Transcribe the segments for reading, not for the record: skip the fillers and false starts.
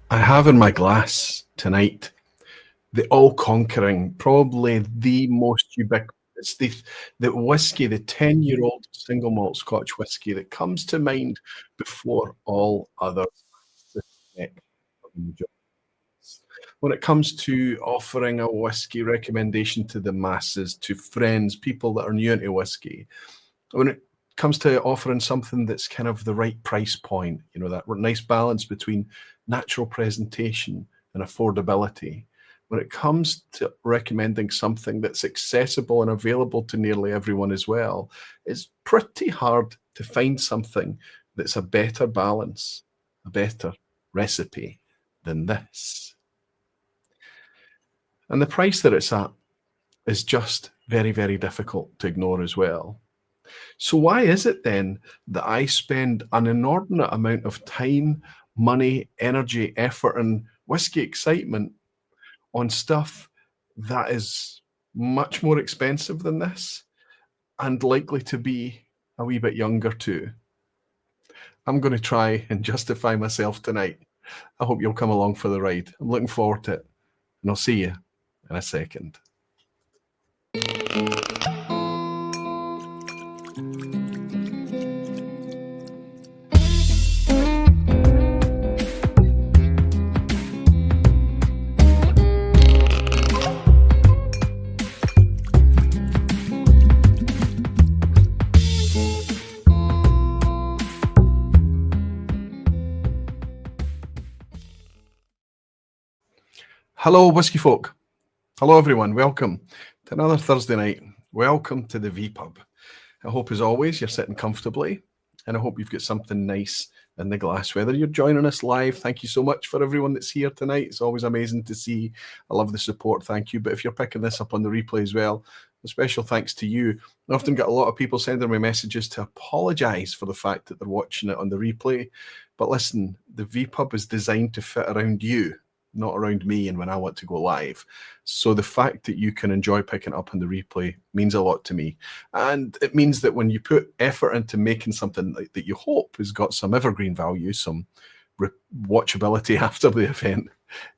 I have in my glass tonight the all-conquering, probably the most ubiquitous, the whiskey, the 10-year-old single malt Scotch whiskey that comes to mind before all others. The neck of the Jones. When it comes to offering a whiskey recommendation to the masses, to friends, people that are new into whiskey, when it comes to offering something that's kind of the right price point, that nice balance between natural presentation and affordability. When it comes to recommending something that's accessible and available to nearly everyone as well, it's pretty hard to find something that's a better balance, a better recipe than this. And the price that it's at is just very, very difficult to ignore as well. So why is it then that I spend an inordinate amount of time, money, energy, effort, and whiskey excitement on stuff that is much more expensive than this and likely to be a wee bit younger too? I'm going to try and justify myself tonight. I hope you'll come along for the ride. I'm looking forward to it, and I'll see you in a second. Hello, whiskey folk. Hello, everyone. Welcome to another Thursday night. Welcome to the vPub. I hope, as always, you're sitting comfortably, and I hope you've got something nice in the glass. Whether you're joining us live, thank you so much for everyone that's here tonight. It's always amazing to see. I love the support. Thank you. But if you're picking this up on the replay as well, a special thanks to you. I often get a lot of people sending me messages to apologize for the fact that they're watching it on the replay. But listen, the vPub is designed to fit around you, not around me and when I want to go live. So the fact that you can enjoy picking it up on the replay means a lot to me. And it means that when you put effort into making something that you hope has got some evergreen value, some watchability after the event,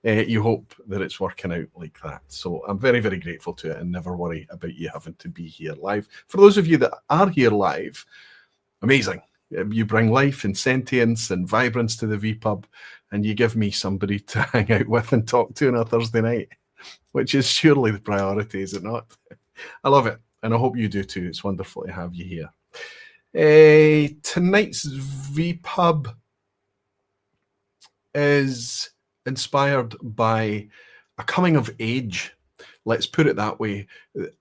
you hope that it's working out like that. So I'm very, very grateful to it, and never worry about you having to be here live. For those of you that are here live, amazing. You bring life and sentience and vibrance to the vPub, and you give me somebody to hang out with and talk to on a Thursday night, which is surely the priority, is it not? I love it, and I hope you do too. It's wonderful to have you here. Tonight's vPub is inspired by a coming of age, let's put it that way.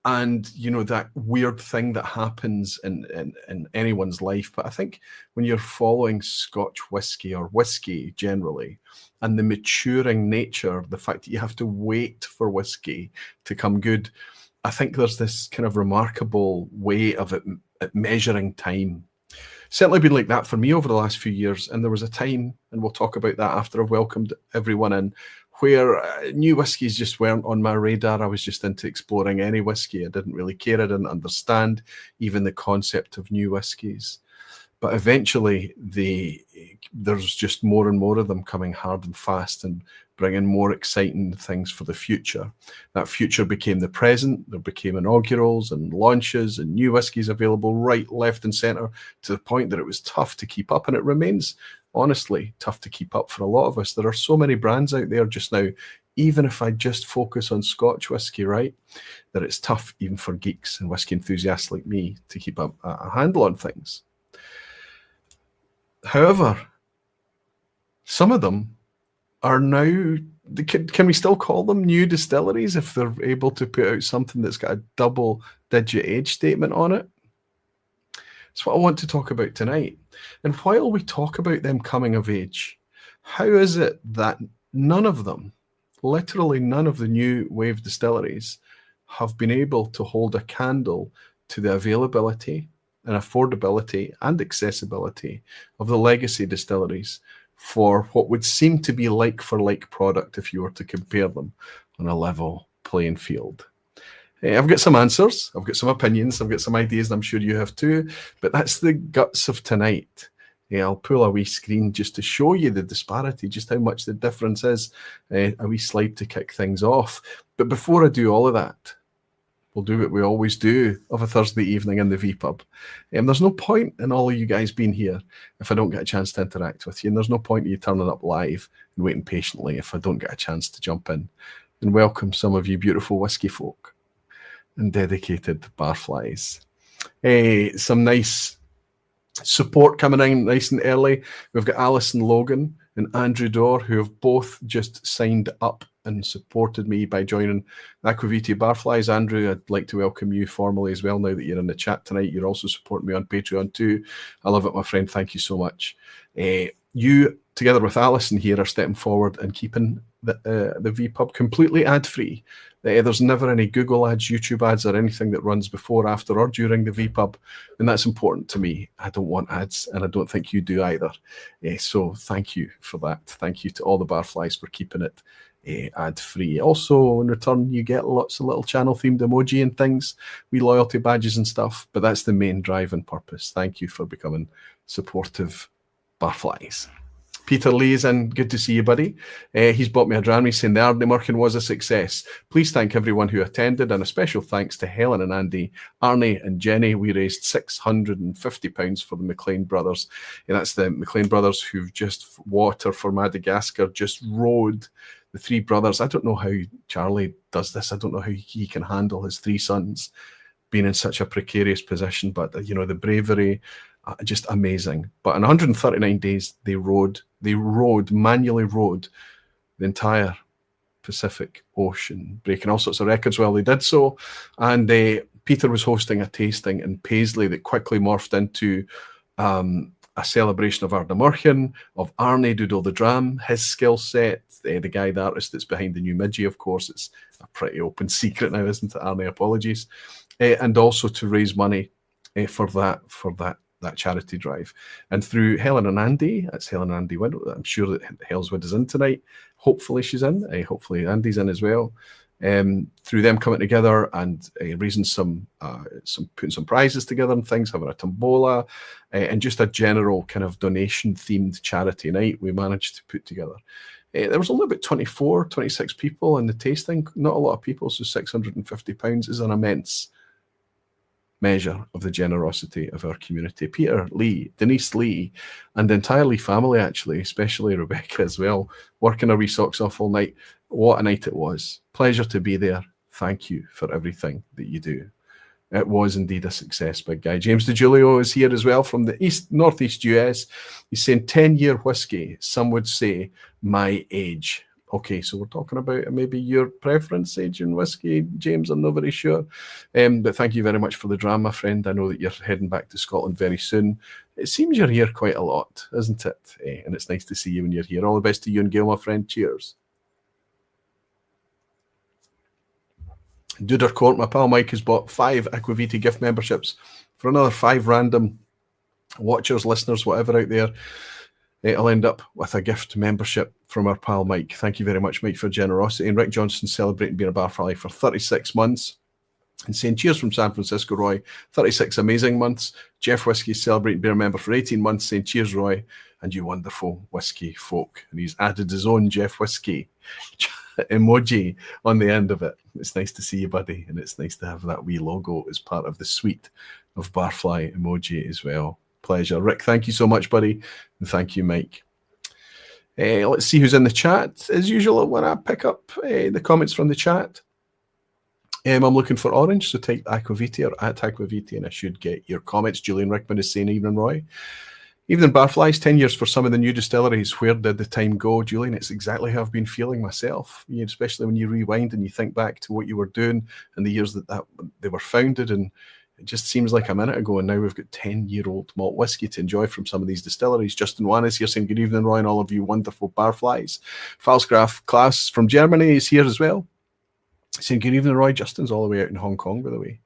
And that weird thing that happens in anyone's life. But I think when you're following Scotch whiskey or whiskey generally, and the maturing nature, the fact that you have to wait for whiskey to come good, I think there's this kind of remarkable way of it measuring time. Certainly been like that for me over the last few years. And there was a time, and we'll talk about that after I've welcomed everyone in, where new whiskies just weren't on my radar. I was just into exploring any whiskey. I didn't really care. I didn't understand even the concept of new whiskies. But eventually, there's just more and more of them coming hard and fast and bringing more exciting things for the future. That future became the present. There became inaugurals and launches and new whiskies available right, left, and centre, to the point that it was tough to keep up. And it remains, honestly, tough to keep up for a lot of us. There are so many brands out there just now, even if I just focus on Scotch whiskey, right, that it's tough even for geeks and whiskey enthusiasts like me to keep a handle on things. However, some of them are now, can we still call them new distilleries if they're able to put out something that's got a double-digit age statement on it? That's what I want to talk about tonight. And while we talk about them coming of age, how is it that none of them, literally none of the new wave distilleries, have been able to hold a candle to the availability and affordability and accessibility of the legacy distilleries for what would seem to be like for like product if you were to compare them on a level playing field? I've got some answers, I've got some opinions, I've got some ideas, and I'm sure you have too, but that's the guts of tonight. I'll pull a wee screen just to show you the disparity, just how much the difference is. A wee slide to kick things off. But before I do all of that, we'll do what we always do of a Thursday evening in the vPub. There's no point in all of you guys being here if I don't get a chance to interact with you. And there's no point in you turning up live and waiting patiently if I don't get a chance to jump in and welcome some of you beautiful whiskey folk and dedicated barflies. Some nice support coming in nice and early. We've got Alison Logan and Andrew Dorr, who have both just signed up and supported me by joining Aquaviti Barflies. Andrew, I'd like to welcome you formally as well now that you're in the chat tonight. You're also supporting me on Patreon too. I love it, my friend. Thank you so much. You, together with Alison here, are stepping forward and keeping the vPub completely ad-free. There's never any Google ads, YouTube ads, or anything that runs before, after, or during the vPub, and that's important to me. I don't want ads, and I don't think you do either. So thank you for that. Thank you to all the barflies for keeping it ad-free. Also, in return, you get lots of little channel-themed emoji and things, wee loyalty badges and stuff, but that's the main drive and purpose. Thank you for becoming supportive barflies. Peter Lee is in. Good to see you, buddy. He's bought me a dram. He's saying the Ardnamurchan was a success. Please thank everyone who attended, and a special thanks to Helen and Andy, Arnie and Jenny. We raised £650 for the McLean brothers. And that's the McLean brothers who've just water for Madagascar, just rowed the three brothers. I don't know how Charlie does this. I don't know how he can handle his three sons being in such a precarious position, but the bravery, just amazing. But in 139 days, they manually rowed the entire Pacific Ocean, breaking all sorts of records while they did so. And Peter was hosting a tasting in Paisley that quickly morphed into a celebration of Ardnamurchan, of Arnie Doodle the Dram, his skill set, the guy, the artist that's behind the new Midgie, of course. It's a pretty open secret now, isn't it, Arnie? Apologies. And also to raise money for that charity drive. And through Helen and Andy, that's Helen and Andy Wind. I'm sure that Hellswood is in tonight. Hopefully she's in. Hopefully Andy's in as well. Through them coming together and raising putting some prizes together and things, having a tombola, and just a general kind of donation-themed charity night we managed to put together. There was only about 26 people in the tasting. Not a lot of people, so £650 is an immense measure of the generosity of our community. Peter Lee, Denise Lee, and the entire Lee family, actually, especially Rebecca as well, working our wee socks off all night. What a night it was. Pleasure to be there. Thank you for everything that you do. It was indeed a success, big guy. James DeGiulio is here as well from the northeast US. He's saying 10-year whiskey. Some would say my age. Okay, so we're talking about maybe your preference age in whiskey, James. I'm not very sure. But thank you very much for the drama, friend. I know that you're heading back to Scotland very soon. It seems you're here quite a lot, isn't it? And it's nice to see you when you're here. All the best to you and Gail, my friend. Cheers. Duder Court, my pal Mike has bought 5 Aquaviti gift memberships for another 5 random watchers, listeners, whatever out there. I'll end up with a gift membership from our pal Mike. Thank you very much, Mike, for generosity. And Rick Johnson celebrating being a barfly for 36 months. And saying cheers from San Francisco, Roy. 36 amazing months. Jeff Whiskey celebrating being a member for 18 months, saying cheers, Roy, and you wonderful whiskey folk. And he's added his own Jeff Whiskey emoji on the end of it. It's nice to see you, buddy. And it's nice to have that wee logo as part of the suite of barfly emoji as well. Pleasure. Rick, thank you so much, buddy. And thank you, Mike. Let's see who's in the chat. As usual, when I pick up the comments from the chat, I'm looking for Orange, so type Aquaviti or at Aquaviti, and I should get your comments. Julian Rickman is saying, evening, Roy. Evening, Barflies. 10 years for some of the new distilleries. Where did the time go, Julian? It's exactly how I've been feeling myself, especially when you rewind and you think back to what you were doing and the years that they were founded, and it just seems like a minute ago, and now we've got 10-year-old malt whiskey to enjoy from some of these distilleries. Justin Wan is here saying, good evening, Roy, and all of you wonderful barflies. Falsgraf Klaus from Germany is here as well, saying, good evening, Roy. Justin's all the way out in Hong Kong, by the way.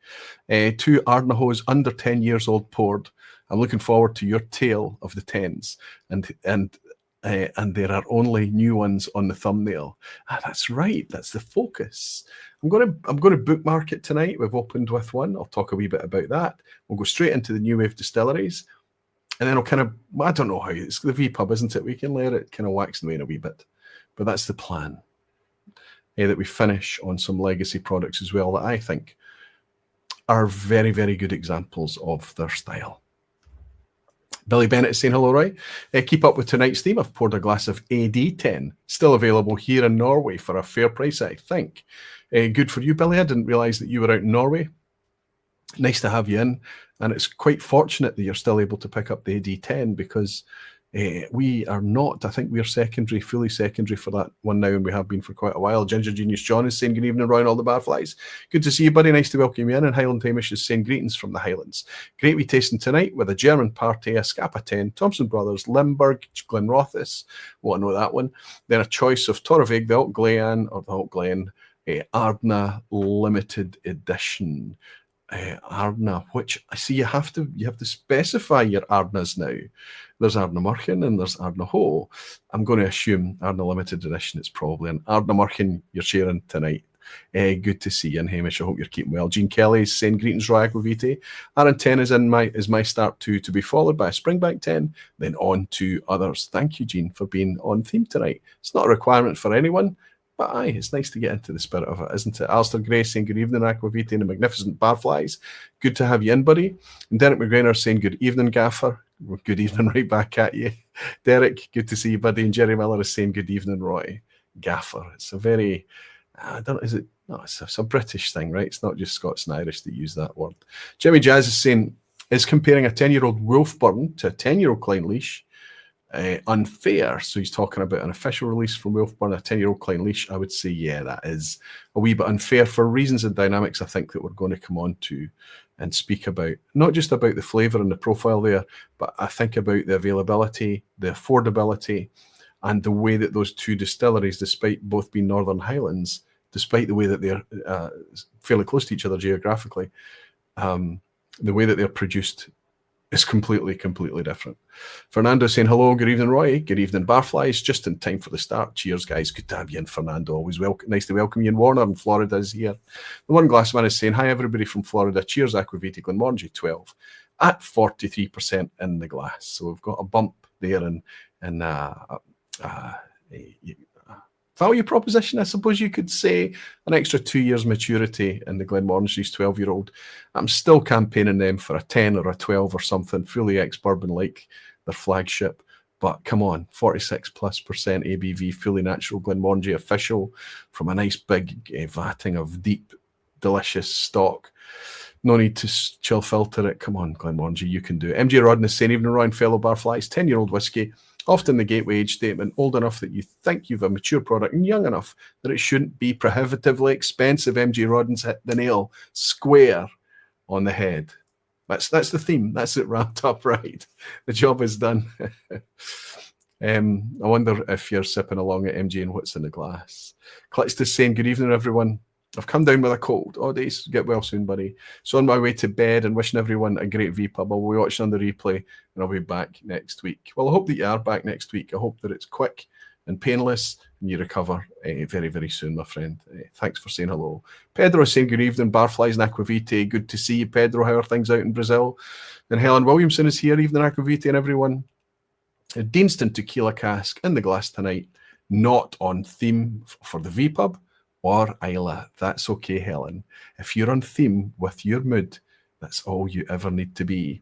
2 Ardnahos under 10 years old poured. I'm looking forward to your tale of the 10s, and there are only new ones on the thumbnail. That's right. That's the focus. I'm going to bookmark it tonight. We've opened with one. I'll talk a wee bit about that. We'll go straight into the new wave distilleries, And then I'll kind of, I don't know how, it's the vPub, isn't it? We can let it kind of wax and wane a wee bit. But that's the plan. That we finish on some legacy products as well that I think are very, very good examples of their style. Billy Bennett is saying hello, Roy. Keep up with tonight's theme. I've poured a glass of AD10, still available here in Norway for a fair price, I think. Good for you, Billy. I didn't realise that you were out in Norway. Nice to have you in. And it's quite fortunate that you're still able to pick up the AD10 because we are not. I think we're secondary, fully secondary for that one now, and we have been for quite a while. Ginger Genius John is saying good evening, Roy, and all the barflies. Good to see you, buddy. Nice to welcome you in. And Highland Hamish is saying greetings from the Highlands. Great wee tasting tonight with a German party, a Scapa 10, Thompson Brothers, Limburg, Glenrothes. Want to know that one? Then a choice of Torvig, the Altglen, or the Altglen, Ardna Limited Edition. Ardna, which I see you have to specify your Ardnas now. There's Ardnamurchan and there's Ardnaho. I'm going to assume Ardna Limited Edition. It's probably an Ardnamurchan you're sharing tonight. Good to see you, and Hamish, I hope you're keeping well. Jean Kelly is saying greetings, Roy Aquavite. Arran 10 is my start to be followed by a Springbank 10, then on to others. Thank you, Jean, for being on theme tonight. It's not a requirement for anyone, but aye, it's nice to get into the spirit of it, isn't it? Alistair Gray saying good evening, Aquavite and the magnificent barflies. Good to have you in, buddy. And Derek McGrainer saying good evening, Gaffer. Good evening right back at you. Derek, good to see you, buddy. And Jerry Miller is saying good evening, Roy. Gaffer. It's a very, I don't know, is it? No, it's a British thing, right? It's not just Scots and Irish that use that word. Jimmy Jazz is saying, is comparing a 10-year-old Wolfburn to a 10-year-old Clynelish unfair? So he's talking about an official release from Wolfburn, a 10-year-old Clynelish. I would say, yeah, that is a wee bit unfair for reasons and dynamics I think that we're going to come on to and speak about. Not just about the flavour and the profile there, but I think about the availability, the affordability, and the way that those two distilleries, despite both being Northern Highlands, despite the way that they're fairly close to each other geographically, the way that they're produced is completely different. Fernando saying hello, good evening, Roy. Good evening, barflies. Just in time for the start. Cheers, guys. Good to have you in, Fernando. Always nice to welcome you in. Warner in Florida is here. The One Glass Man is saying hi, everybody from Florida. Cheers, Aquavite Glenmorangie 12 at 43% in the glass. So we've got a bump there in value proposition, I suppose you could say. An extra 2 years maturity in the Glenmorangie's 12-year-old. I'm still campaigning them for a 10 or a 12 or something, fully ex-bourbon like their flagship. But come on, 46+% ABV, fully natural Glenmorangie official from a nice big vatting of deep, delicious stock. No need to chill filter it. Come on, Glenmorangie, you can do it. MJ Rodden is saying, evening, Roy and fellow barflies, 10-year-old whiskey. Often the gateway age statement, old enough that you think you've a mature product and young enough that it shouldn't be prohibitively expensive. MJ Rodden's hit the nail square on the head. That's the theme. That's it wrapped up right. The job is done. I wonder if you're sipping along at MJ and what's in the glass. Clutch is saying, good evening, everyone. I've come down with a cold. Oh, days. Get well soon, buddy. So on my way to bed and wishing everyone a great vPub. I'll be watching on the replay and I'll be back next week. Well, I hope that you are back next week. I hope that it's quick and painless and you recover very, very soon, my friend. Thanks for saying hello. Pedro is saying good evening, barflies and Aquavite. Good to see you, Pedro. How are things out in Brazil? And Helen Williamson is here. Evening, Aquavite and everyone. Deanston Tequila Cask in the glass tonight. Not on theme for the vPub or Isla. That's okay, Helen. If you're on theme with your mood, that's all you ever need to be.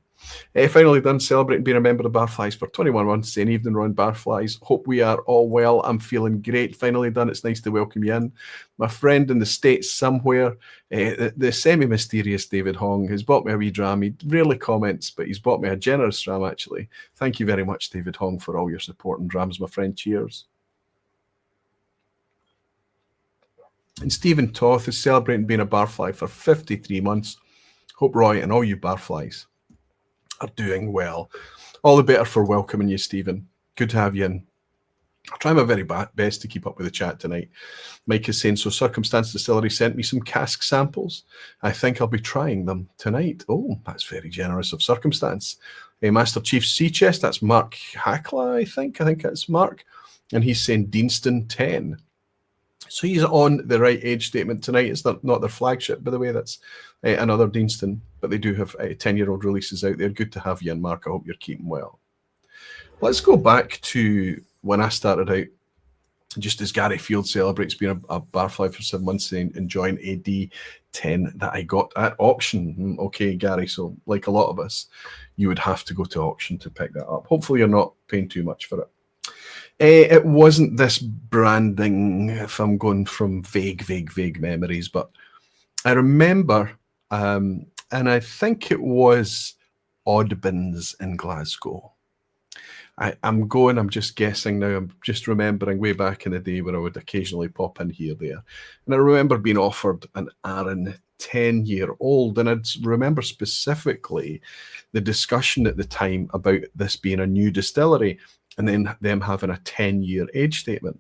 Finally done celebrating being a member of Barflies for 21 months. Saying evening, Ron Barflies. Hope we are all well. I'm feeling great. Finally done. It's nice to welcome you in. My friend in the States somewhere, the semi-mysterious David Hong, has bought me a wee dram. He rarely comments, but he's bought me a generous dram, actually. Thank you very much, David Hong, for all your support and drams, my friend. Cheers. And Stephen Toth is celebrating being a barfly for 53 months. Hope Roy and all you barflies are doing well. All the better for welcoming you, Stephen. Good to have you in. I'll try my very best to keep up with the chat tonight. Mike is saying, so Circumstance Distillery sent me some cask samples. I think I'll be trying them tonight. Oh, that's very generous of Circumstance. Master Chief Sea Chest, that's Mark Hackla, I think. I think that's Mark. And he's saying Deanston 10. So he's on the right age statement tonight. It's not their flagship, by the way. That's another Deanston, but they do have 10-year-old releases out there. Good to have you, and Mark. I hope you're keeping well. Let's go back to when I started out, just as Gary Field celebrates being a barfly for 7 months and enjoying a D10 that I got at auction. Okay, Gary, so like a lot of us, you would have to go to auction to pick that up. Hopefully you're not paying too much for it. It wasn't this branding, if I'm going from vague memories, but I remember, and I think it was Oddbins in Glasgow. I'm just guessing now. I'm just remembering way back in the day where I would occasionally pop in here, there. And I remember being offered an Arran 10-year-old. And I remember specifically the discussion at the time about this being a new distillery and then them having a 10-year age statement.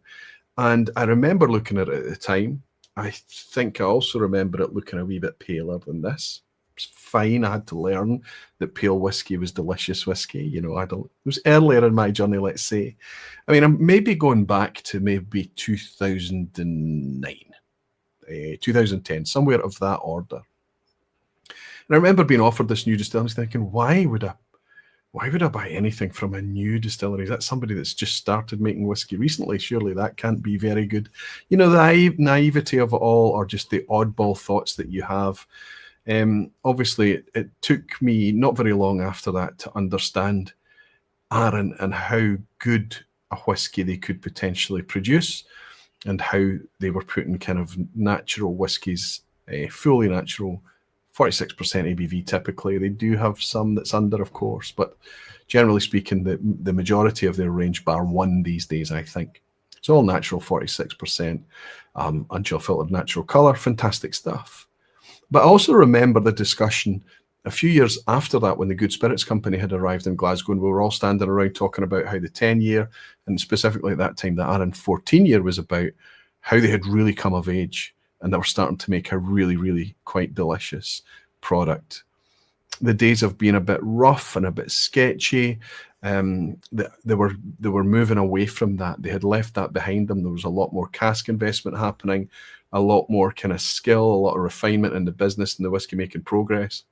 And I remember looking at it at the time. I think I also remember it looking a wee bit paler than this. It's fine. I had to learn that pale whiskey was delicious whiskey. You know, it was earlier in my journey, let's say. I mean, I'm maybe going back to maybe 2009, 2010, somewhere of that order. And I remember being offered this new distillery, thinking, why would I buy anything from a new distillery? Is that somebody that's just started making whiskey recently? Surely that can't be very good. You know, the naivety of it all, or just the oddball thoughts that you have. Obviously, it took me not very long after that to understand Arran and how good a whiskey they could potentially produce, and how they were putting kind of natural whiskies, fully natural, 46% ABV typically. They do have some that's under, of course, but generally speaking, the majority of their range, bar one these days, I think, it's all natural, 46%, unchill filtered natural colour, fantastic stuff. But I also remember the discussion a few years after that when the Good Spirits Company had arrived in Glasgow, and we were all standing around talking about how the 10-year, and specifically at that time the Arran 14-year, was about how they had really come of age and they were starting to make a really, really quite delicious product. The days of being a bit rough and a bit sketchy, they were moving away from that. They had left that behind them. There was a lot more cask investment happening, a lot more kind of skill, a lot of refinement in the business and the whiskey making process,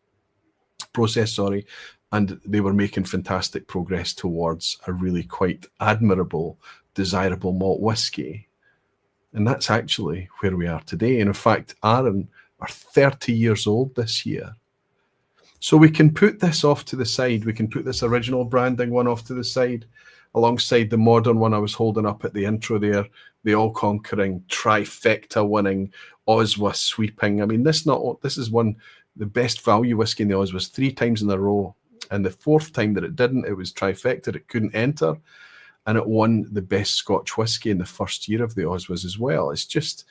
and they were making fantastic progress towards a really quite admirable, desirable malt whiskey. And that's actually where we are today. And in fact, Arran are 30 years old this year. So we can put this off to the side. We can put this original branding one off to the side, alongside the modern one I was holding up at the intro there, the all-conquering, trifecta-winning, Oswa sweeping. I mean, this is one, the best value whiskey in the Oz was 3 times in a row. And the 4th time that it didn't, it was trifecta, it couldn't enter. And it won the best Scotch whiskey in the first year of the Oswas as well. It's just,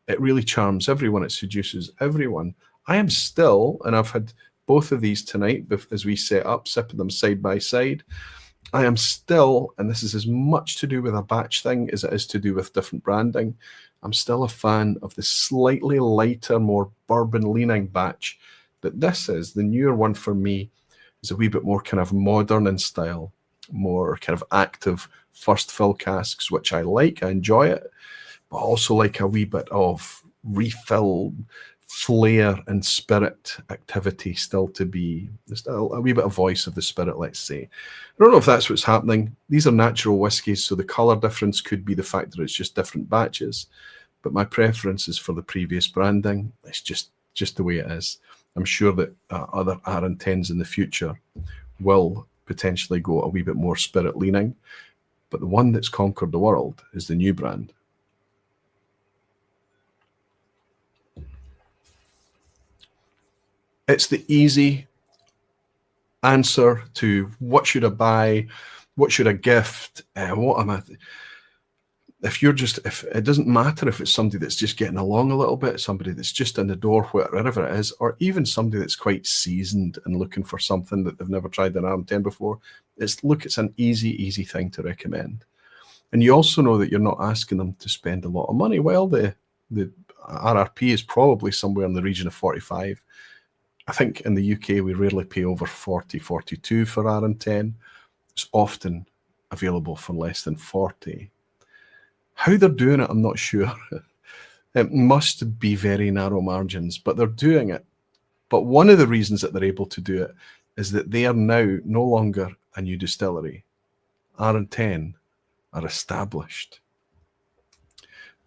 it really charms everyone. It seduces everyone. I am still, and I've had both of these tonight as we set up, sipping them side by side. I am still, and this is as much to do with a batch thing as it is to do with different branding, I'm still a fan of the slightly lighter, more bourbon-leaning batch. But this is, the newer one for me, is a wee bit more kind of modern in style, more kind of active first fill casks, which I like. I enjoy it, but also like a wee bit of refill, flair and spirit activity still to be, just a wee bit of voice of the spirit, let's say. I don't know if that's what's happening. These are natural whiskies, so the colour difference could be the fact that it's just different batches, but my preference is for the previous branding. It's just the way it is. I'm sure that other Arran 10s in the future will potentially go a wee bit more spirit leaning, but the one that's conquered the world is the new brand. It's the easy answer to what should I buy, what should I gift, what am I? If it doesn't matter if it's somebody that's just getting along a little bit, somebody that's just in the door, wherever it is, or even somebody that's quite seasoned and looking for something that they've never tried an Arran 10 before, it's an easy thing to recommend. And you also know that you're not asking them to spend a lot of money. Well, the RRP is probably somewhere in the region of 45. I think in the UK, we rarely pay over 40, 42 for Arran 10. It's often available for less than 40. How they're doing it, I'm not sure. It must be very narrow margins, but they're doing it. But one of the reasons that they're able to do it is that they are now no longer a new distillery. Arran 10 are established.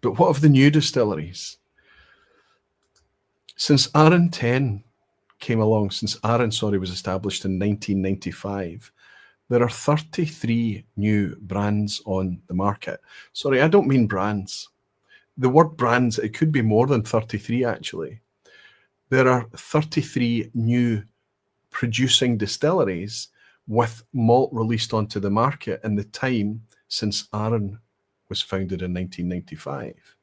But what of the new distilleries? Since Arran 10 came along, since Arran, was established in 1995, there are 33 new brands on the market. Sorry, I don't mean brands. The word brands, it could be more than 33 actually. There are 33 new producing distilleries with malt released onto the market in the time since Arran was founded in 1995.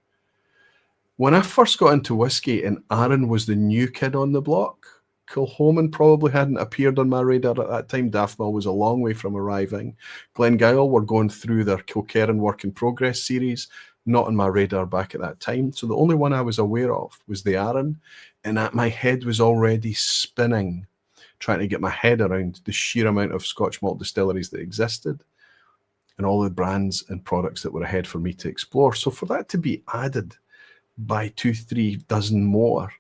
When I first got into whiskey and Arran was the new kid on the block, Kilchoman probably hadn't appeared on my radar at that time. Daftmill was a long way from arriving. Glengyle were going through their Kilkerran Work in Progress series, not on my radar back at that time. So the only one I was aware of was the Arran, and my head was already spinning, trying to get my head around the sheer amount of Scotch malt distilleries that existed and all the brands and products that were ahead for me to explore. So for that to be added by 2-3 dozen more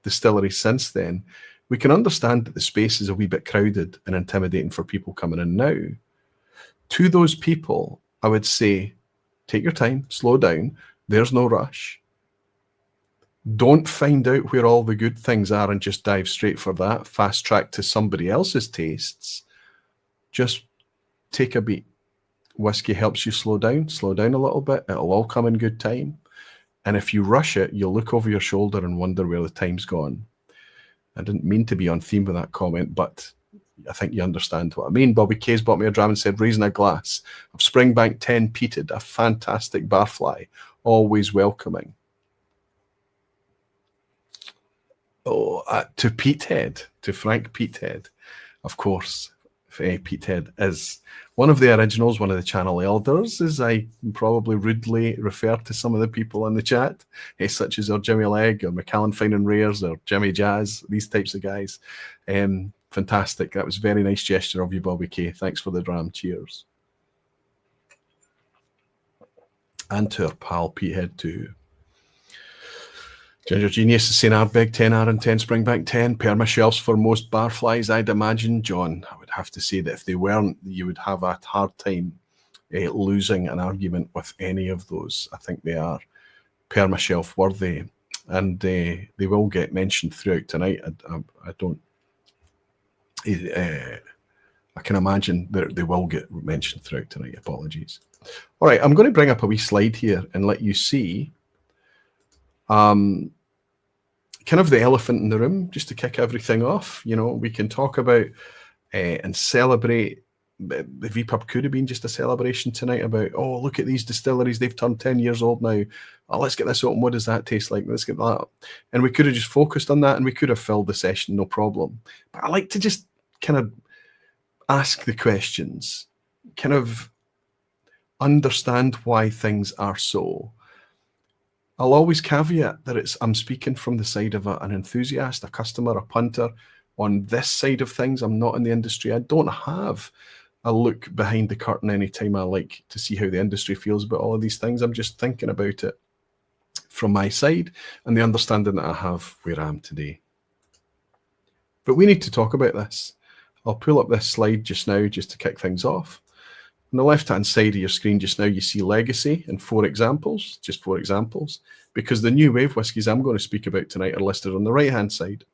distilleries since then, we can understand that the space is a wee bit crowded and intimidating for people coming in now. To those people, I would say, take your time, slow down. There's no rush. Don't find out where all the good things are and just dive straight for that. Fast track to somebody else's tastes. Just take a beat. Whiskey helps you slow down a little bit. It'll all come in good time. And if you rush it, you'll look over your shoulder and wonder where the time's gone. I didn't mean to be on theme with that comment, but I think you understand what I mean. Bobby K's bought me a dram and said, raising a glass of Springbank 10 peated, a fantastic barfly, always welcoming. Oh, to Peathead, to Frank Peathead, of course. Peathead is one of the originals, one of the channel elders, as I probably rudely refer to some of the people in the chat, such as our Jimmy Legg or McAllen Fine and Rares or Jimmy Jazz, these types of guys. Fantastic. That was a very nice gesture of you, Bobby K. Thanks for the dram. Cheers. And to our pal Peathead too. Ginger Genius is saying Ardbeg 10, Arran 10, Springbank 10, perma shelves for most barflies, I'd imagine. John, I would have to say that if they weren't, you would have a hard time losing an argument with any of those. I think they are perma shelf worthy, and they will get mentioned throughout tonight. I can imagine that they will get mentioned throughout tonight. Apologies. All right, I'm going to bring up a wee slide here and let you see kind of the elephant in the room, just to kick everything off. You know, we can talk about and celebrate. The vPub could have been just a celebration tonight about, oh, look at these distilleries, they've turned 10 years old now. Oh, let's get this open. What does that taste like? Let's get that. And we could have just focused on that and we could have filled the session, no problem. But I like to just kind of ask the questions, kind of understand why things are so. I'll always caveat that I'm speaking from the side of an enthusiast, a customer, a punter. On this side of things, I'm not in the industry. I don't have a look behind the curtain anytime I like to see how the industry feels about all of these things. I'm just thinking about it from my side and the understanding that I have where I am today. But we need to talk about this. I'll pull up this slide just now just to kick things off. On the left-hand side of your screen just now, you see Legacy and 4 examples, just 4 examples, because the new wave whiskies I'm going to speak about tonight are listed on the right-hand side.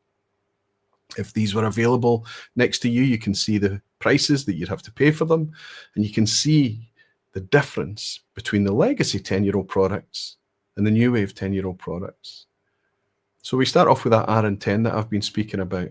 If these were available next to you, you can see the prices that you'd have to pay for them, and you can see the difference between the Legacy 10-year-old products and the new wave 10-year-old products. So we start off with that Arran 10 that I've been speaking about,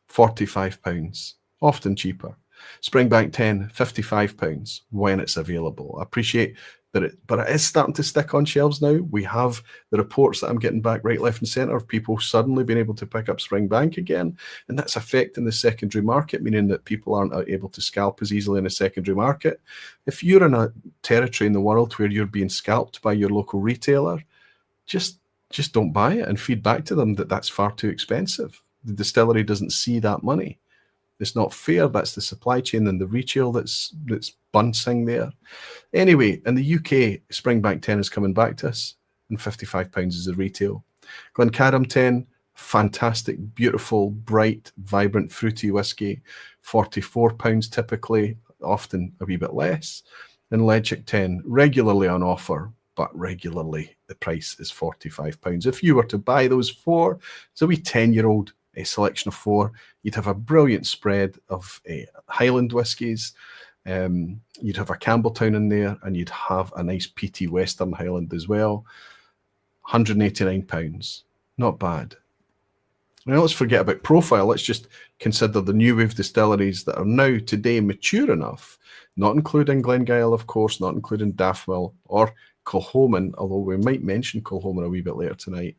£45, often cheaper. Springbank 10, £55 when it's available. I appreciate that but it is starting to stick on shelves now. We have the reports that I'm getting back right, left and centre of people suddenly being able to pick up Springbank again, and that's affecting the secondary market, meaning that people aren't able to scalp as easily in a secondary market. If you're in a territory in the world where you're being scalped by your local retailer, just don't buy it and feed back to them that that's far too expensive. The distillery doesn't see that money. It's not fair. That's the supply chain and the retail that's buncing there. Anyway, in the UK, Springbank 10 is coming back to us. £155 is the retail. Glencairn 10, fantastic, beautiful, bright, vibrant, fruity whiskey, £44 typically, often a wee bit less. And Lechic 10, regularly on offer, but regularly the price is £45. If you were to buy those four, it's a wee 10-year-old, a selection of four, you'd have a brilliant spread of Highland whiskies. You'd have a Campbelltown in there, and you'd have a nice peaty Western Highland as well. £189, not bad. Now let's forget about profile. Let's just consider the new wave distilleries that are now today mature enough, not including Glengyle, of course, not including Daftmill or Kilchoman, although we might mention Kilchoman a wee bit later tonight.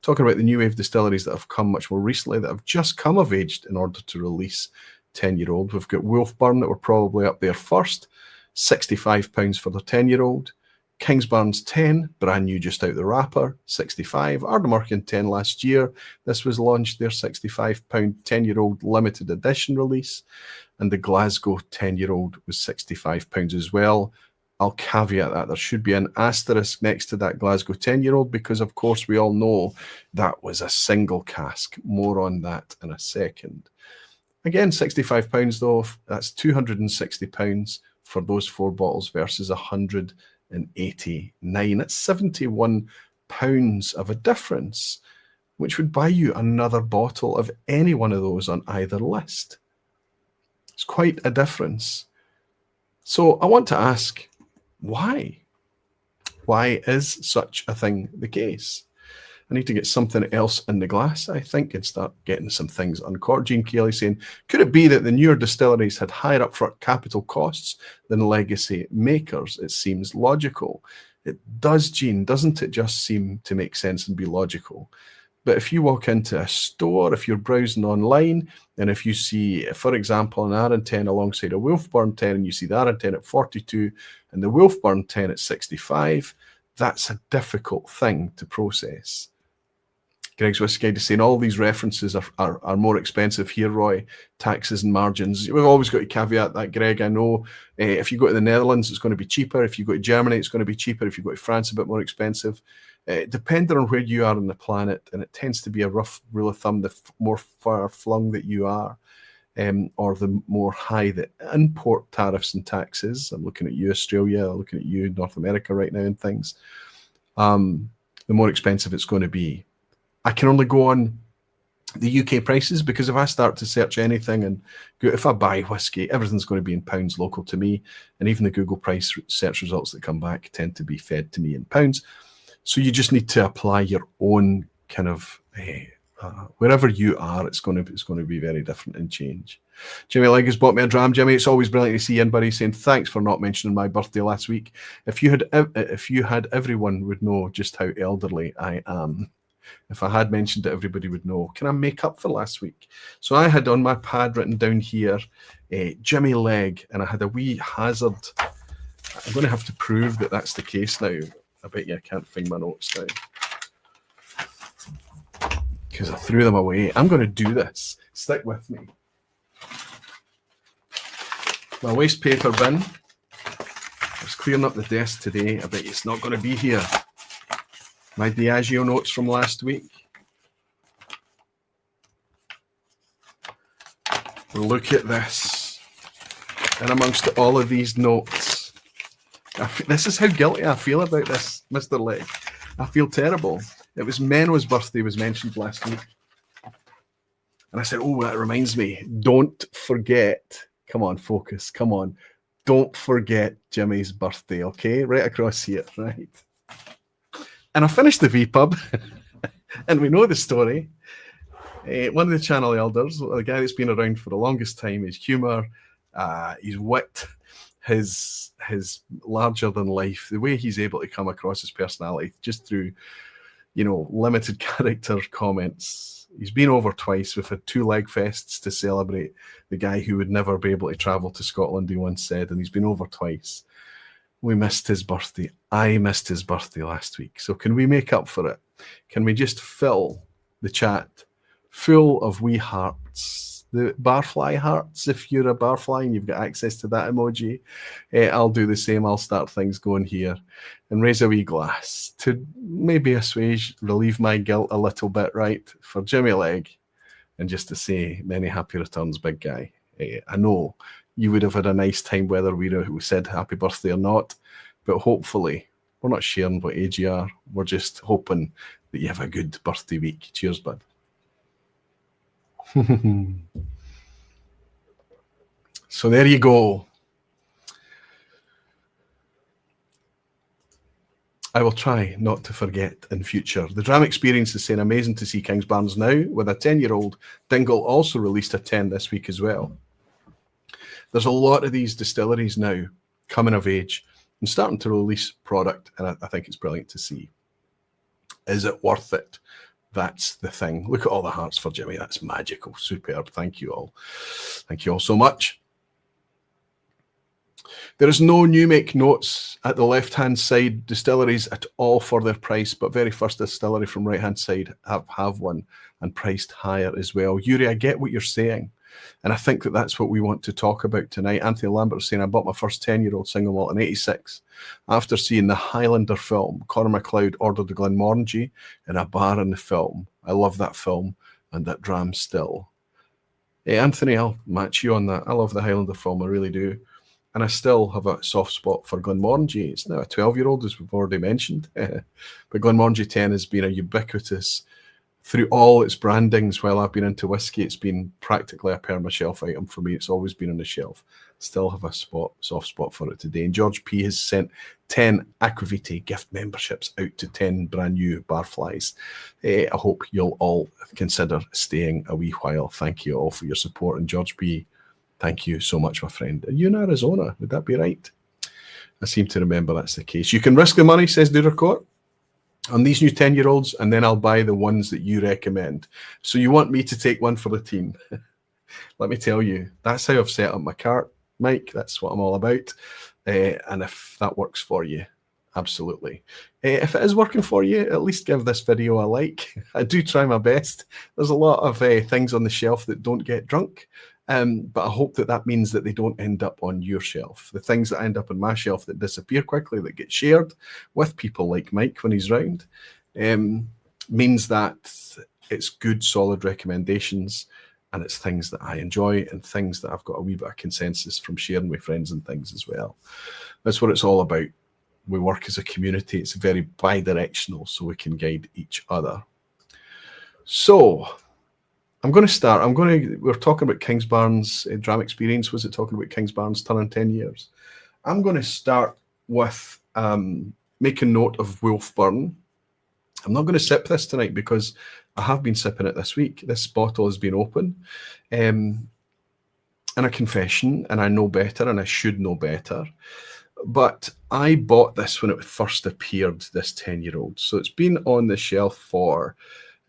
Talking about the new wave distilleries that have come much more recently, that have just come of age in order to release 10-year-old. We've got Wolfburn that were probably up there first, £65 for their 10-year-old. Kingbarns 10, brand new, just out the wrapper, 65. Ardnamurchan 10 last year. This was launched, their £65 10-year-old limited edition release. And the Glasgow 10-year-old was £65 as well. I'll caveat that there should be an asterisk next to that Glasgow 10-year-old because, of course, we all know that was a single cask. More on that in a second. Again, £65 though, that's £260 for those four bottles versus 189. It's £71 of a difference, which would buy you another bottle of any one of those on either list. It's quite a difference. So I want to ask, why? Why is such a thing the case? I need to get something else in the glass, I think, and start getting some things uncorked. Gene Kelly saying, could it be that the newer distilleries had higher upfront capital costs than legacy makers? It seems logical. It does, Gene, doesn't it just seem to make sense and be logical? But if you walk into a store, if you're browsing online, and if you see, for example, an Arran 10 alongside a Wolfburn 10, and you see the Arran 10 at 42 and the Wolfburn 10 at 65, that's a difficult thing to process. Greg's Whiskey Guide is saying all these references are more expensive here, Roy. Taxes and margins. We've always got to caveat that, Greg. I know if you go to the Netherlands, it's going to be cheaper. If you go to Germany, it's going to be cheaper. If you go to France, a bit more expensive. Depending on where you are on the planet, and it tends to be a rough rule of thumb, the more far-flung that you are, or the more high the import tariffs and taxes. I'm looking at you, Australia, I'm looking at you, North America right now and things. The more expensive it's going to be. I can only go on the UK prices because if I start to search anything and go, if I buy whiskey, everything's going to be in pounds local to me. And even the Google price search results that come back tend to be fed to me in pounds. So you just need to apply your own kind of, wherever you are, it's going to be very different and change. Jimmy Legg has bought me a dram. Jimmy, it's always brilliant to see you in, buddy, saying thanks for not mentioning my birthday last week. If you had, everyone would know just how elderly I am. If I had mentioned it, everybody would know. Can I make up for last week? So I had on my pad written down here, Jimmy Legg, and I had a wee hazard. I'm going to have to prove that that's the case now. I bet you I can't find my notes now because I threw them away. I'm going to do this. Stick with me. My waste paper bin. I was clearing up the desk today. I bet it's not going to be here. My Diageo notes from last week. Look at this. And amongst all of these notes, this is how guilty I feel about this, Mr. Legg. I feel terrible. It was Menno's birthday was mentioned last week. And I said, oh, that reminds me. Don't forget. Come on, focus. Come on. Don't forget Jimmy's birthday, okay? Right across here, right? And I finished the vPub, and we know the story. One of the channel elders, the guy that's been around for the longest time, his humour, his wit, his larger than life, the way he's able to come across his personality just through, limited character comments. He's been over twice. We've had 2 leg fests to celebrate the guy who would never be able to travel to Scotland, he once said, and he's been over twice. We missed his birthday. I missed his birthday last week. So can we make up for it? Can we just fill the chat full of wee hearts the barfly hearts if you're a barfly and you've got access to that emoji. I'll do the same. I'll start things going here and raise a wee glass to maybe relieve my guilt a little bit, right, for Jimmy Legg, and just to say many happy returns, big guy. I know you would have had a nice time whether we said happy birthday or not, but hopefully we're not sharing what age you are. We're just hoping that you have a good birthday week. Cheers, bud. So there you go. I will try not to forget in future. The Dram Experience is saying amazing to see Kingbarns now with a 10-year-old. Dingle also released a 10 this week as well. There's a lot of these distilleries now coming of age and starting to release product, and I think it's brilliant to see. Is it worth it? That's the thing. Look at all the hearts for Jimmy. That's magical. Superb. Thank you all. Thank you all so much. There is no new make notes at the left-hand side distilleries at all for their price, but very first distillery from right-hand side have one and priced higher as well. Yuri, I get what you're saying, and I think that that's what we want to talk about tonight. Anthony Lambert is saying, I bought my first 10-year-old single malt in 86 after seeing the Highlander film. Conor McLeod ordered the Glenmorangie in a bar in the film. I love that film and that dram still. Hey, Anthony, I'll match you on that. I love the Highlander film, I really do. And I still have a soft spot for Glenmorangie. It's now a 12-year-old, as we've already mentioned. But Glenmorangie 10 has been a ubiquitous, through all its brandings while I've been into whiskey, it's been practically a perma-shelf item for me. It's always been on the shelf. Still have a soft spot for it today. And George P. has sent 10 Aquavitae gift memberships out to 10 brand new barflies. I hope you'll all consider staying a wee while. Thank you all for your support. And George P., thank you so much, my friend. Are you in Arizona? Would that be right? I seem to remember that's the case. You can risk the money, says Duddercourt, on these new 10-year-olds, and then I'll buy the ones that you recommend. So you want me to take one for the team. Let me tell you, that's how I've set up my cart, Mike. That's what I'm all about. And if that works for you, absolutely. If it is working for you, at least give this video a like. I do try my best. There's a lot of things on the shelf that don't get drunk. But I hope that means that they don't end up on your shelf. The things that end up on my shelf that disappear quickly, that get shared with people like Mike when he's round, means that it's good, solid recommendations, and it's things that I enjoy and things that I've got a wee bit of consensus from sharing with friends and things as well. That's what it's all about. We work as a community. It's very bi-directional, so we can guide each other. So I'm going to start. We're talking about Kingbarns Dram Experience. Was it talking about Kingbarns turning 10 years? I'm going to start with making note of Wolfburn. I'm not going to sip this tonight because I have been sipping it this week. This bottle has been open. And a confession, and I know better, and I should know better. But I bought this when it first appeared, this 10-year-old. So it's been on the shelf for...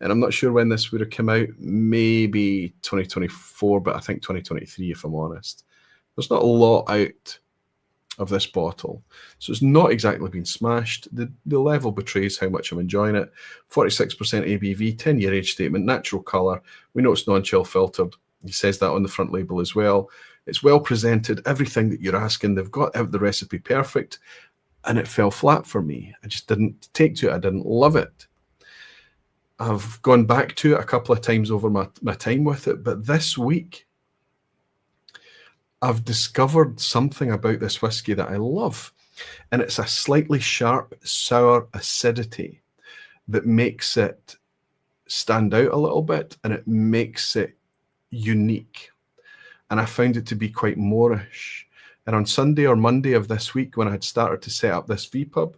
And I'm not sure when this would have come out, maybe 2024, but I think 2023, if I'm honest. There's not a lot out of this bottle. So it's not exactly been smashed. The level betrays how much I'm enjoying it. 46% ABV, 10-year age statement, natural colour. We know it's non-chill filtered. He says that on the front label as well. It's well presented, everything that you're asking. They've got out the recipe perfect, and it fell flat for me. I just didn't take to it. I didn't love it. I've gone back to it a couple of times over my time with it, but this week I've discovered something about this whiskey that I love, and it's a slightly sharp, sour acidity that makes it stand out a little bit, and it makes it unique. And I found it to be quite Moorish. And on Sunday or Monday of this week, when I had started to set up this vPub,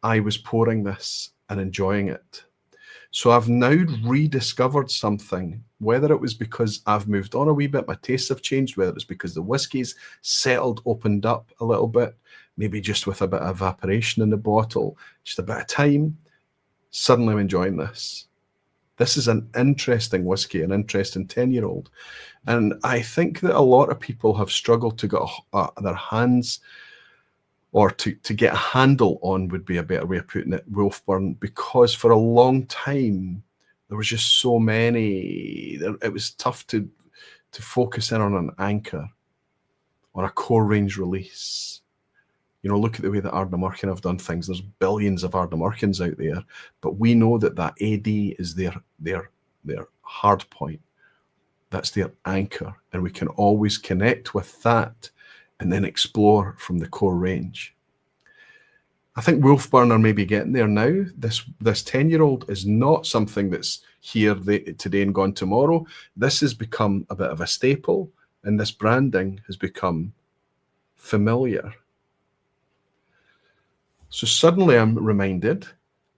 I was pouring this and enjoying it. So I've now rediscovered something, whether it was because I've moved on a wee bit, my tastes have changed, whether it's because the whiskey's settled, opened up a little bit, maybe just with a bit of evaporation in the bottle, just a bit of time, suddenly I'm enjoying this. This is an interesting whiskey, an interesting 10-year-old. And I think that a lot of people have struggled to get their hands, or to get a handle on would be a better way of putting it, Wolfburn, because for a long time, there was just so many. It was tough to to focus in on an anchor, on a core range release. You know, look at the way that Ardnamurchan have done things. There's billions of Ardnamurchans out there, but we know that that AD is their hard point. That's their anchor, and we can always connect with that and then explore from the core range. I think Wolfburn are maybe getting there now. This 10-year-old is not something that's here today and gone tomorrow. This has become a bit of a staple, and this branding has become familiar. So suddenly I'm reminded,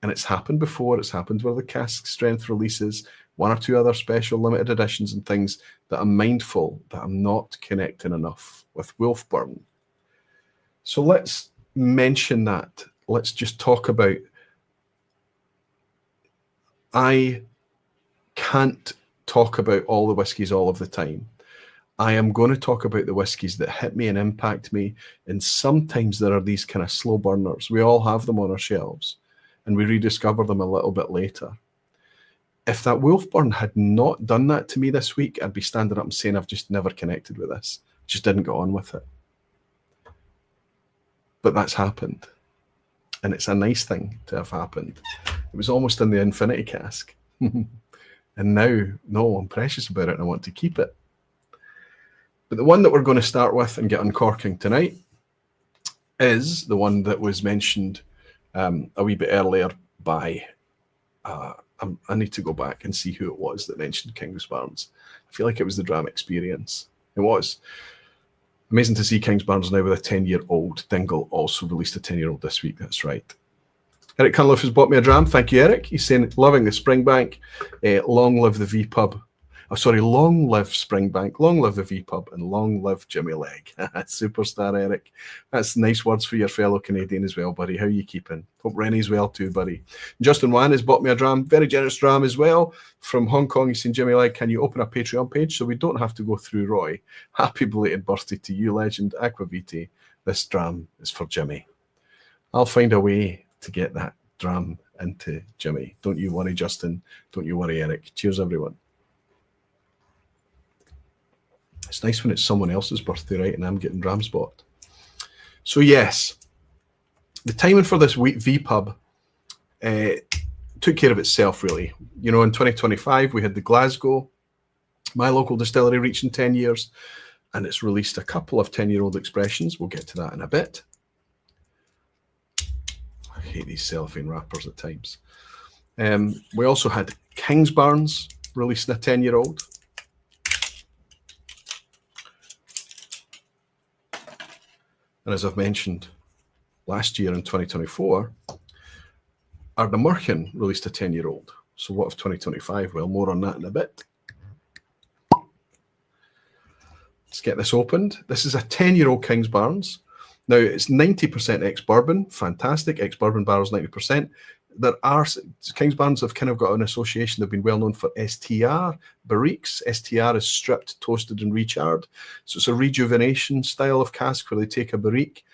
and it's happened before, it's happened with the cask strength releases, one or two other special limited editions and things, that I'm mindful that I'm not connecting enough with Wolfburn. So let's mention that. Let's just talk about, I can't talk about all the whiskies all of the time. I am going to talk about the whiskies that hit me and impact me, and sometimes there are these kind of slow burners. We all have them on our shelves, and we rediscover them a little bit later. If that Wolfburn had not done that to me this week, I'd be standing up and saying I've just never connected with this. Just didn't go on with it. But that's happened, and it's a nice thing to have happened. It was almost in the infinity cask. And now, no, I'm precious about it and I want to keep it. But the one that we're going to start with and get uncorking tonight is the one that was mentioned a wee bit earlier by, I need to go back and see who it was that mentioned Kingbarns. I feel like it was the Dram Experience. It was. Amazing to see Kingbarns now with a 10-year-old. Dingle also released a 10-year-old this week, that's right. Eric Cunliffe has bought me a dram. Thank you, Eric. He's saying, loving the Springbank. Long live the vPub. Oh, sorry, long live Springbank, long live the vPub, and long live Jimmy Leg. Superstar, Eric. That's nice words for your fellow Canadian as well, buddy. How you keeping? Hope Rennie's well too, buddy. Justin Wan has bought me a dram, very generous dram as well. From Hong Kong, he's saying, Jimmy Leg, can you open a Patreon page so we don't have to go through Roy? Happy belated birthday to you, legend. Aquaviti. This dram is for Jimmy. I'll find a way to get that dram into Jimmy. Don't you worry, Justin. Don't you worry, Eric. Cheers, everyone. It's nice when it's someone else's birthday, right? And I'm getting drams bought. So yes, the timing for this week vPub took care of itself, really. You know, in 2025, we had the Glasgow, my local distillery, reaching 10 years, and it's released a couple of 10-year-old expressions. We'll get to that in a bit. I hate these cellophane wrappers at times. We also had Kingbarns releasing a 10-year-old. And as I've mentioned, last year in 2024, Ardnamurchan released a 10-year-old. So what of 2025? Well, more on that in a bit. Let's get this opened. This is a 10-year-old Kingbarns. Now, it's 90% ex-bourbon. Fantastic. Ex-bourbon barrels, 90%. There are, Kingbarns have kind of got an association. They've been well known for STR barriques. STR is stripped, toasted, and recharred. So it's a rejuvenation style of cask where they take a barrique,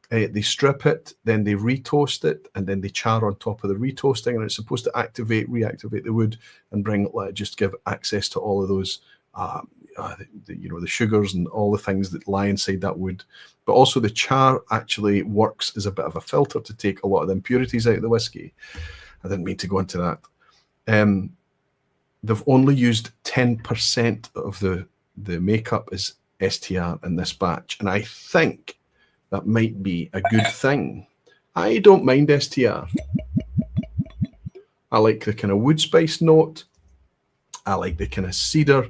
they strip it, then they retoast it, and then they char on top of the retoasting. And it's supposed to reactivate the wood and bring, just give access to all of those, the sugars and all the things that lie inside that wood. But also the char actually works as a bit of a filter to take a lot of the impurities out of the whiskey. I didn't mean to go into that. They've only used 10% of the makeup as STR in this batch, and I think that might be a good thing. I don't mind STR. I like the kind of wood spice note. I like the kind of cedar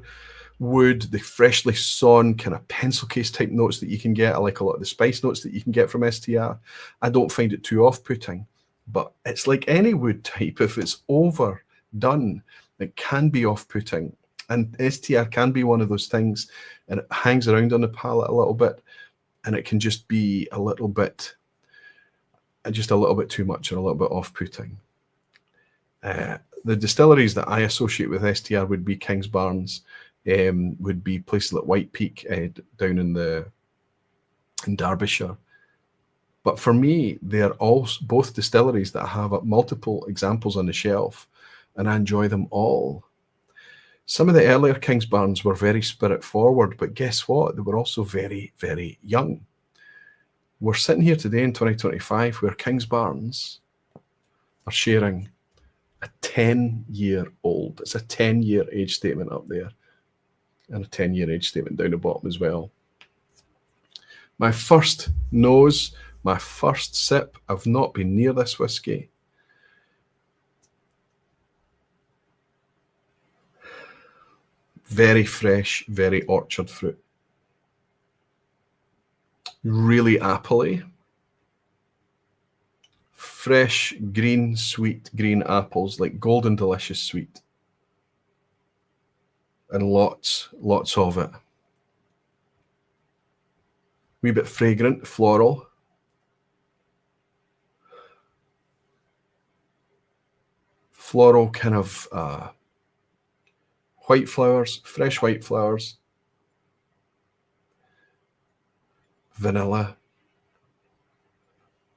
wood, the freshly sawn kind of pencil case type notes that you can get. I like a lot of the spice notes that you can get from STR. I don't find it too off-putting, but it's like any wood type. If it's overdone, it can be off-putting. And STR can be one of those things, and it hangs around on the palate a little bit, and it can just be a little bit too much or a little bit off-putting. The distilleries that I associate with STR would be Kingbarns, would be places like White Peak down in Derbyshire. But for me, they're all both distilleries that have multiple examples on the shelf, and I enjoy them all. Some of the earlier Kingbarns were very spirit forward, but guess what? They were also very, very young. We're sitting here today in 2025 where Kingbarns are sharing a 10-year-old. It's a 10-year age statement up there and a 10-year age statement down the bottom as well. My first nose, my first sip, I've not been near this whiskey. Very fresh, very orchard fruit. Really appley. Fresh, green, sweet green apples, like golden delicious sweet. And lots of it. Wee bit fragrant, floral. Floral kind of white flowers, fresh white flowers. Vanilla.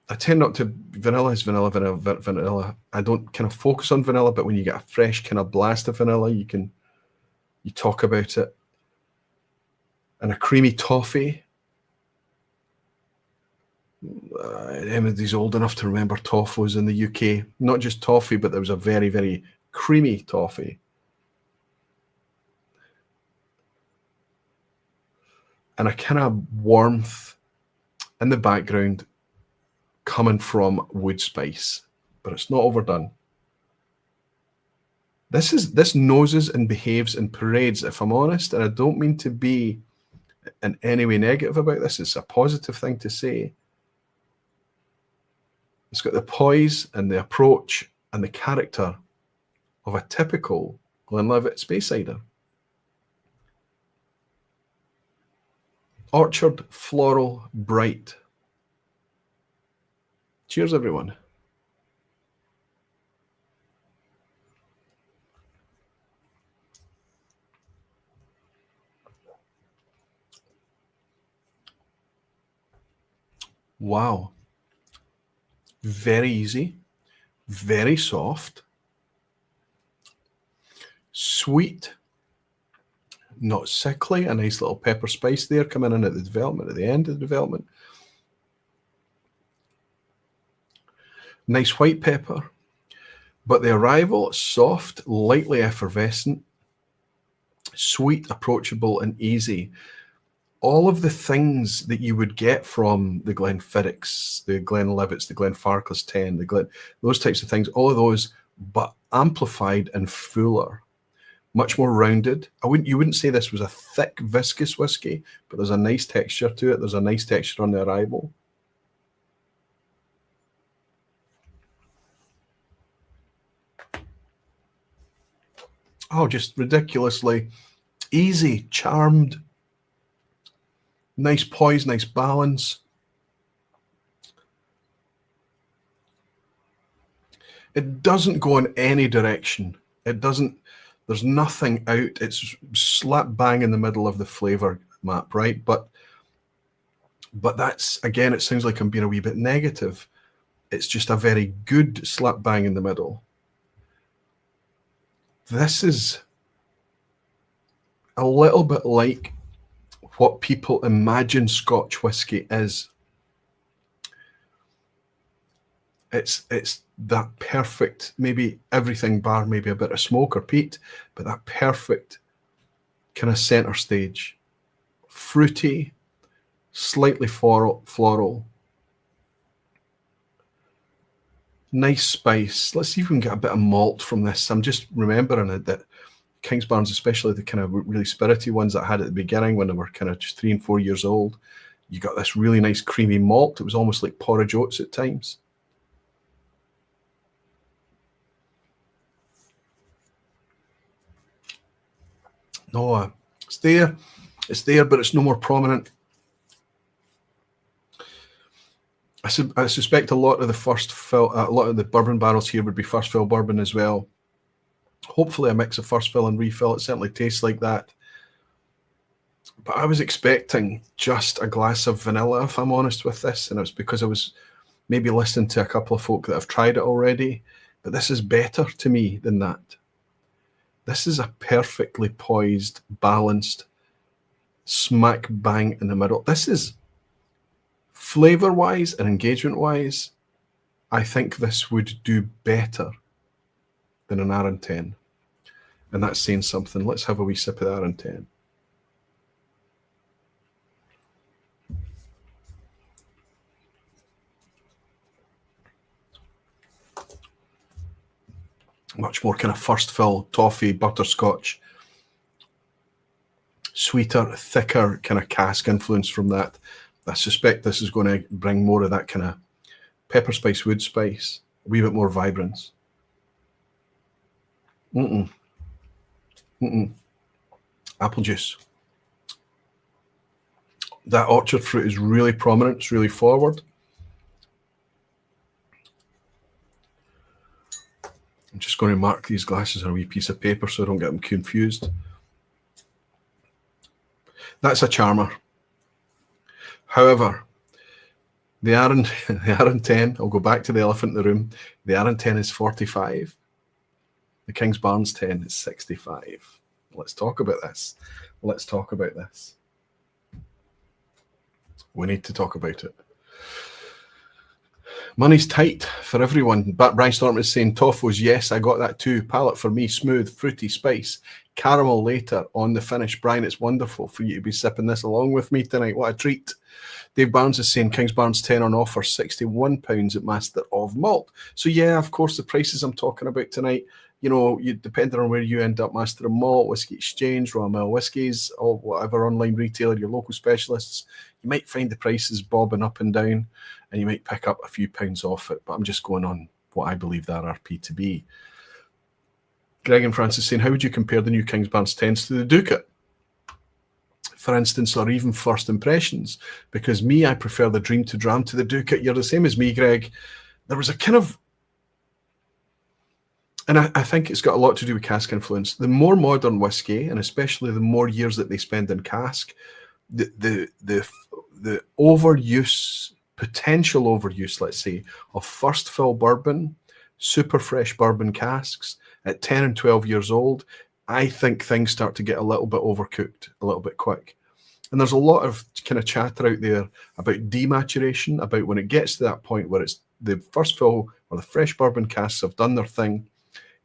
I tend not to, vanilla is vanilla, vanilla. I don't kind of focus on vanilla, but when you get a fresh kind of blast of vanilla, you talk about it. And a creamy toffee. Emily's old enough to remember toffees in the UK. Not just toffee, but there was a very, very creamy toffee. And a kind of warmth in the background coming from wood spice, but it's not overdone. This noses and behaves in parades, if I'm honest, and I don't mean to be in any way negative about this. It's a positive thing to say. It's got the poise and the approach and the character of a typical Glenlivet Speyside. Orchard, floral, bright. Cheers, everyone. Wow. Very easy, very soft, sweet, not sickly, a nice little pepper spice there coming in at the development, at the end of the development. Nice white pepper, but the arrival, soft, lightly effervescent, sweet, approachable, and easy. All of the things that you would get from the Glenfiddichs, the Glenlivets, the Glenfarclas 10, those types of things, all of those, but amplified and fuller, much more rounded. You wouldn't say this was a thick, viscous whiskey, but there's a nice texture to it. There's a nice texture on the arrival. Oh, just ridiculously easy, charmed. Nice poise, nice balance. It doesn't go in any direction. It doesn't, there's nothing out. It's slap bang in the middle of the flavour map, right? But that's, again, it sounds like I'm being a wee bit negative. It's just a very good slap bang in the middle. This is a little bit like what people imagine Scotch whiskey is. It's that perfect, maybe everything bar, maybe a bit of smoke or peat, but that perfect kind of center stage. Fruity, slightly floral. Nice spice. Let's see if we can get a bit of malt from this. I'm just remembering it that Kingbarns, especially the kind of really spirity ones that I had at the beginning when they were kind of just 3 and 4 years old, you got this really nice creamy malt. It was almost like porridge oats at times. No, it's there, but it's no more prominent. I suspect a lot of the bourbon barrels here would be first fill bourbon as well. Hopefully a mix of first fill and refill. It certainly tastes like that. But I was expecting just a glass of vanilla, if I'm honest with this, and it's because I was maybe listening to a couple of folk that have tried it already. But this is better to me than that. This is a perfectly poised, balanced, smack bang in the middle. This is flavour-wise and engagement-wise, I think this would do better than an Arran 10. And that's saying something. Let's have a wee sip of the Arran 10. Much more kind of first fill, toffee, butterscotch, sweeter, thicker kind of cask influence from that. I suspect this is going to bring more of that kind of pepper spice, wood spice, a wee bit more vibrance. Apple juice. That orchard fruit is really prominent, it's really forward. I'm just going to mark these glasses on a wee piece of paper so I don't get them confused. That's a charmer. However, the Arran 10, I'll go back to the elephant in the room. The Arran 10 is 45. The Kingbarns 10 is 65. Let's talk about this. Let's talk about this. We need to talk about it. Money's tight for everyone. But Brian Storm is saying toffos. Yes, I got that too. Palate for me, smooth, fruity spice. Caramel later on the finish. Brian, it's wonderful for you to be sipping this along with me tonight. What a treat. Dave Barnes is saying Kingbarns 10 on offer, £61 at Master of Malt. So yeah, of course, the prices I'm talking about tonight, you know, depending on where you end up, Master of Malt, Whisky Exchange, Royal Mill Whiskies, or whatever online retailer, your local specialists, you might find the prices bobbing up and down, and you might pick up a few pounds off it, but I'm just going on what I believe the RRP to be. Greg and Francis saying, how would you compare the new Kingbarns 10s to the Ducat? For instance, or even first impressions? Because me, I prefer the Dream to Dram to the Ducat. You're the same as me, Greg. There was a kind of, and I think it's got a lot to do with cask influence. The more modern whiskey, and especially the more years that they spend in cask, the overuse, potential overuse, let's say, of first fill bourbon, super fresh bourbon casks at 10 and 12 years old, I think things start to get a little bit overcooked, a little bit quick. And there's a lot of kind of chatter out there about dematuration, about when it gets to that point where it's the first fill or the fresh bourbon casks have done their thing,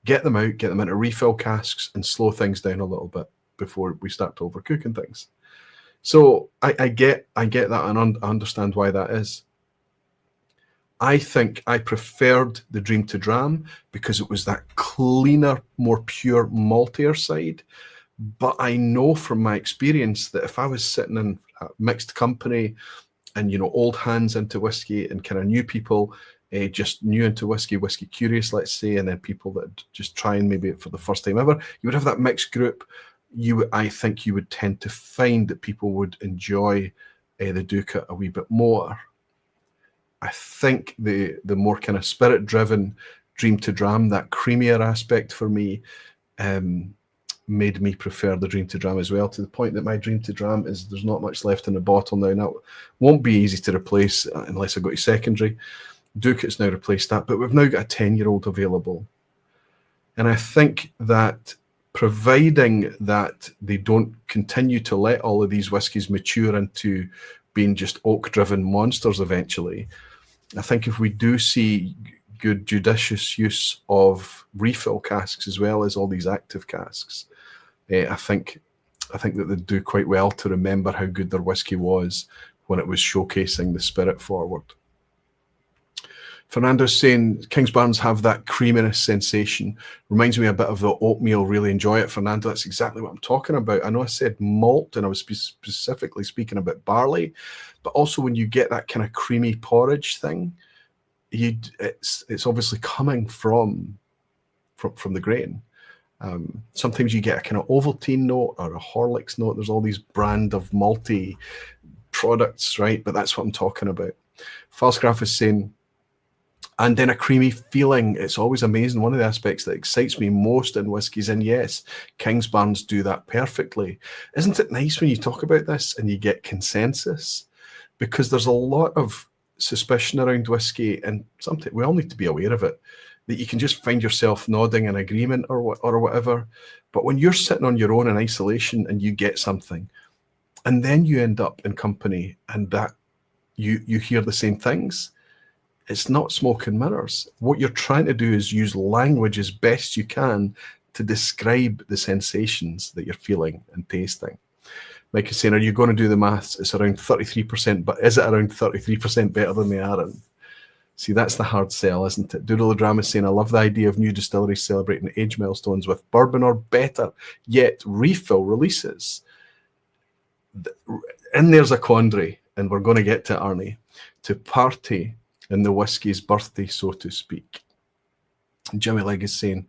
get them out, get them into refill casks and slow things down a little bit before we start to overcooking things. So I get that and I understand why that is. I think I preferred the Dream to Dram because it was that cleaner, more pure, maltier side. But I know from my experience that if I was sitting in a mixed company and, you know, old hands into whiskey and kind of new people, just new into whiskey curious, let's say, and then people that just trying maybe for the first time ever, you would have that mixed group. I think you would tend to find that people would enjoy the Ducat a wee bit more. I think the more kind of spirit-driven Dream to Dram, that creamier aspect for me, made me prefer the Dream to Dram as well, to the point that my Dream to Dram is there's not much left in the bottle now. That won't be easy to replace unless I go to secondary. Ducat's now replaced that, but we've now got a 10-year-old available. And I think that providing that they don't continue to let all of these whiskies mature into being just oak-driven monsters eventually, I think if we do see good judicious use of refill casks as well as all these active casks, I think that they do quite well to remember how good their whiskey was when it was showcasing the spirit forward. Fernando's saying Kingbarns have that creaminess sensation. Reminds me a bit of the oatmeal. Really enjoy it, Fernando. That's exactly what I'm talking about. I know I said malt and I was specifically speaking about barley, but also when you get that kind of creamy porridge thing, it's obviously coming from the grain. Sometimes you get a kind of Ovaltine note or a Horlicks note. There's all these brand of malty products, right? But that's what I'm talking about. Falsgraf is saying, and then a creamy feeling. It's always amazing. One of the aspects that excites me most in whiskies, and yes, Kingbarns do that perfectly. Isn't it nice when you talk about this and you get consensus? Because there's a lot of suspicion around whiskey, and something we all need to be aware of it. that you can just find yourself nodding in agreement or whatever. But when you're sitting on your own in isolation and you get something, and then you end up in company and that you hear the same things, it's not smoke and mirrors. What you're trying to do is use language as best you can to describe the sensations that you're feeling and tasting. Mike is saying, are you going to do the maths? It's around 33%, but is it around 33% better than the Arran? See, that's the hard sell, isn't it? Doodle the Drama is saying, I love the idea of new distilleries celebrating age milestones with bourbon or better, yet refill releases. And there's a quandary, and we're going to get to Arnie, to party in the whiskey's birthday, so to speak. And Jimmy Legg is saying,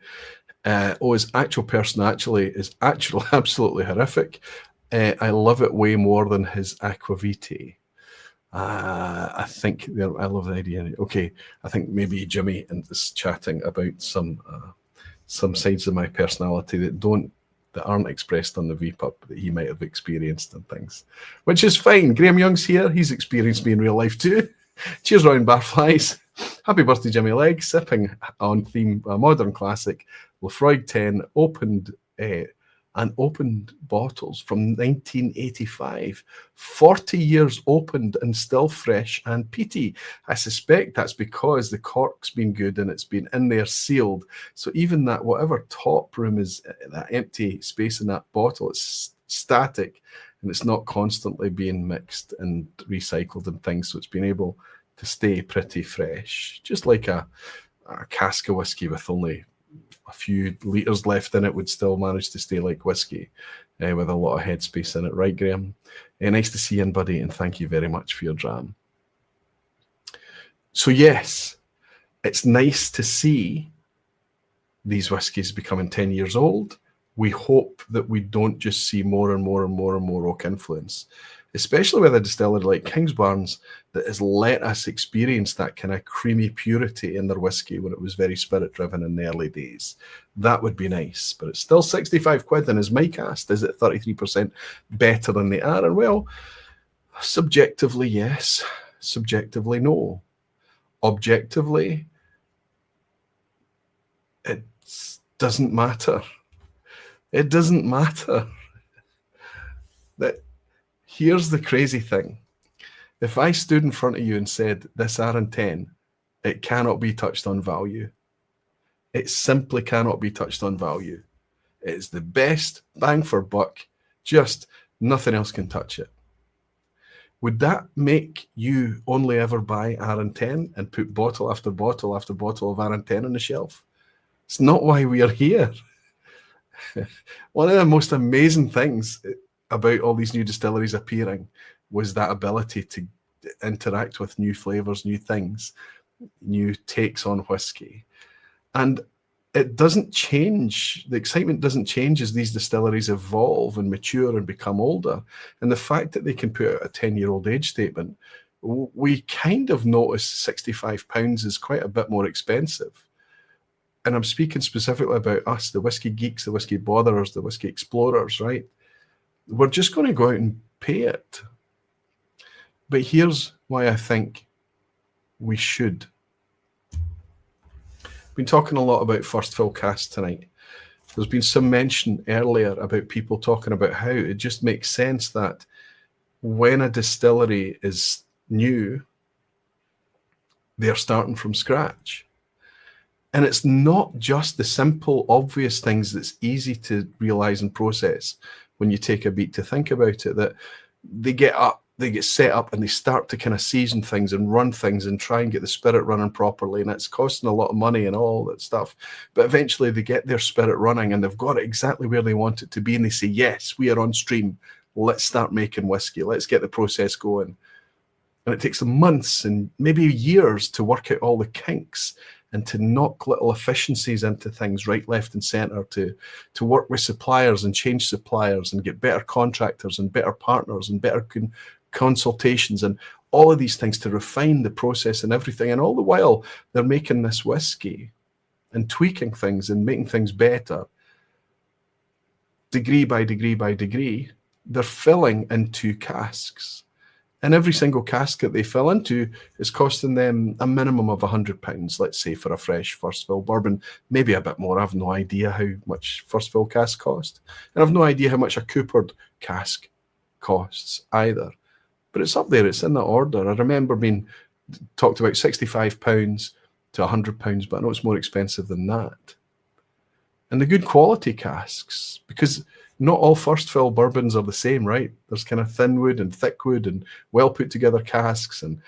his actual person is absolutely horrific. I love it way more than his aquavitae. I think I love the idea. Okay, I think maybe Jimmy is chatting about some sides of my personality that aren't expressed on the vPub that he might have experienced and things, which is fine. Graham Young's here; he's experienced me in real life too. Cheers, round barflies. Happy birthday, Jimmy Legg. Sipping on theme, a modern classic, Laphroaig 10, opened bottles from 1985. 40 years opened and still fresh and peaty. I suspect that's because the cork's been good and it's been in there sealed. So even that, whatever top room is, that empty space in that bottle, it's static and it's not constantly being mixed and recycled and things. So it's been able to stay pretty fresh, just like a cask of whiskey with only a few litres left in it would still manage to stay like whiskey with a lot of headspace in it. Right, Graham? Nice to see you, buddy, and thank you very much for your dram. So yes, it's nice to see these whiskies becoming 10 years old. We hope that we don't just see more and more and more and more oak influence, especially with a distillery like Kingbarns that has let us experience that kind of creamy purity in their whiskey when it was very spirit-driven in the early days. That would be nice, but it's still 65 quid, and as Mike asked, is it 33% better than the Arran? Well, subjectively, yes. Subjectively, no. Objectively, it doesn't matter. It doesn't matter. Here's the crazy thing. If I stood in front of you and said, this Arran 10, it cannot be touched on value. It simply cannot be touched on value. It's the best bang for buck, just nothing else can touch it. Would that make you only ever buy Arran 10 and put bottle after bottle after bottle of Arran 10 on the shelf? It's not why we are here. One of the most amazing things about all these new distilleries appearing was that ability to interact with new flavors, new things, new takes on whiskey. And it doesn't change. The excitement doesn't change as these distilleries evolve and mature and become older. And the fact that they can put out a 10-year-old age statement, we kind of notice £65 is quite a bit more expensive. And I'm speaking specifically about us, the whiskey geeks, the whiskey botherers, the whiskey explorers, right? We're just going to go out and pay it. But here's why I think we should. We've been talking a lot about first fill casks tonight. There's been some mention earlier about people talking about how it just makes sense that when a distillery is new, they're starting from scratch. And it's not just the simple, obvious things that's easy to realize and process when you take a beat to think about it, that they get set up and they start to kind of season things and run things and try and get the spirit running properly. And it's costing a lot of money and all that stuff. But eventually they get their spirit running and they've got it exactly where they want it to be. And they say, yes, we are on stream. Let's start making whiskey. Let's get the process going. And it takes them months and maybe years to work out all the kinks and to knock little efficiencies into things right, left, and centre, to work with suppliers and change suppliers and get better contractors and better partners and better consultations and all of these things to refine the process and everything. And all the while, they're making this whiskey and tweaking things and making things better. Degree by degree by degree, they're filling into casks. And every single cask that they fill into is costing them a minimum of £100, let's say, for a fresh first fill bourbon, maybe a bit more. I have no idea how much first fill cask cost. And I've no idea how much a coopered cask costs either. But it's up there, it's in that order. I remember being talked about £65 to £100, but I know it's more expensive than that. And the good quality casks, because not all first fill bourbons are the same, right? There's kind of thin wood and thick wood and well put together casks, and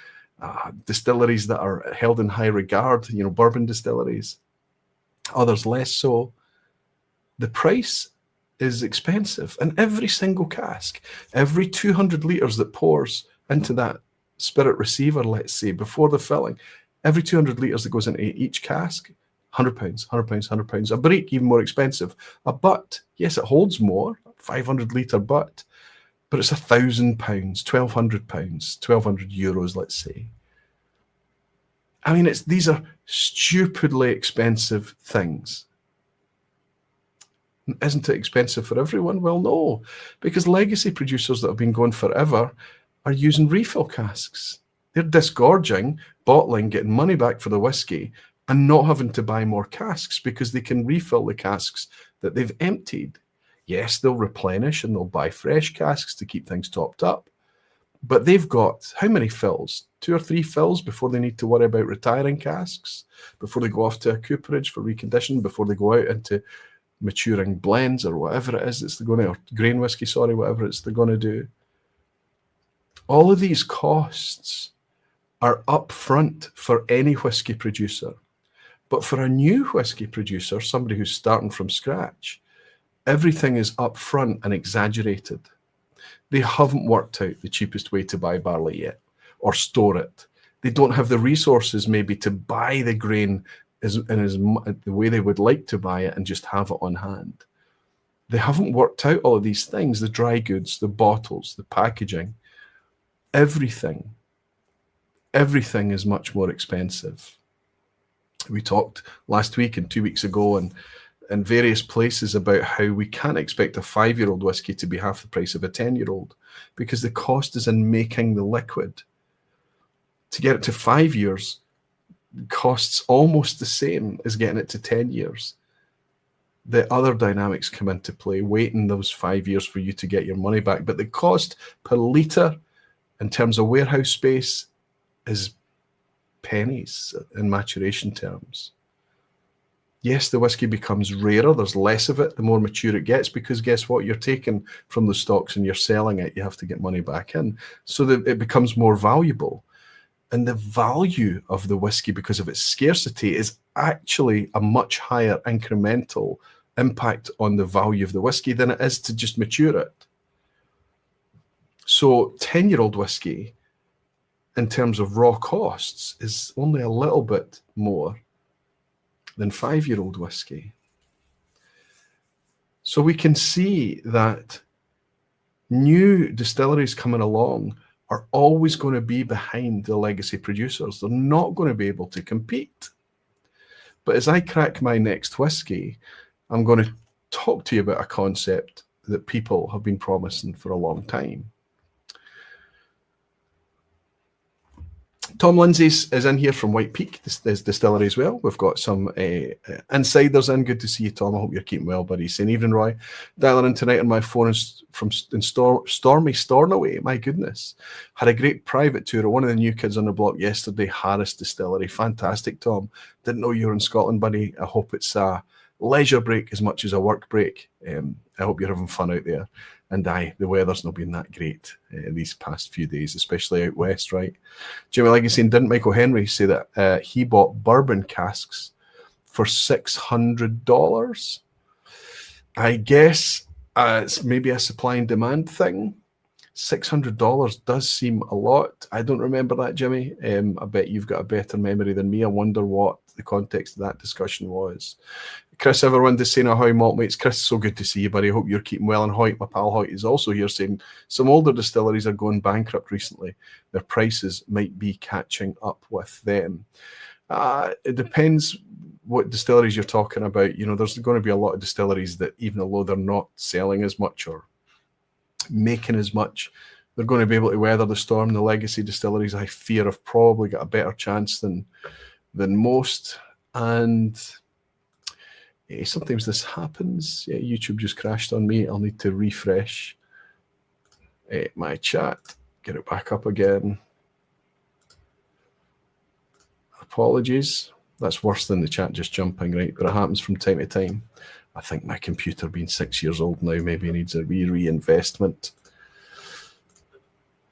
distilleries that are held in high regard, bourbon distilleries, others less so. The price is expensive, and every single cask, every 200 litres that pours into that spirit receiver, let's say, before the filling, every 200 litres that goes into each cask, £100, £100, £100. A break, even more expensive. A butt, yes, it holds more, 500 litre butt, but it's £1,000, £1,200, €1,200, let's say. I mean, these are stupidly expensive things. Isn't it expensive for everyone? Well, no, because legacy producers that have been going forever are using refill casks. They're disgorging, bottling, getting money back for the whiskey, and not having to buy more casks because they can refill the casks that they've emptied. Yes, they'll replenish and they'll buy fresh casks to keep things topped up. But they've got how many fills? 2 or 3 fills before they need to worry about retiring casks, before they go off to a cooperage for reconditioning, before they go out into maturing blends or whatever it is it's going to, or grain whiskey, whatever it's they're going to do. All of these costs are up front for any whiskey producer. But for a new whiskey producer, somebody who's starting from scratch, everything is up front and exaggerated. They haven't worked out the cheapest way to buy barley yet, or store it. They don't have the resources maybe to buy the grain the way they would like to buy it and just have it on hand. They haven't worked out all of these things, the dry goods, the bottles, the packaging, everything. Everything is much more expensive. We talked last week and 2 weeks ago and in various places about how we can't expect a 5-year-old whiskey to be half the price of a 10-year-old because the cost is in making the liquid. To get it to 5 years costs almost the same as getting it to 10 years. The other dynamics come into play, waiting those 5 years for you to get your money back. But the cost per litre in terms of warehouse space is pennies in maturation terms. Yes, the whiskey becomes rarer. There's less of it the more mature it gets because guess what? You're taking from the stocks and you're selling it. You have to get money back in so that it becomes more valuable. And the value of the whiskey because of its scarcity is actually a much higher incremental impact on the value of the whiskey than it is to just mature it. So 10-year-old whiskey in terms of raw costs is only a little bit more than 5-year-old whiskey. So we can see that new distilleries coming along are always going to be behind the legacy producers. They're not going to be able to compete. But as I crack my next whiskey, I'm going to talk to you about a concept that people have been promising for a long time. Tom Lindsay's is in here from White Peak, this distillery as well. We've got some insiders in. Good to see you, Tom. I hope you're keeping well, buddy. Saying evening, Roy. Dialing in tonight on my phone from stormy Stornoway. My goodness. Had a great private tour of one of the new kids on the block yesterday, Harris Distillery. Fantastic, Tom. Didn't know you were in Scotland, buddy. I hope it's a leisure break as much as a work break. I hope you're having fun out there. And the weather's not been that great these past few days, especially out west, right? Jimmy Legacy, didn't Michael Henry say that he bought bourbon casks for $600? I guess it's maybe a supply and demand thing. $600 does seem a lot. I don't remember that, Jimmy. I bet you've got a better memory than me. I wonder what the context of that discussion was. Chris Everwind is saying, ahoy, malt mates. Chris, so good to see you, buddy. I hope you're keeping well. And Hoyt, my pal Hoyt, is also here saying some older distilleries are going bankrupt recently. Their prices might be catching up with them. It depends what distilleries you're talking about. You know, there's going to be a lot of distilleries that, even though they're not selling as much or making as much, they're going to be able to weather the storm. The legacy distilleries, I fear, have probably got a better chance than most. And sometimes this happens. Yeah, YouTube just crashed on me. I'll need to refresh my chat, get it back up again. Apologies. That's worse than the chat just jumping, right? But it happens from time to time. I think my computer, being 6 years old now, maybe needs a reinvestment.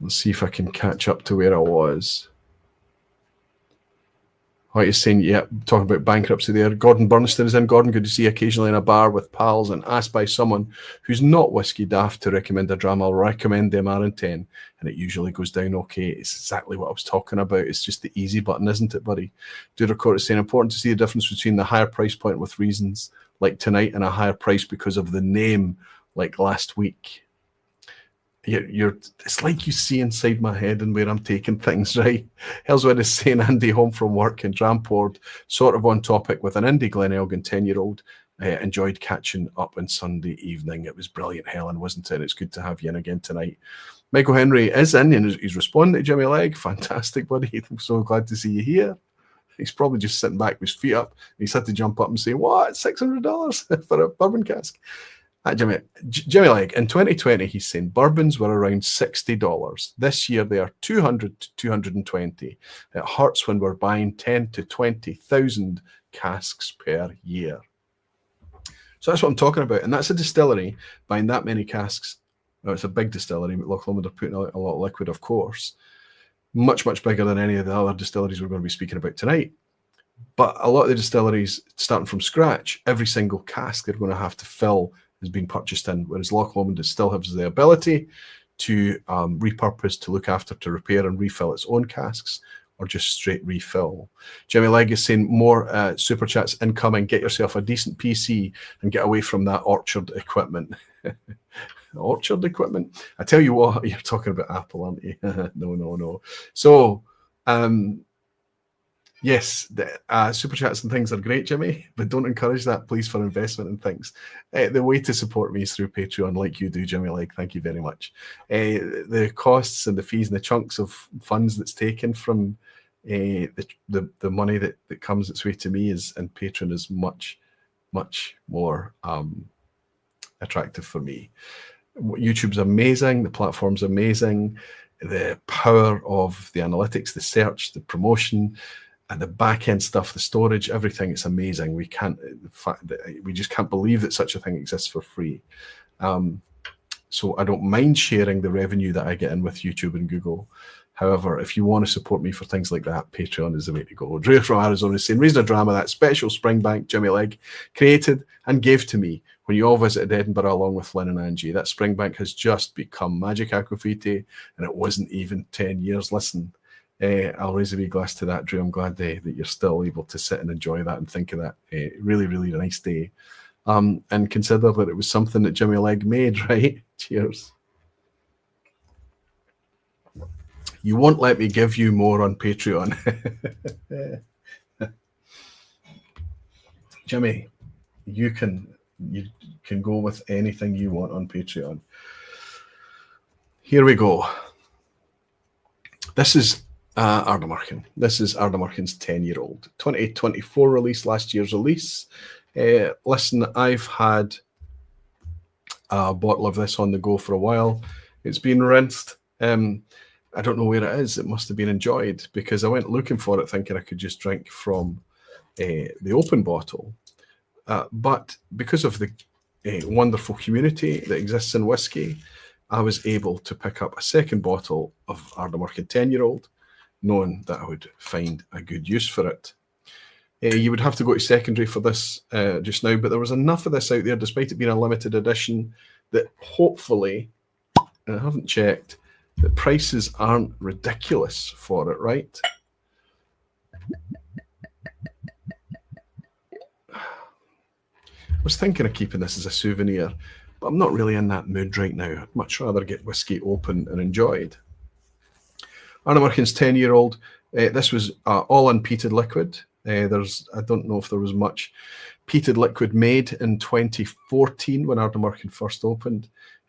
Let's see if I can catch up to where I was. What you're saying, yeah, talking about bankruptcy there. Gordon Burnston is in. Gordon, good to see you occasionally in a bar with pals and asked by someone who's not whiskey daft to recommend a dram. I'll recommend them Arran 10, and it usually goes down okay. It's exactly what I was talking about. It's just the easy button, isn't it, buddy? Do record is saying important to see the difference between the higher price point with reasons like tonight and a higher price because of the name like last week. It's like you see inside my head and where I'm taking things, right? Elsewhere is saying Andy home from work in Dramport, sort of on topic with an indie Glenelg 10-year-old. Enjoyed catching up on Sunday evening. It was brilliant, Helen, wasn't it? It's good to have you in again tonight. Michael Henry is in and he's responding to Jimmy Legg. Fantastic, buddy. I'm so glad to see you here. He's probably just sitting back with his feet up. He's had to jump up and say, what, $600 for a bourbon cask? Jimmy Legg, in 2020, he's saying bourbons were around $60. This year, they are $200 to $220. It hurts when we're buying 10 to 20,000 casks per year. So that's what I'm talking about. And that's a distillery buying that many casks. No, it's a big distillery. Loch are putting out a lot of liquid, of course. Much, much bigger than any of the other distilleries we're going to be speaking about tonight. But a lot of the distilleries, starting from scratch, every single cask they're going to have to fill has been purchased in, whereas Loch Lomond still has the ability to repurpose, to look after, to repair and refill its own casks, or just straight refill. Jimmy Legg is saying more super chats incoming. Get yourself a decent PC and get away from that orchard equipment. Orchard equipment? I tell you what, you're talking about Apple, aren't you? No. So, yes, super chats and things are great, Jimmy, but don't encourage that, please, for investment and things. The way to support me is through Patreon, like you do, Jimmy Legg. Thank you very much. The costs and the fees and the chunks of funds that's taken from the money that comes its way to me and Patreon is much, much more attractive for me. YouTube's amazing. The platform's amazing. The power of the analytics, the search, the promotion, and the back end stuff, the storage, everything, it's amazing. We just can't believe that such a thing exists for free. So I don't mind sharing the revenue that I get in with YouTube and Google. However, if you want to support me for things like that, Patreon is the way to go. Drew from Arizona is saying, Reason of Drama, that special Springbank Jimmy Legg created and gave to me when you all visited Edinburgh along with Lynn and Angie. That Springbank has just become Magic Aquavitae, and it wasn't even 10 years. Listen, I'll raise a wee glass to that, Drew. I'm glad that you're still able to sit and enjoy that and think of that. Really, really nice day. And consider that it was something that Jimmy Legg made, right? Cheers. You won't let me give you more on Patreon. Jimmy, you can go with anything you want on Patreon. Here we go. This is Ardnamurchan. This is Ardnamurchan's 10-year-old. 2024 release, last year's release. Listen, I've had a bottle of this on the go for a while. It's been rinsed. I don't know where it is. It must have been enjoyed because I went looking for it thinking I could just drink from the open bottle. But because of the wonderful community that exists in whiskey, I was able to pick up a second bottle of Ardnamurchan 10-year-old, knowing that I would find a good use for it. You would have to go to secondary for this just now, but there was enough of this out there, despite it being a limited edition, that hopefully, and I haven't checked, the prices aren't ridiculous for it, right? I was thinking of keeping this as a souvenir, but I'm not really in that mood right now. I'd much rather get whiskey open and enjoyed. Ardnamurchan's 10-year-old. This was all unpeated liquid. I don't know if there was much peated liquid made in 2014 when Ardnamurchan first opened.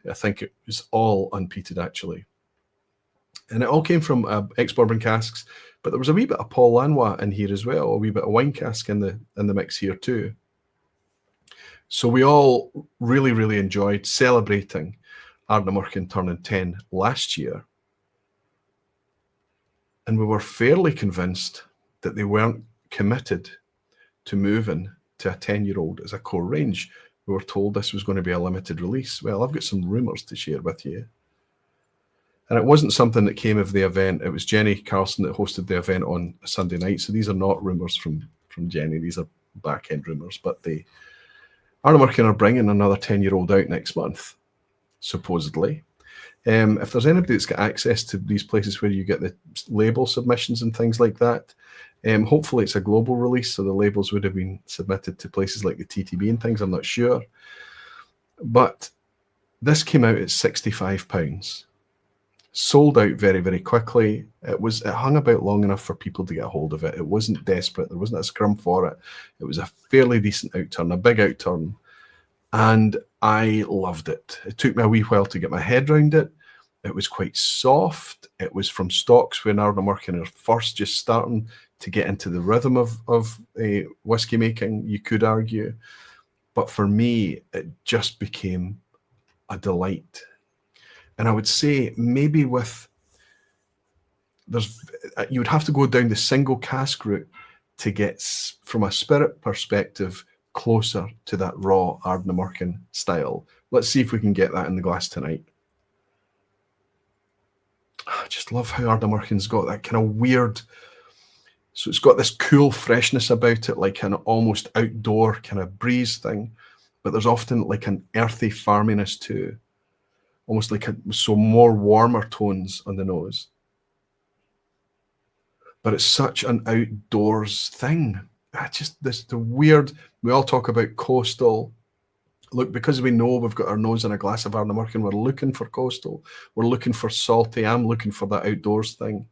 I think it was all unpeated, actually. And it all came from ex-bourbon casks, but there was a wee bit of Paul Lanois in here as well, a wee bit of wine cask in the mix here too. So we all really, really enjoyed celebrating Ardnamurchan turning 10 last year. And we were fairly convinced that they weren't committed to moving to a 10-year-old as a core range. We were told this was going to be a limited release. Well, I've got some rumours to share with you. And it wasn't something that came of the event. It was Jenny Carlson that hosted the event on a Sunday night. So these are not rumours from Jenny. These are back-end rumours. But the Ardnamurchan are bringing another 10-year-old out next month, supposedly. If there's anybody that's got access to these places where you get the label submissions and things like that, hopefully it's a global release, so the labels would have been submitted to places like the TTB and things, I'm not sure. But this came out at £65. Sold out very, very quickly. It hung about long enough for people to get a hold of it. It wasn't desperate. There wasn't a scrum for it. It was a fairly decent outturn, a big outturn. And I loved it. It took me a wee while to get my head around it. It was quite soft. It was from stocks when Ardnamurchan are first just starting to get into the rhythm of whiskey making, you could argue. But for me, it just became a delight. And I would say maybe you would have to go down the single cask route to get, from a spirit perspective, closer to that raw Ardnamurchan style. Let's see if we can get that in the glass tonight. I just love how Ardnamurchan's got that kind of weird, so it's got this cool freshness about it, like an almost outdoor kind of breeze thing, but there's often like an earthy farminess too, almost like so more warmer tones on the nose. But it's such an outdoors thing. The weird, we all talk about coastal. Look, because we know we've got our nose in a glass of Ardnamurchan, we're looking for coastal. We're looking for salty. I'm looking for that outdoors thing.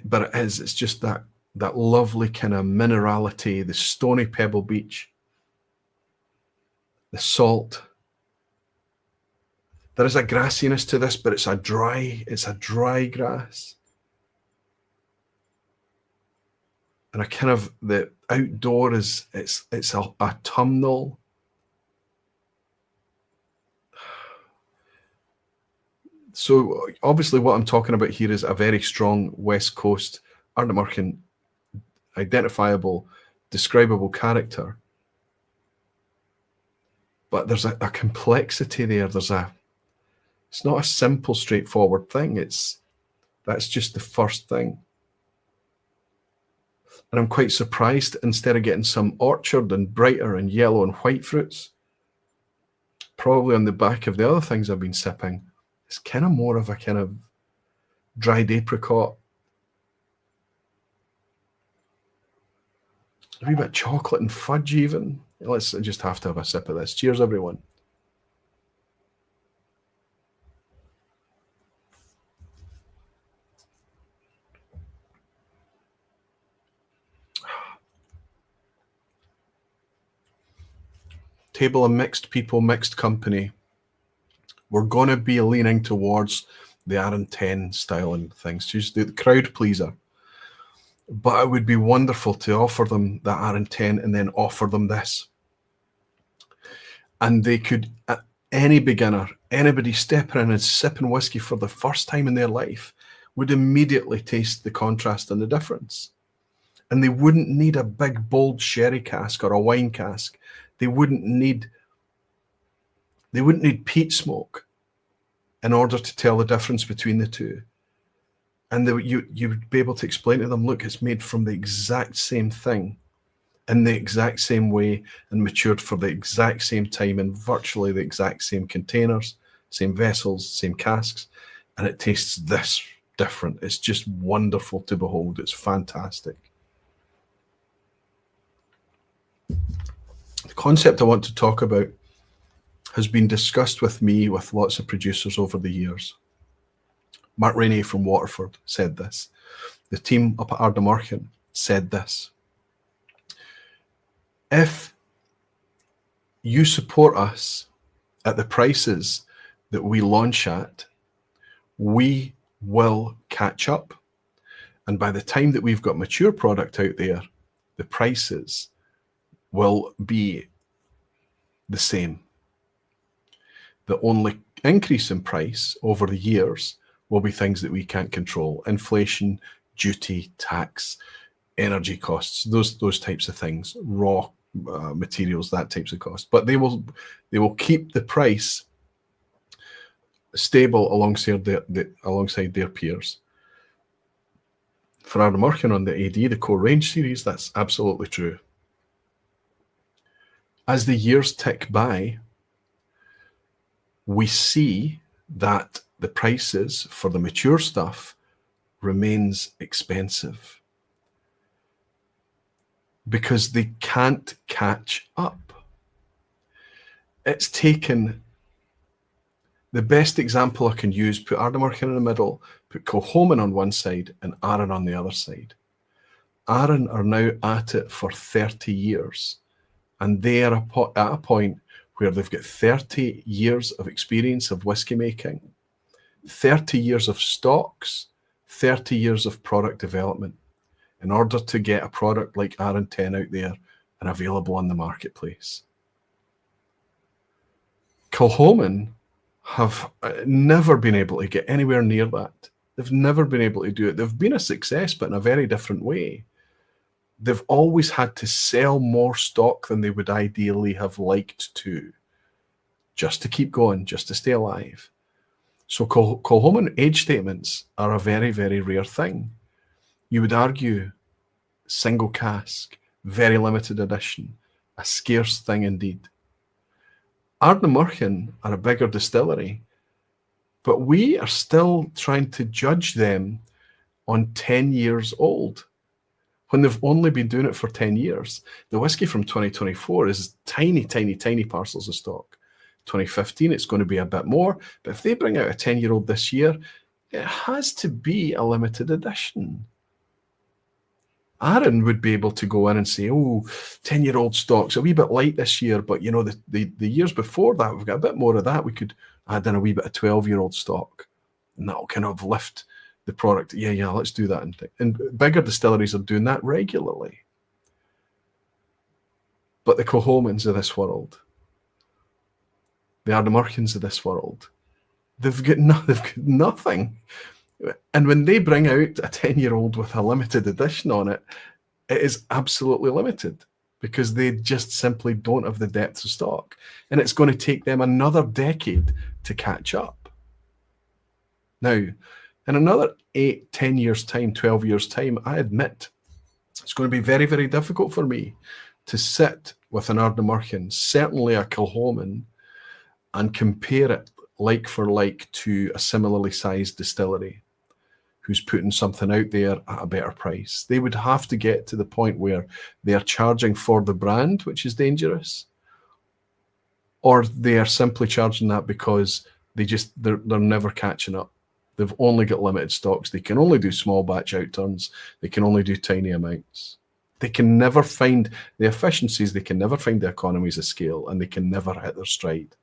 But it's just that lovely kind of minerality, the stony pebble beach, the salt. There is a grassiness to this, but it's a dry grass. And a kind of, the outdoor it's a autumnal. So obviously what I'm talking about here is a very strong West Coast Ardnamurchan identifiable, describable character. But there's a complexity there. It's not a simple, straightforward thing. That's just the first thing. And I'm quite surprised, instead of getting some orchard and brighter and yellow and white fruits, probably on the back of the other things I've been sipping, it's kind of more of a kind of dried apricot, a wee bit of chocolate and fudge even. Let's just have to have a sip of this. Cheers, everyone. Table of mixed people, mixed company. We're going to be leaning towards the Arran 10 style and things, just the crowd pleaser. But it would be wonderful to offer them that Arran 10 and then offer them this. And they could, any beginner, anybody stepping in and sipping whiskey for the first time in their life, would immediately taste the contrast and the difference. And they wouldn't need a big, bold sherry cask or a wine cask. They wouldn't need peat smoke in order to tell the difference between the two. And you would be able to explain to them, look, it's made from the exact same thing, in the exact same way, and matured for the exact same time in virtually the exact same containers, same vessels, same casks, and it tastes this different. It's just wonderful to behold. It's fantastic. The concept I want to talk about has been discussed with me with lots of producers over the years. Mark Rainey from Waterford said this. The team up at Ardnamurchan said this. If you support us at the prices that we launch at, we will catch up. And by the time that we've got mature product out there, the prices will be the same. The only increase in price over the years will be things that we can't control. Inflation, duty, tax, energy costs, those types of things, raw materials, that types of cost. But they will keep the price stable alongside their peers. For Ardnamurchan on the AD, the core range series, that's absolutely true. As the years tick by, we see that the prices for the mature stuff remains expensive because they can't catch up. It's taken, the best example I can use, put Ardnamurchan in the middle, put Kilchoman on one side and Arran on the other side. Arran are now at it for 30 years, and they are at a point where they've got 30 years of experience of whiskey making, 30 years of stocks, 30 years of product development in order to get a product like Arran 10 out there and available on the marketplace. Kilchoman have never been able to get anywhere near that. They've never been able to do it. They've been a success, but in a very different way. They've always had to sell more stock than they would ideally have liked to, just to keep going, just to stay alive. So Kilchoman age statements are a very, very rare thing. You would argue single cask, very limited edition, a scarce thing indeed. Ardnamurchan are a bigger distillery, but we are still trying to judge them on 10 years old when they've only been doing it for 10 years. The whiskey from 2024 is tiny, tiny, tiny parcels of stock. 2015, it's going to be a bit more, but if they bring out a 10-year-old this year, it has to be a limited edition. Arran would be able to go in and say, oh, 10-year-old stock's a wee bit light this year, but you know, the years before that, we've got a bit more of that. We could add in a wee bit of 12-year-old stock, and that'll kind of lift the product. Yeah, let's do that. And bigger distilleries are doing that regularly. But the Kilchomans of this world, the Ardnamurchans of this world, they've got nothing. And when they bring out a 10-year-old with a limited edition on it, it is absolutely limited because they just simply don't have the depth of stock. And it's going to take them another decade to catch up. Now, in another 8, 10 years' time, 12 years' time, I admit it's going to be very, very difficult for me to sit with an Ardnamurchan, certainly a Kilchoman, and compare it like for like to a similarly sized distillery who's putting something out there at a better price. They would have to get to the point where they are charging for the brand, which is dangerous, or they are simply charging that because they're never catching up. They've only got limited stocks. They can only do small batch outturns. They can only do tiny amounts. They can never find the efficiencies. They can never find the economies of scale, and they can never hit their stride.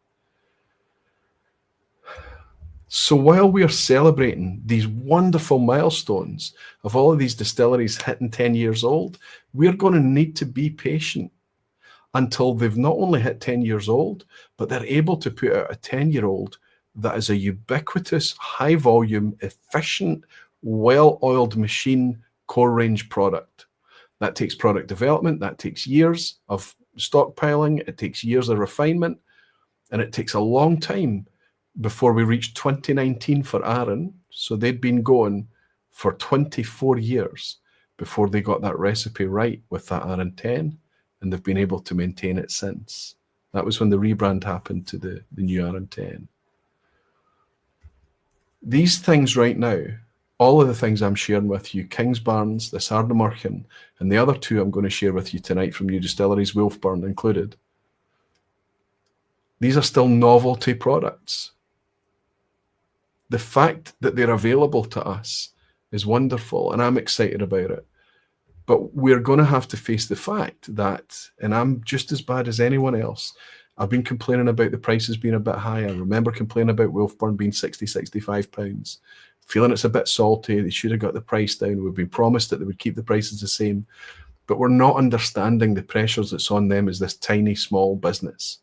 So while we are celebrating these wonderful milestones of all of these distilleries hitting 10 years old, we're going to need to be patient until they've not only hit 10 years old, but they're able to put out a 10-year-old that is a ubiquitous, high volume, efficient, well-oiled machine core range product. That takes product development, that takes years of stockpiling, it takes years of refinement, and it takes a long time before we reached 2019 for Arran. So they'd been going for 24 years before they got that recipe right with that Arran 10, and they've been able to maintain it since. That was when the rebrand happened to the new Arran 10. These things right now, all of the things I'm sharing with you, Kingbarns, this Ardnamurchan, and the other two I'm going to share with you tonight from new distilleries, Wolfburn included, these are still novelty products. The fact that they're available to us is wonderful, and I'm excited about it. But we're going to have to face the fact that, and I'm just as bad as anyone else, I've been complaining about the prices being a bit high. I remember complaining about Wolfburn being 60, 65 pounds. Feeling it's a bit salty. They should have got the price down. We've been promised that they would keep the prices the same. But we're not understanding the pressures that's on them as this tiny, small business.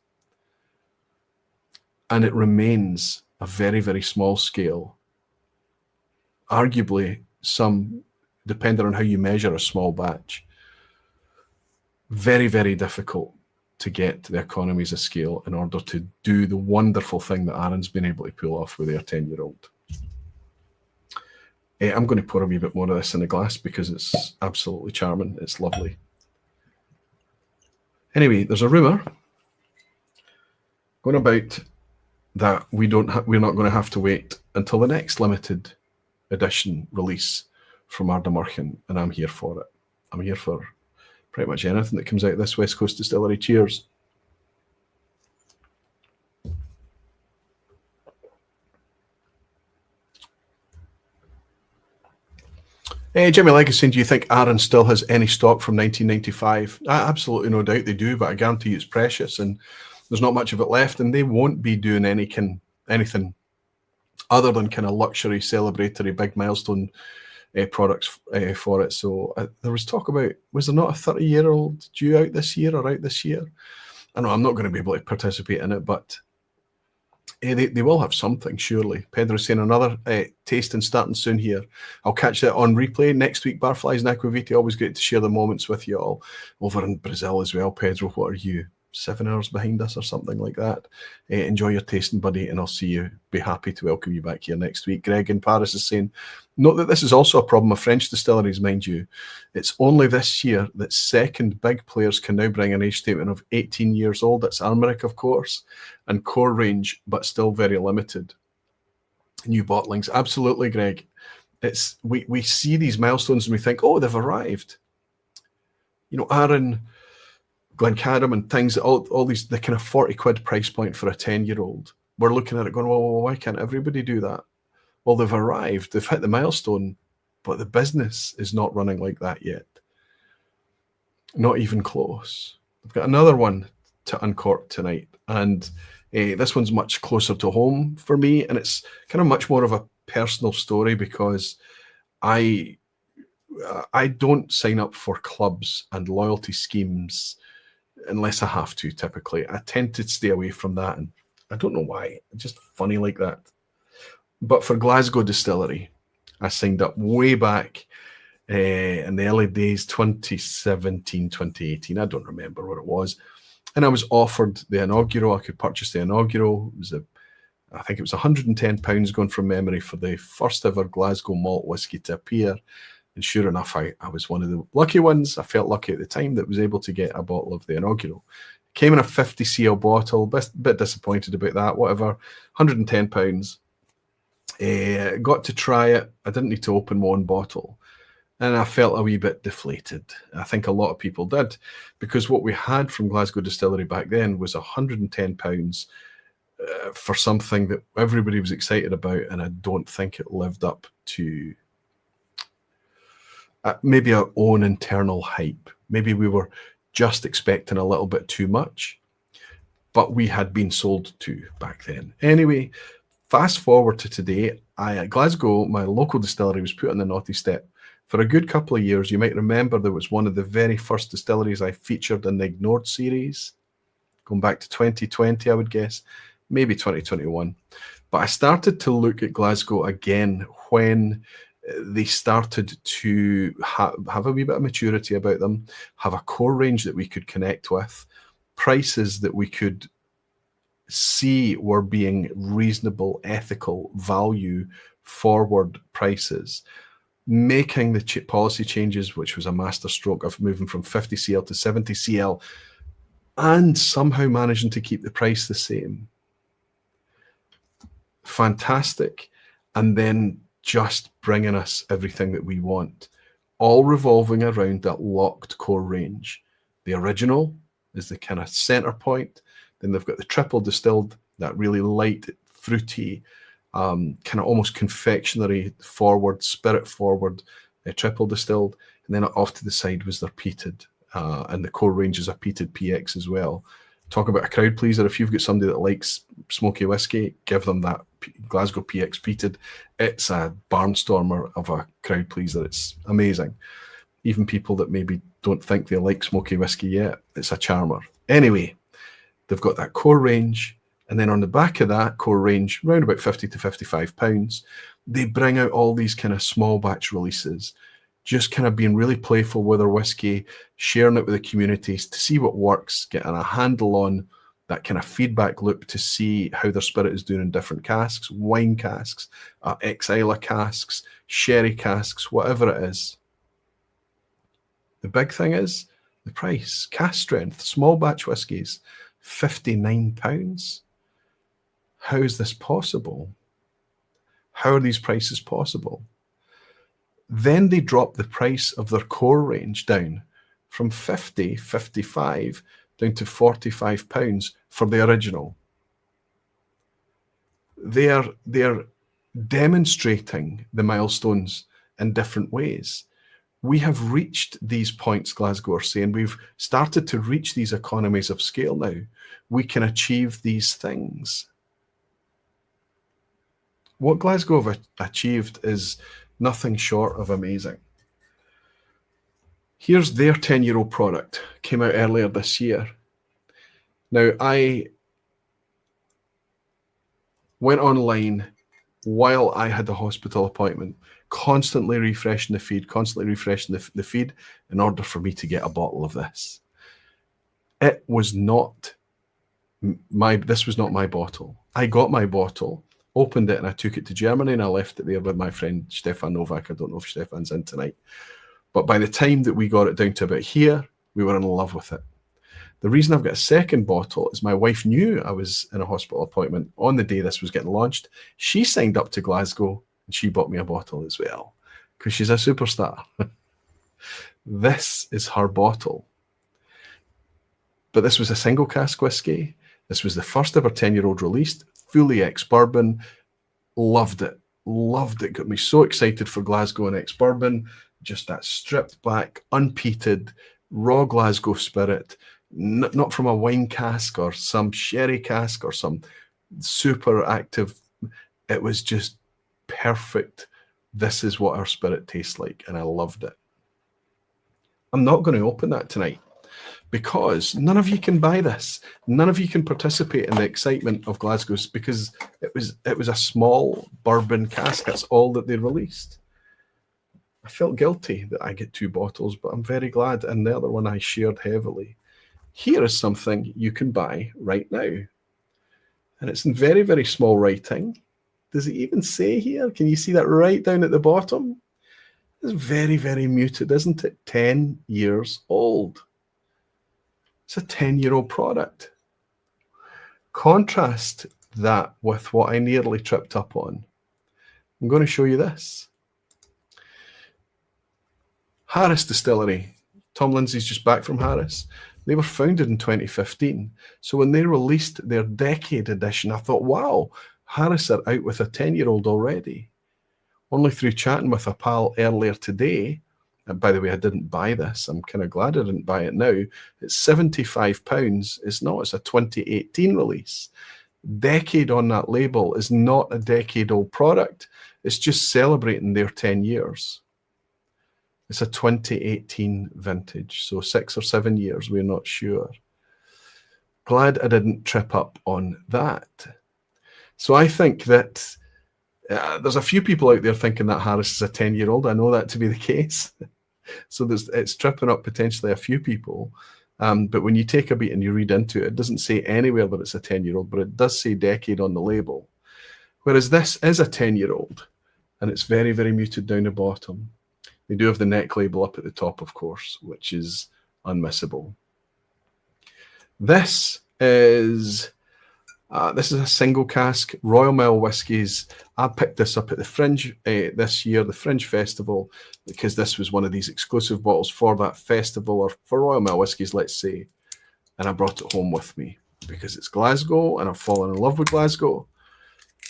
And it remains a very, very small scale. Arguably, some, depending on how you measure a small batch, very, very difficult to get to the economies of scale in order to do the wonderful thing that Arran's been able to pull off with their 10-year-old. I'm going to pour a wee bit more of this in the glass because it's absolutely charming. It's lovely. Anyway, there's a rumour going about that we're not going to have to wait until the next limited edition release from Ardnamurchan, and I'm here for it. I'm here for pretty much anything that comes out of this West Coast distillery. Cheers. Jimmy Legacy, do you think Arran still has any stock from 1995? Absolutely no doubt they do, but I guarantee it's precious and there's not much of it left, and they won't be doing anything other than kind of luxury, celebratory, big milestone products for it. So there was talk about, was there not a 30-year-old due out this year or out this year? I know I'm not going to be able to participate in it, but they will have something, surely. Pedro's saying another tasting starting soon here. I'll catch that on replay next week. Barflies and Aquaviti, always great to share the moments with you all. Over in Brazil as well, Pedro, what are you? 7 hours behind us or something like that. Enjoy your tasting, buddy, and I'll see you. Be happy to welcome you back here next week. Greg in Paris is saying, note that this is also a problem of French distilleries, mind you. It's only this year that second big players can now bring an age statement of 18 years old. That's Armoric, of course, and core range, but still very limited. New bottlings, absolutely, Greg. It's we see these milestones and we think, oh, they've arrived. You know, Arran, Glencairn and things, all these, the kind of 40 quid price point for a 10-year-old. We're looking at it going, well, why can't everybody do that? Well, they've arrived, they've hit the milestone, but the business is not running like that yet. Not even close. I've got another one to uncork tonight, and this one's much closer to home for me, and it's kind of much more of a personal story because I don't sign up for clubs and loyalty schemes unless I have to, typically. I tend to stay away from that, and I don't know why. It's just funny like that. But for Glasgow Distillery, I signed up way back in the early days, 2017, 2018. I don't remember what it was. And I was offered the inaugural. I could purchase the inaugural. It was I think it was £110 going from memory for the first ever Glasgow malt whiskey to appear. And sure enough, I was one of the lucky ones. I felt lucky at the time that was able to get a bottle of the inaugural. Came in a 50 cl bottle. Bit disappointed about that. Whatever, £110. Got to try it. I didn't need to open one bottle. And I felt a wee bit deflated. I think a lot of people did, because what we had from Glasgow Distillery back then was £110 for something that everybody was excited about, and I don't think it lived up to maybe our own internal hype. Maybe we were just expecting a little bit too much, but we had been sold to back then. Anyway, fast forward to today. At Glasgow, my local distillery was put on the naughty step for a good couple of years. You might remember there was one of the very first distilleries I featured in the Ignored series, going back to 2020, I would guess, maybe 2021. But I started to look at Glasgow again when they started to have a wee bit of maturity about them, have a core range that we could connect with, prices that we could see were being reasonable, ethical, value forward prices, making the policy changes, which was a master stroke of moving from 50 cl to 70 cl, and somehow managing to keep the price the same. Fantastic. And then just bringing us everything that we want, all revolving around that locked core range. The original is the kind of center point. Then they've got the triple distilled, that really light, fruity, kind of almost confectionery forward, spirit forward, triple distilled. And then off to the side was their peated, and the core range is a peated PX as well. Talk about a crowd pleaser. If you've got somebody that likes smoky whiskey, give them that Glasgow PX peated. It's a barnstormer of a crowd pleaser. It's amazing. Even people that maybe don't think they like smoky whiskey yet, it's a charmer. Anyway, they've got that core range, and then on the back of that core range, around about 50 to 55 pounds, they bring out all these kind of small batch releases, just kind of being really playful with their whiskey, sharing it with the communities to see what works, getting a handle on that kind of feedback loop to see how their spirit is doing in different casks, wine casks, ex-Islay casks, sherry casks, whatever it is. The big thing is the price, cask strength, small batch whiskies, £59. How is this possible? How are these prices possible? Then they drop the price of their core range down from 50, 55 down to £45 for the original. They're demonstrating the milestones in different ways. We have reached these points, Glasgow are saying. We've started to reach these economies of scale now. We can achieve these things. What Glasgow have achieved is nothing short of amazing. Here's their 10-year-old product. Came out earlier this year. Now, I went online while I had a hospital appointment, constantly refreshing the feed, the feed in order for me to get a bottle of this. It was not this was not my bottle. I got my bottle, opened it, and I took it to Germany, and I left it there with my friend Stefan Novak. I don't know if Stefan's in tonight. But by the time that we got it down to about here, we were in love with it. The reason I've got a second bottle is my wife knew I was in a hospital appointment on the day this was getting launched. She signed up to Glasgow and she bought me a bottle as well because she's a superstar. This is her bottle. But this was a single cask whiskey. This was the first ever 10-year-old released, fully ex-bourbon. Loved it. Loved it. Got me so excited for Glasgow and ex-bourbon. Just that stripped back, unpeated, raw Glasgow spirit. Not from a wine cask or some sherry cask or some super active. It was just perfect. This is what our spirit tastes like, and I loved it. I'm not going to open that tonight because none of you can buy this. None of you can participate in the excitement of Glasgow's because it was a small bourbon cask. That's all that they released. I felt guilty that I get 2 bottles, but I'm very glad. And the other one I shared heavily. Here is something you can buy right now. And it's in very, very small writing. Does it even say here? Can you see that right down at the bottom? It's very, very muted, isn't it? 10 years old. It's a 10-year-old product. Contrast that with what I nearly tripped up on. I'm going to show you this. Harris Distillery. Tom Lindsay's just back from Harris. They were founded in 2015. So when they released their decade edition, I thought, wow, Harris are out with a 10-year-old already. Only through chatting with a pal earlier today, and by the way, I didn't buy this. I'm kind of glad I didn't buy it now. It's £75. It's not. It's a 2018 release. Decade on that label is not a decade-old product. It's just celebrating their 10 years. It's a 2018 vintage, so 6 or 7 years, we're not sure. Glad I didn't trip up on that. So I think that there's a few people out there thinking that Harris is a 10-year-old. I know that to be the case. So it's tripping up potentially a few people. But when you take a beat and you read into it, it doesn't say anywhere that it's a 10-year-old, but it does say decade on the label. Whereas this is a 10-year-old, and it's very, very muted down the bottom. They do have the neck label up at the top, of course, which is unmissable. This is a single cask Royal Mile whiskies. I picked this up at the Fringe this year, the Fringe Festival, because this was one of these exclusive bottles for that festival, or for Royal Mile whiskies, let's say. And I brought it home with me because it's Glasgow, and I've fallen in love with Glasgow.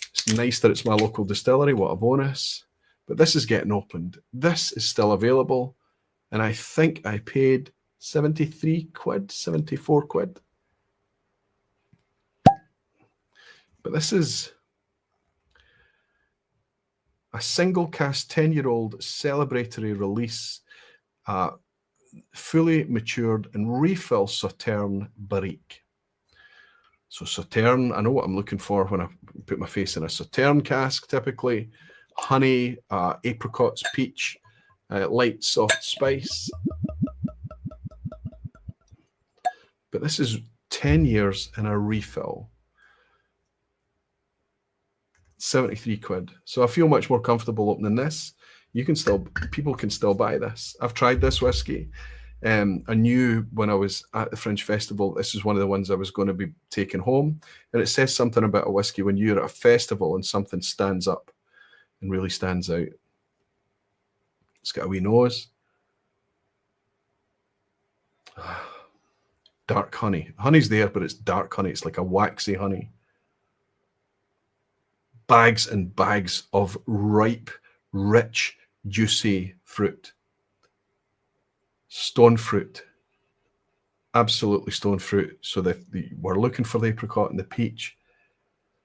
It's nice that it's my local distillery. What a bonus. But this is getting opened. This is still available. And I think I paid 73 quid, 74 quid. But this is a single cask 10-year-old celebratory release, fully matured and refill Sauterne Barrique. So Sauterne, I know what I'm looking for when I put my face in a Sauterne cask, typically. Honey, apricots, peach, light soft spice. But this is 10 years in a refill. 73 quid. So I feel much more comfortable opening this. People can still buy this. I've tried this whiskey. I knew when I was at the Fringe Festival, this is one of the ones I was going to be taking home. And it says something about a whiskey when you're at a festival and something stands up and really stands out. It's got a wee nose. Dark honey. Honey's there, but it's dark honey. It's like a waxy honey. Bags and bags of ripe, rich, juicy fruit. Stone fruit. Absolutely stone fruit. So we're looking for the apricot and the peach,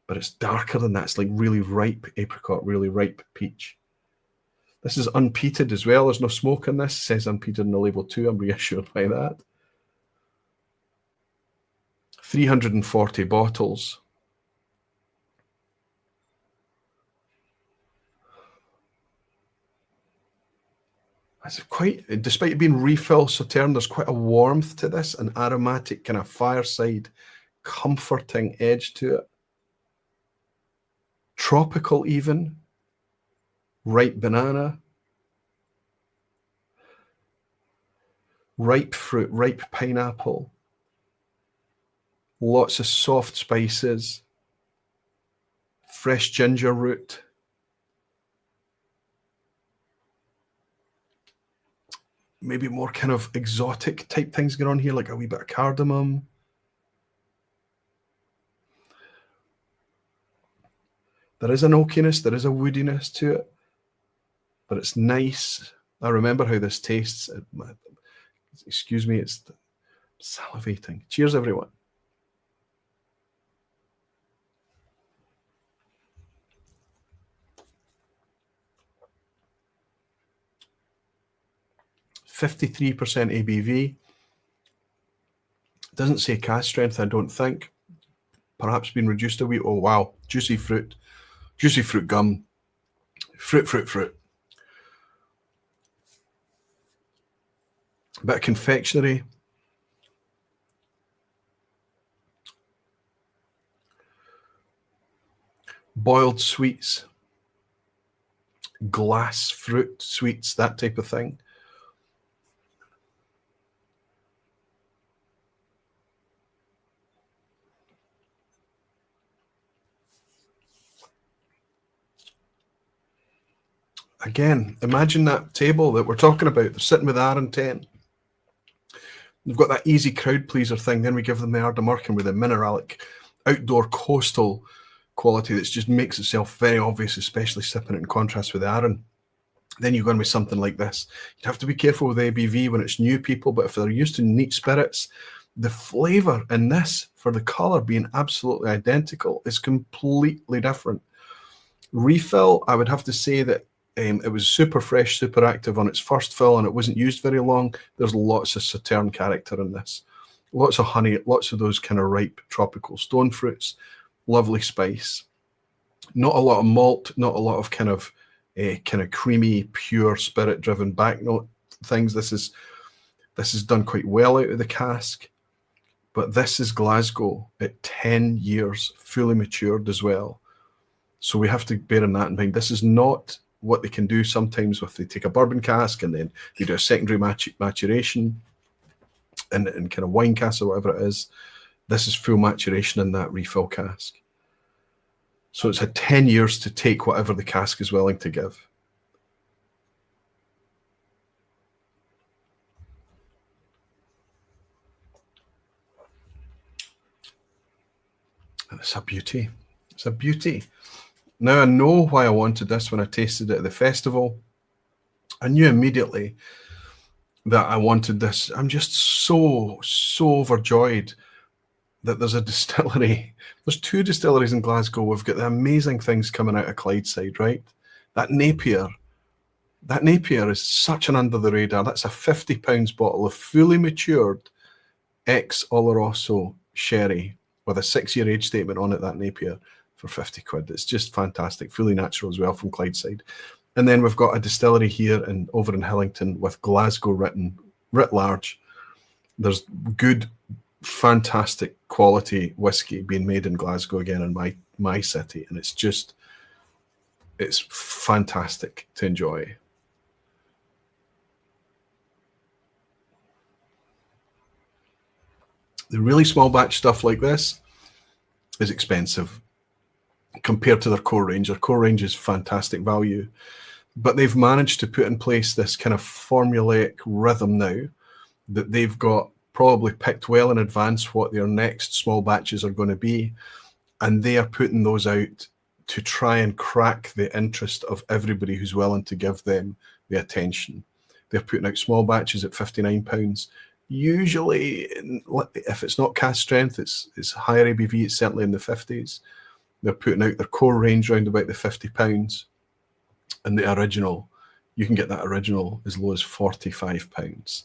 but it's darker than that. It's like really ripe apricot, really ripe peach. This is unpeated as well. There's no smoke in this. It says unpeated in the label too. I'm reassured by that. 340 bottles. It's quite, despite it being refill Sauterne, there's quite a warmth to this, an aromatic kind of fireside, comforting edge to it. Tropical even. Ripe banana. Ripe fruit, ripe pineapple. Lots of soft spices. Fresh ginger root. Maybe more kind of exotic type things going on here, like a wee bit of cardamom. There is an oakiness, there is a woodiness to it, but it's nice. I remember how this tastes. Excuse me, it's salivating. Cheers, everyone. .53% ABV. Doesn't say cask strength, I don't think. Perhaps been reduced a wee. Oh, wow. Juicy fruit. Juicy fruit gum. Fruit, fruit, fruit. A bit of confectionery. Boiled sweets. Glass fruit sweets, that type of thing. Again, imagine that table that we're talking about. They're sitting with Arran 10. They've got that easy crowd pleaser thing. Then we give them the Ardnamurchan with a mineralic, outdoor coastal quality that just makes itself very obvious, especially sipping it in contrast with the Arran. Then you're going with something like this. You'd have to be careful with ABV when it's new people, but if they're used to neat spirits, the flavour in this, for the colour being absolutely identical, is completely different. Refill, I would have to say that it was super fresh, super active on its first fill, and it wasn't used very long. There's lots of Sauterne character in this. Lots of honey, lots of those kind of ripe tropical stone fruits, lovely spice. Not a lot of malt, not a lot of kind of creamy, pure spirit-driven back note things. This is done quite well out of the cask. But this is Glasgow at 10 years, fully matured as well. So we have to bear that in mind. This is not what they can do sometimes if they take a bourbon cask and then they do a secondary maturation in kind of wine cask or whatever it is. This is full maturation in that refill cask. So it's had 10 years to take whatever the cask is willing to give. And it's a beauty. It's a beauty. Now I know why I wanted this when I tasted it at the festival. I knew immediately that I wanted this. I'm just so overjoyed that there's a distillery. There's 2 distilleries in Glasgow. We've got the amazing things coming out of Clydeside, right? That Napier is such an under the radar. That's a £50 bottle of fully matured ex-Oloroso sherry with a 6-year age statement on it, that Napier, for 50 quid. It's just fantastic, fully natural as well, from Clydeside. And then we've got a distillery here over in Hillington with Glasgow writ large. There's good, fantastic quality whiskey being made in Glasgow again, in my city, and it's fantastic to enjoy. The really small batch stuff like this is expensive compared to their core range. Their core range is fantastic value, but they've managed to put in place this kind of formulaic rhythm now that they've got probably picked well in advance what their next small batches are going to be, and they are putting those out to try and crack the interest of everybody who's willing to give them the attention. They're putting out small batches at £59. Usually, if it's not cask strength, it's higher ABV. It's certainly in the 50s. They're putting out their core range around about the £50, and the original, you can get that original as low as £45.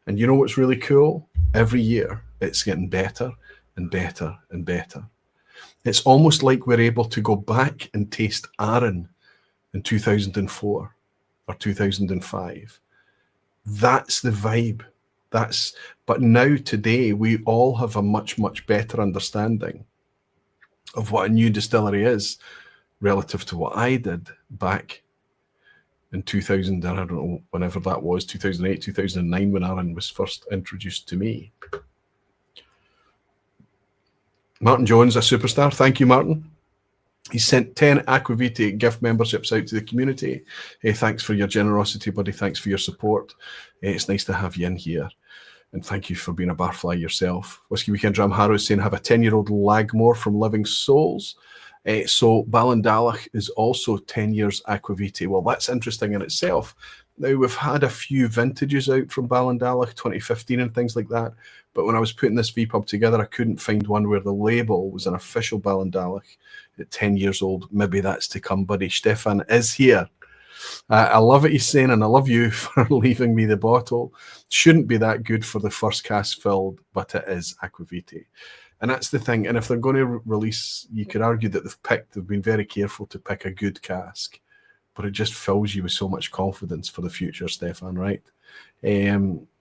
And you know what's really cool? Every year, it's getting better and better and better. It's almost like we're able to go back and taste Arran in 2004 or 2005. That's the vibe. But now today, we all have a much, much better understanding of what a new distillery is relative to what I did back in 2000, I don't know, whenever that was, 2008, 2009, when Arran was first introduced to me. Martin Jones, a superstar. Thank you, Martin. He sent 10 Aquavitae gift memberships out to the community. Hey, thanks for your generosity, buddy. Thanks for your support. It's nice to have you in here. And thank you for being a barfly yourself. Whiskey Weekend Dram Harrow is saying, have a 10-year-old Lagmore from Living Souls. So Ballandalach is also 10 years Aquavitae. Well, that's interesting in itself. Now, we've had a few vintages out from Ballandalach, 2015 and things like that. But when I was putting this vPub together, I couldn't find one where the label was an official Ballandalach at 10 years old. Maybe that's to come, buddy. Stefan is here. I love what he's saying, and I love you for leaving me the bottle. Shouldn't be that good for the first cask filled, but it is Aquavitae. And that's the thing. And if they're going to release, you could argue that they've been very careful to pick a good cask, but it just fills you with so much confidence for the future, Stefan, right?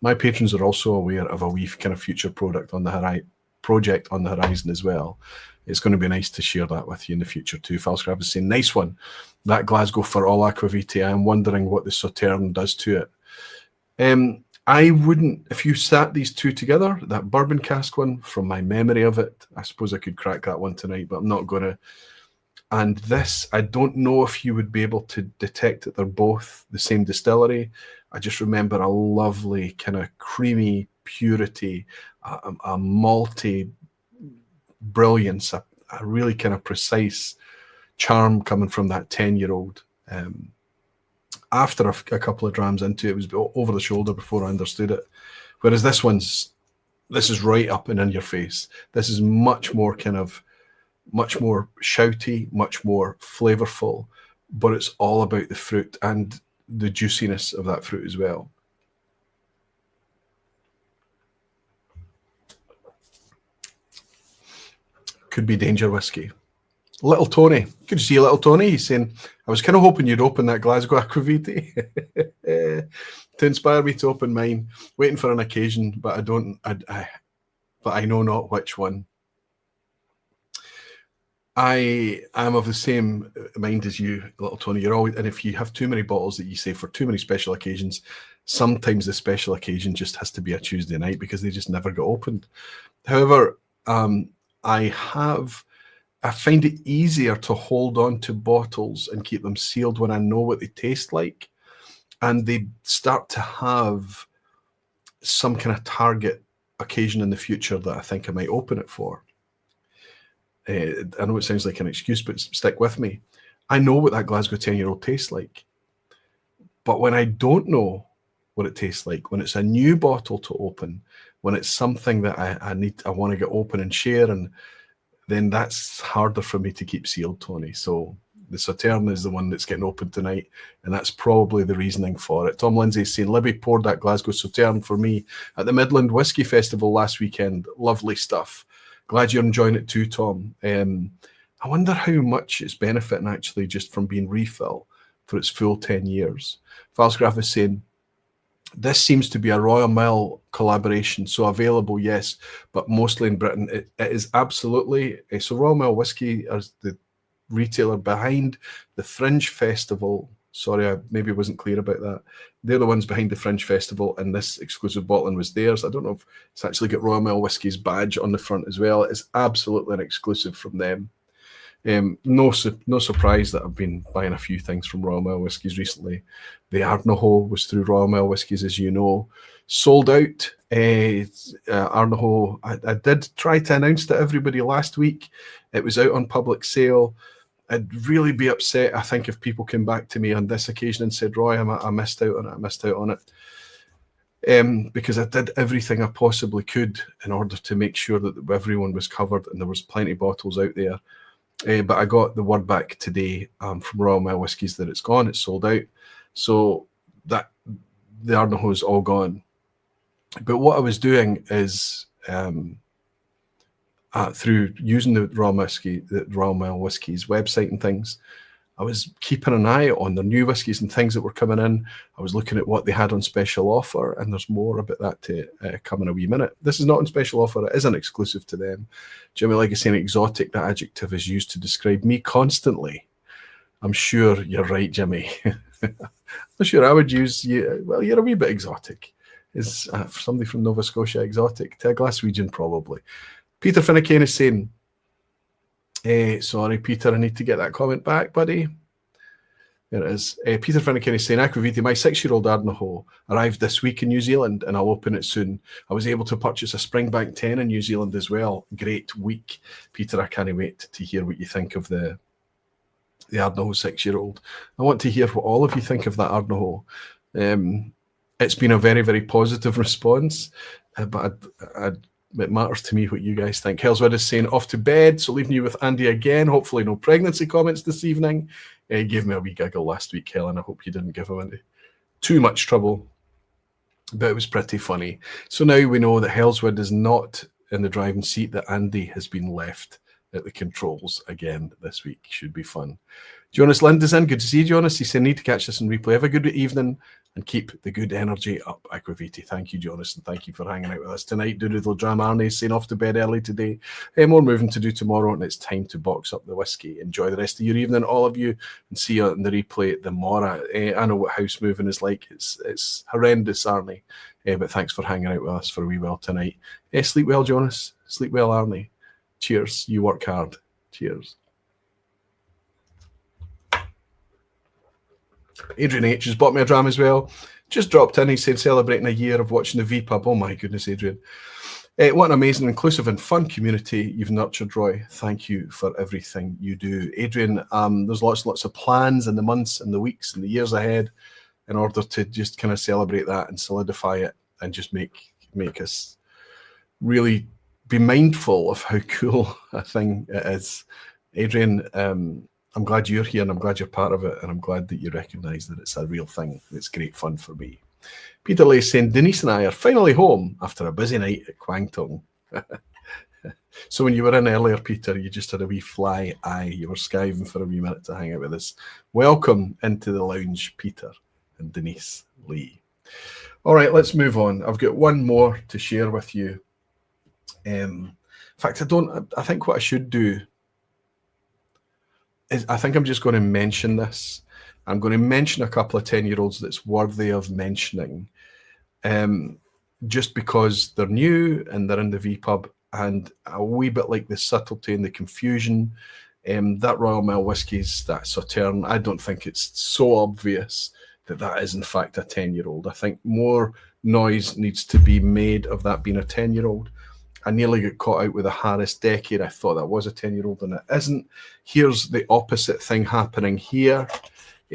My patrons are also aware of a wee kind of future project on the horizon as well. It's going to be nice to share that with you in the future too. Falscraft is saying, nice one. That Glasgow for all Aquavitae. I'm wondering what the Sauterne does to it. I wouldn't, if you sat these two together, that bourbon cask one, from my memory of it, I suppose I could crack that one tonight, but I'm not going to. And this, I don't know if you would be able to detect that they're both the same distillery. I just remember a lovely kind of creamy purity, a malty brilliance, a really kind of precise charm coming from that 10-year-old. After a couple of drams into it, it was over the shoulder before I understood it. Whereas this is right up and in your face. This is much more shouty, much more flavorful, but it's all about the fruit and the juiciness of that fruit as well. Could be danger whiskey. Little Tony, good to see you, Little Tony. He's saying, I was kind of hoping you'd open that Glasgow Aquavitae to inspire me to open mine. Waiting for an occasion, but I know not which one. I am of the same mind as you, Little Tony. You're always, and if you have too many bottles that you say for too many special occasions, sometimes the special occasion just has to be a Tuesday night because they just never get opened. However, I find it easier to hold on to bottles and keep them sealed when I know what they taste like, and they start to have some kind of target occasion in the future that I think I might open it for. I know it sounds like an excuse, but stick with me. I know what that Glasgow 10-year-old tastes like. But when I don't know what it tastes like, when it's a new bottle to open, when it's something that I want to get open and share, and then that's harder for me to keep sealed, Tony. So the Sauterne is the one that's getting open tonight, and that's probably the reasoning for it. Tom Lindsay's saying, Libby poured that Glasgow Sauterne for me at the Midland Whisky Festival last weekend. Lovely stuff. Glad you're enjoying it too, Tom. I wonder how much it's benefiting actually just from being refill for its full 10 years. Falsgraf is saying, this seems to be a Royal Mill collaboration, so available, yes, but mostly in Britain. It is absolutely. So Royal Mill Whisky is the retailer behind the Fringe Festival. Sorry, I maybe wasn't clear about that. They're the ones behind the Fringe Festival, and this exclusive bottling was theirs. I don't know if it's actually got Royal Mill Whisky's badge on the front as well. It's absolutely an exclusive from them. No surprise that I've been buying a few things from Royal Mill Whiskies recently. The Ardnamurchan was through Royal Mill Whiskies, as you know. Sold out. Ardnamurchan, I did try to announce to everybody last week. It was out on public sale. I'd really be upset, I think, if people came back to me on this occasion and said, Roy, I missed out on it. I missed out on it. Because I did everything I possibly could in order to make sure that everyone was covered and there was plenty of bottles out there. But I got the word back today from Royal Mill Whiskies that it's gone, it's sold out. So that the Ardnamurchan is all gone. But what I was doing is through using the Royal Mill Whiskies website and things, I was keeping an eye on their new whiskies and things that were coming in. I was looking at what they had on special offer, and there's more about that to come in a wee minute. This is not on special offer. It is an exclusive to them. Jimmy Legg is saying exotic. That adjective is used to describe me constantly. I'm sure you're right, Jimmy. I'm sure I would use you. Well, you're a wee bit exotic. Is for somebody from Nova Scotia exotic? To a Glaswegian, probably. Peter Finnecane is saying, sorry, Peter, I need to get that comment back, buddy. There it is. Peter Finnecane is saying, Aquaviti, my 6-year-old Ardnamurchan arrived this week in New Zealand and I'll open it soon. I was able to purchase a Springbank 10 in New Zealand as well. Great week. Peter, I can't wait to hear what you think of the Ardnamurchan 6-year-old. I want to hear what all of you think of that Ardnamurchan. It's been a very, very positive response, but it matters to me what you guys think. Hellswood is saying, off to bed, so leaving you with Andy again. Hopefully no pregnancy comments this evening. He gave me a wee giggle last week, Helen. I hope you didn't give him any too much trouble. But it was pretty funny. So now we know that Hellswood is not in the driving seat, that Andy has been left at the controls again this week. Should be fun. Jonas Lind is in. Good to see you, Jonas. He said, need to catch this in replay. Have a good evening and keep the good energy up, Aquaviti. Thank you, Jonas, and thank you for hanging out with us tonight. Doodle Dram Arnie is saying off to bed early today. More moving to do tomorrow, and it's time to box up the whiskey. Enjoy the rest of your evening, all of you, and see you in the replay tomorrow. I know what house moving is like. It's horrendous, Arnie. But thanks for hanging out with us for a wee while tonight. Sleep well, Jonas. Sleep well, Arnie. Cheers. You work hard. Cheers. Adrian H has bought me a dram as well. Just dropped in. He said, celebrating a year of watching the vPub. Oh my goodness, Adrian. What an amazing, inclusive and fun community you've nurtured, Roy. Thank you for everything you do. Adrian, there's lots and lots of plans in the months and the weeks and the years ahead in order to just kind of celebrate that and solidify it and just make us really be mindful of how cool a thing it is. Adrian, I'm glad you're here and I'm glad you're part of it, and I'm glad that you recognise that it's a real thing. It's great fun for me. Peter Lay saying, Denise and I are finally home after a busy night at Kwangtung. So when you were in earlier, Peter, you just had a wee fly eye. You were skiving for a wee minute to hang out with us. Welcome into the lounge, Peter and Denise Lee. All right, let's move on. I've got one more to share with you. In fact, I think what I should do is, I think I'm just going to mention this. I'm going to mention a couple of 10-year-olds that's worthy of mentioning, just because they're new and they're in the vPub, and a wee bit like the subtlety and the confusion. That Royal Mill Whiskies, that Sauterne, I don't think it's so obvious that that is in fact a 10-year-old. I think more noise needs to be made of that being a 10-year-old. I nearly got caught out with a Harris Decade. I thought that was a 10-year-old and it isn't. Here's the opposite thing happening here.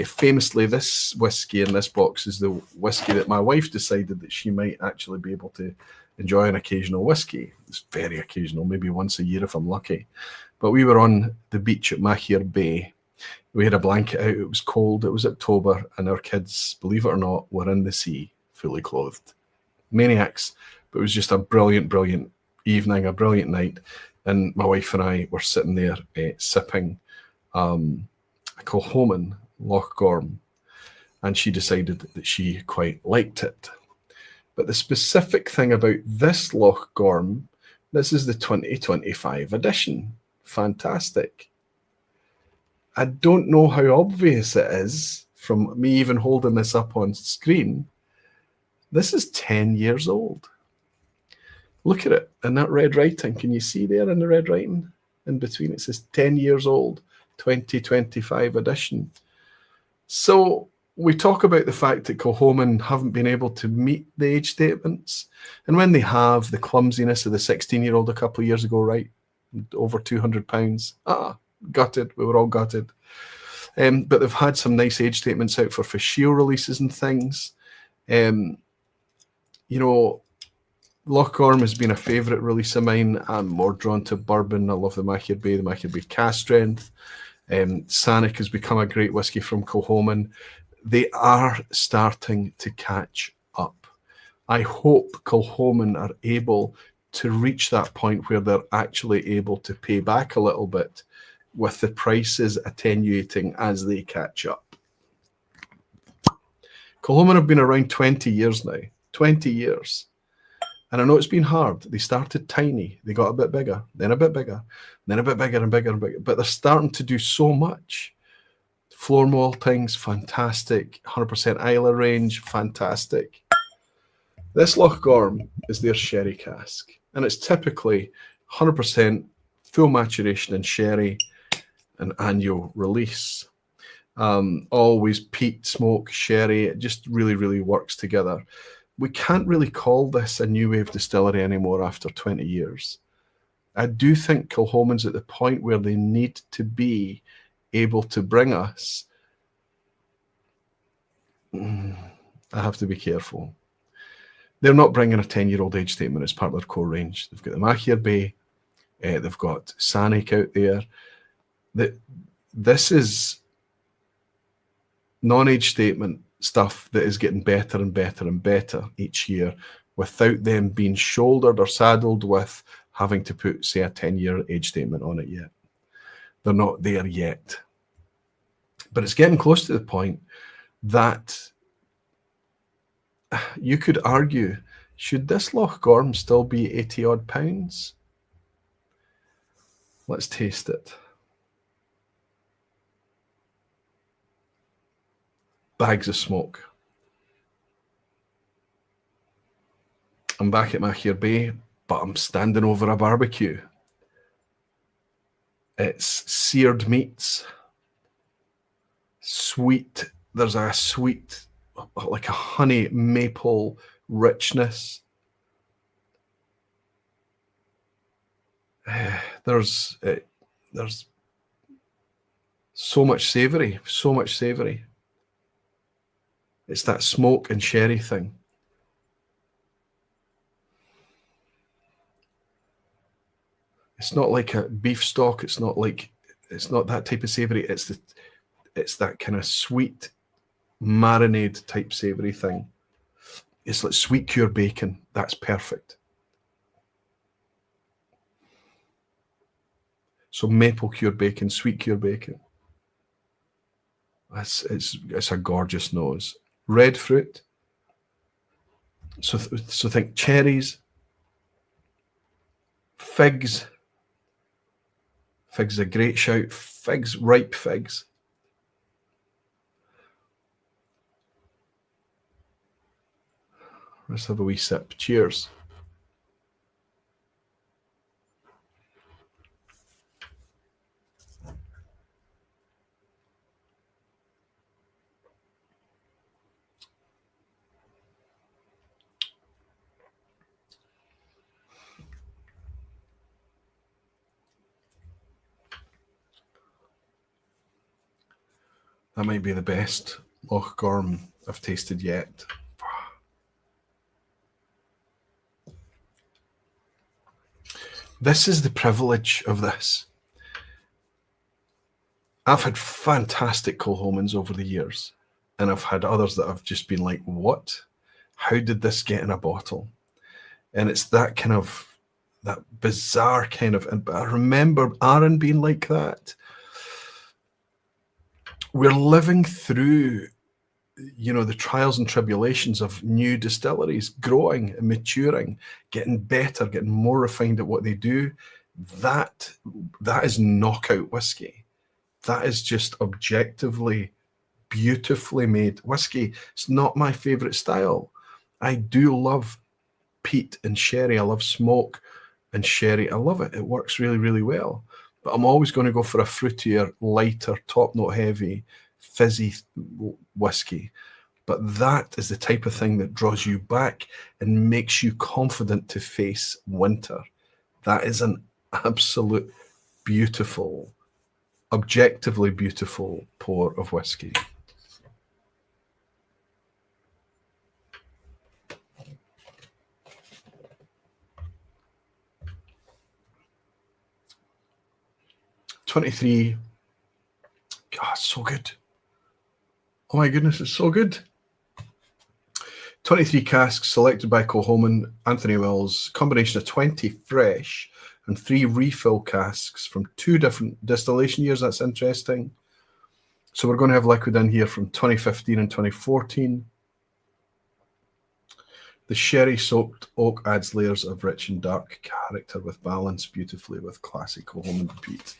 Famously, this whiskey in this box is the whiskey that my wife decided that she might actually be able to enjoy an occasional whiskey. It's very occasional, maybe once a year if I'm lucky. But we were on the beach at Machier Bay. We had a blanket out. It was cold. It was October, and our kids, believe it or not, were in the sea, fully clothed. Maniacs. But it was just a brilliant, brilliant evening, a brilliant night. And my wife and I were sitting there sipping a Kilchoman Loch Gorm, and she decided that she quite liked it. But the specific thing about this Loch Gorm, this is the 2025 edition. Fantastic. I don't know how obvious it is from me even holding this up on screen. This is 10 years old. Look at it in that red writing. Can you see there in the red writing? In between it says 10 years old, 2025 edition. So we talk about the fact that Kilchoman haven't been able to meet the age statements. And when they have, the clumsiness of the 16-year-old a couple of years ago, right? Over £200. Gutted. We were all gutted. But they've had some nice age statements out for Fashio releases and things. You know, Loch Gorm has been a favourite release of mine. I'm more drawn to bourbon. I love the Machier Bay cask strength. Sanic has become a great whiskey from Kilchoman. They are starting to catch up. I hope Kilchoman are able to reach that point where they're actually able to pay back a little bit with the prices attenuating as they catch up. Kilchoman have been around 20 years now. 20 years. And I know it's been hard. They started tiny. They got a bit bigger, then a bit bigger, then a bit bigger and bigger and bigger. But they're starting to do so much. Floor maltings, fantastic. 100% Isla range, fantastic. This Loch Gorm is their sherry cask. And it's typically 100% full maturation in sherry, an annual release. Always peat, smoke, sherry. It just really, really works together. We can't really call this a new wave distillery anymore after 20 years. I do think Kilchoman's at the point where they need to be able to bring us. I have to be careful. They're not bringing a 10-year-old age statement as part of their core range. They've got the Machier Bay. They've got Sanic out there. This is non-age statement stuff that is getting better and better and better each year without them being shouldered or saddled with having to put, say, a 10-year age statement on it yet. They're not there yet. But it's getting close to the point that you could argue, should this Loch Gorm still be 80-odd pounds? Let's taste it. Bags of smoke. I'm back at Machier Bay, but I'm standing over a barbecue. It's seared meats. Sweet. There's a sweet, like a honey maple richness. There's so much savoury, so much savoury. It's that smoke and sherry thing. It's not like a beef stock. It's not that type of savoury. It's that kind of sweet marinade type savoury thing. It's like sweet cured bacon. That's perfect. So maple cured bacon, sweet cured bacon. It's a gorgeous nose. Red fruit. So think cherries, figs. Figs is a great shout. Figs, ripe figs. Let's have a wee sip. Cheers. That might be the best Loch Gorm I've tasted yet. This is the privilege of this. I've had fantastic Kilchomans over the years, and I've had others that I've just been like, what? How did this get in a bottle? And it's that kind of, that bizarre kind of, and I remember Arran being like that. We're living through, you know, the trials and tribulations of new distilleries growing and maturing, getting better, getting more refined at what they do. That is knockout whiskey. That is just objectively, beautifully made whiskey. It's not my favorite style. I do love peat and sherry. I love smoke and sherry. I love it. It works really, really well. But I'm always going to go for a fruitier, lighter, top note heavy, fizzy whiskey. But that is the type of thing that draws you back and makes you confident to face winter. That is an absolute beautiful, objectively beautiful pour of whiskey. $23. God, so good. Oh my goodness, it's so good. 23 casks selected by Kilchoman, Anthony Wells, combination of 20 fresh and 3 refill casks from 2 different distillation years. That's interesting. So we're going to have liquid in here from 2015 and 2014. The sherry-soaked oak adds layers of rich and dark character with balance beautifully with classic Kilchoman peat.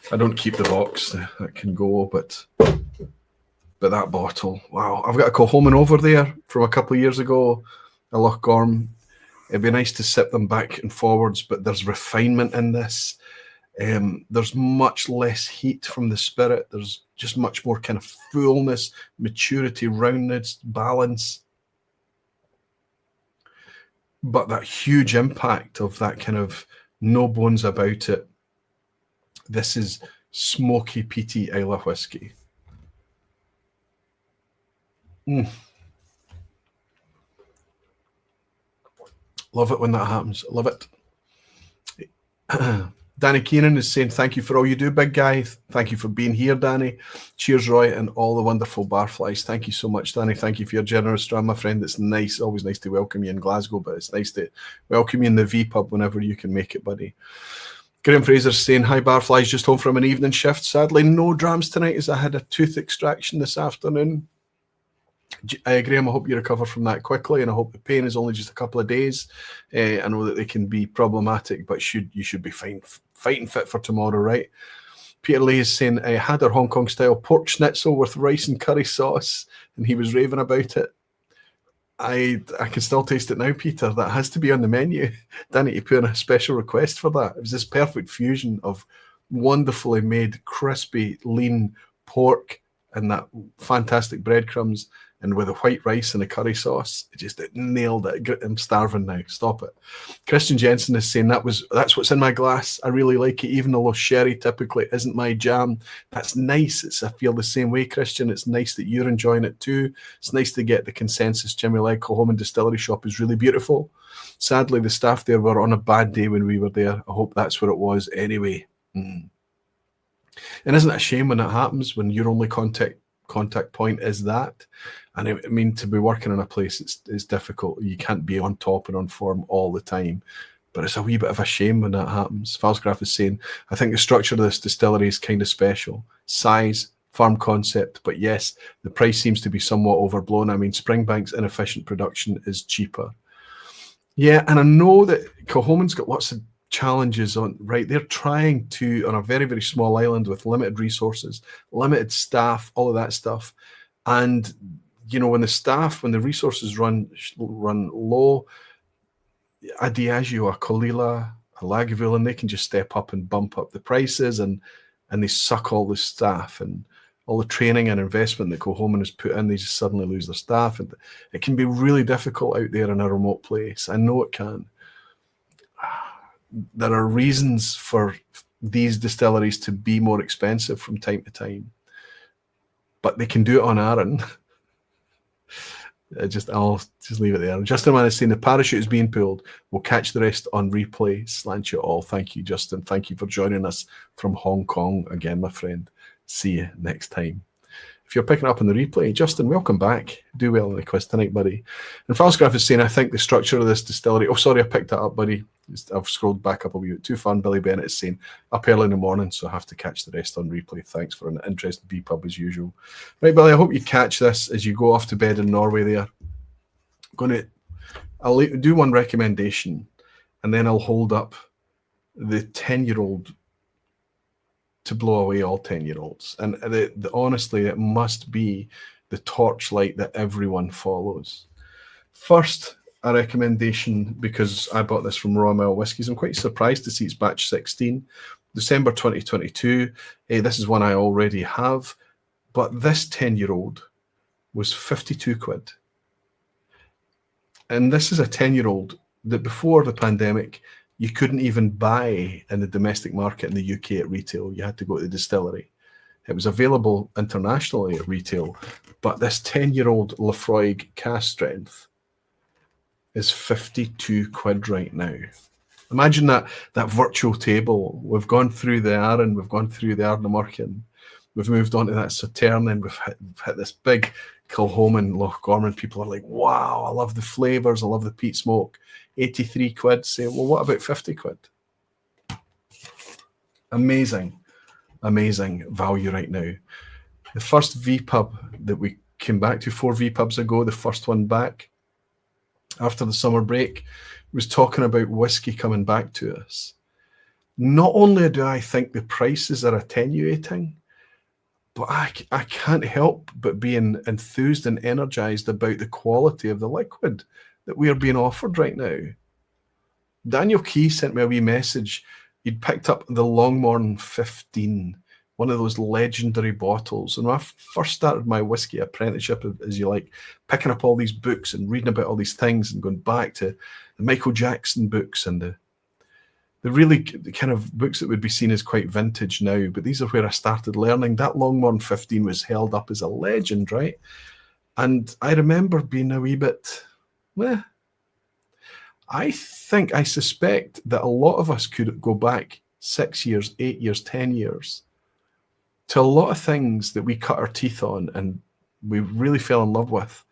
I don't keep the box, that can go, but that bottle, wow. I've got a Kilchoman over there from a couple of years ago, a Loch Gorm. It'd be nice to sip them back and forwards, but there's refinement in this. There's much less heat from the spirit. There's just much more kind of fullness, maturity, roundness, balance. But that huge impact of that kind of no bones about it. This is smoky, peaty Islay whiskey. Love it when that happens. Love it. Danny Keenan is saying, thank you for all you do, big guy. Thank you for being here, Danny. Cheers, Roy, and all the wonderful barflies. Thank you so much, Danny. Thank you for your generous dram, my friend. It's nice, always nice to welcome you in Glasgow, but it's nice to welcome you in the vPub whenever you can make it, buddy. Graham Fraser's saying, hi, barflies, just home from an evening shift. Sadly, no drams tonight as I had a tooth extraction this afternoon. Graham, I hope you recover from that quickly, and I hope the pain is only just a couple of days. I know that they can be problematic, but you should be fine, fighting fit for tomorrow, right? Peter Lee is saying, I had our Hong Kong style pork schnitzel with rice and curry sauce, and he was raving about it. I can still taste it now, Peter. That has to be on the menu. Danny, to put in a special request for that. It was this perfect fusion of wonderfully made, crispy, lean pork and that fantastic breadcrumbs, and with the white rice and the curry sauce, it nailed it. I'm starving now. Stop it. Christian Jensen is saying that's what's in my glass. I really like it, even though sherry typically isn't my jam. That's nice. I feel the same way, Christian. It's nice that you're enjoying it too. It's nice to get the consensus. Jimmy Legg Kilchoman Distillery Shop is really beautiful. Sadly, the staff there were on a bad day when we were there. I hope that's what it was anyway. And isn't it a shame when that happens, when your only contact point is that? And I mean, to be working in a place, it's difficult. You can't be on top and on form all the time. But it's a wee bit of a shame when that happens. Falscraft is saying, I think the structure of this distillery is kind of special. Size, farm concept, but yes, the price seems to be somewhat overblown. I mean, Springbank's inefficient production is cheaper. Yeah, and I know that Kilchoman's got lots of challenges on, right? They're trying to, on a very, very small island with limited resources, limited staff, all of that stuff. And you know, when the resources run low, a Diageo, a Colilla, a Lagavulin, they can just step up and bump up the prices, and they suck all the staff and all the training and investment that Kilchoman has put in. They just suddenly lose their staff, and it can be really difficult out there in a remote place. I know it can. There are reasons for these distilleries to be more expensive from time to time. but they can do it on Arran. I'll just leave it there. Justin Man is saying the parachute is being pulled. We'll catch the rest on replay. Slant you all. Thank you, Justin. Thank you for joining us from Hong Kong again, my friend. See you next time. If you're picking up on the replay, Justin, welcome back. Do well in the quiz tonight, buddy. And Falsgraph is saying, I think the structure of this distillery... Oh, sorry, I picked that up, buddy. I've scrolled back up a wee bit too far. Billy Bennett is saying, up early in the morning, so I have to catch the rest on replay. Thanks for an interesting vPub as usual. Right, Billy, I hope you catch this as you go off to bed in Norway there. I'll do one recommendation, and then I'll hold up the 10-year-old to blow away all 10-year-olds. And honestly, it must be the torchlight that everyone follows. First, a recommendation, because I bought this from Royal Mile Whiskies. I'm quite surprised to see it's batch 16, December 2022. This is one I already have, but this 10-year-old was 52 quid. And this is a 10-year-old that before the pandemic, you couldn't even buy in the domestic market in the UK at retail. You had to go to the distillery. It was available internationally at retail, but this 10-year-old Laphroaig cask strength is 52 quid right now. Imagine that virtual table. We've gone through the Arran, we've gone through the Ardnamurchan, we've moved on to that Sauterne, and we've hit this big Kilchoman, Loch, Gorm, and people are like, wow, I love the flavours, I love the peat smoke. 83 quid, say, well, what about 50 quid? Amazing, amazing value right now. The first vPub that we came back to 4 vPubs ago, the first one back after the summer break, was talking about whiskey coming back to us. Not only do I think the prices are attenuating, but I can't help but being enthused and energized about the quality of the liquid that we are being offered right now. Daniel Key sent me a wee message. He'd picked up the Longmorn 15, one of those legendary bottles. And when I first started my whiskey apprenticeship, as you like, picking up all these books and reading about all these things and going back to the Michael Jackson books and the really kind of books that would be seen as quite vintage now, but these are where I started learning. That Longmorn 15 was held up as a legend, right? And I remember being a wee bit, I suspect that a lot of us could go back 6 years, 8 years, 10 years to a lot of things that we cut our teeth on and we really fell in love with.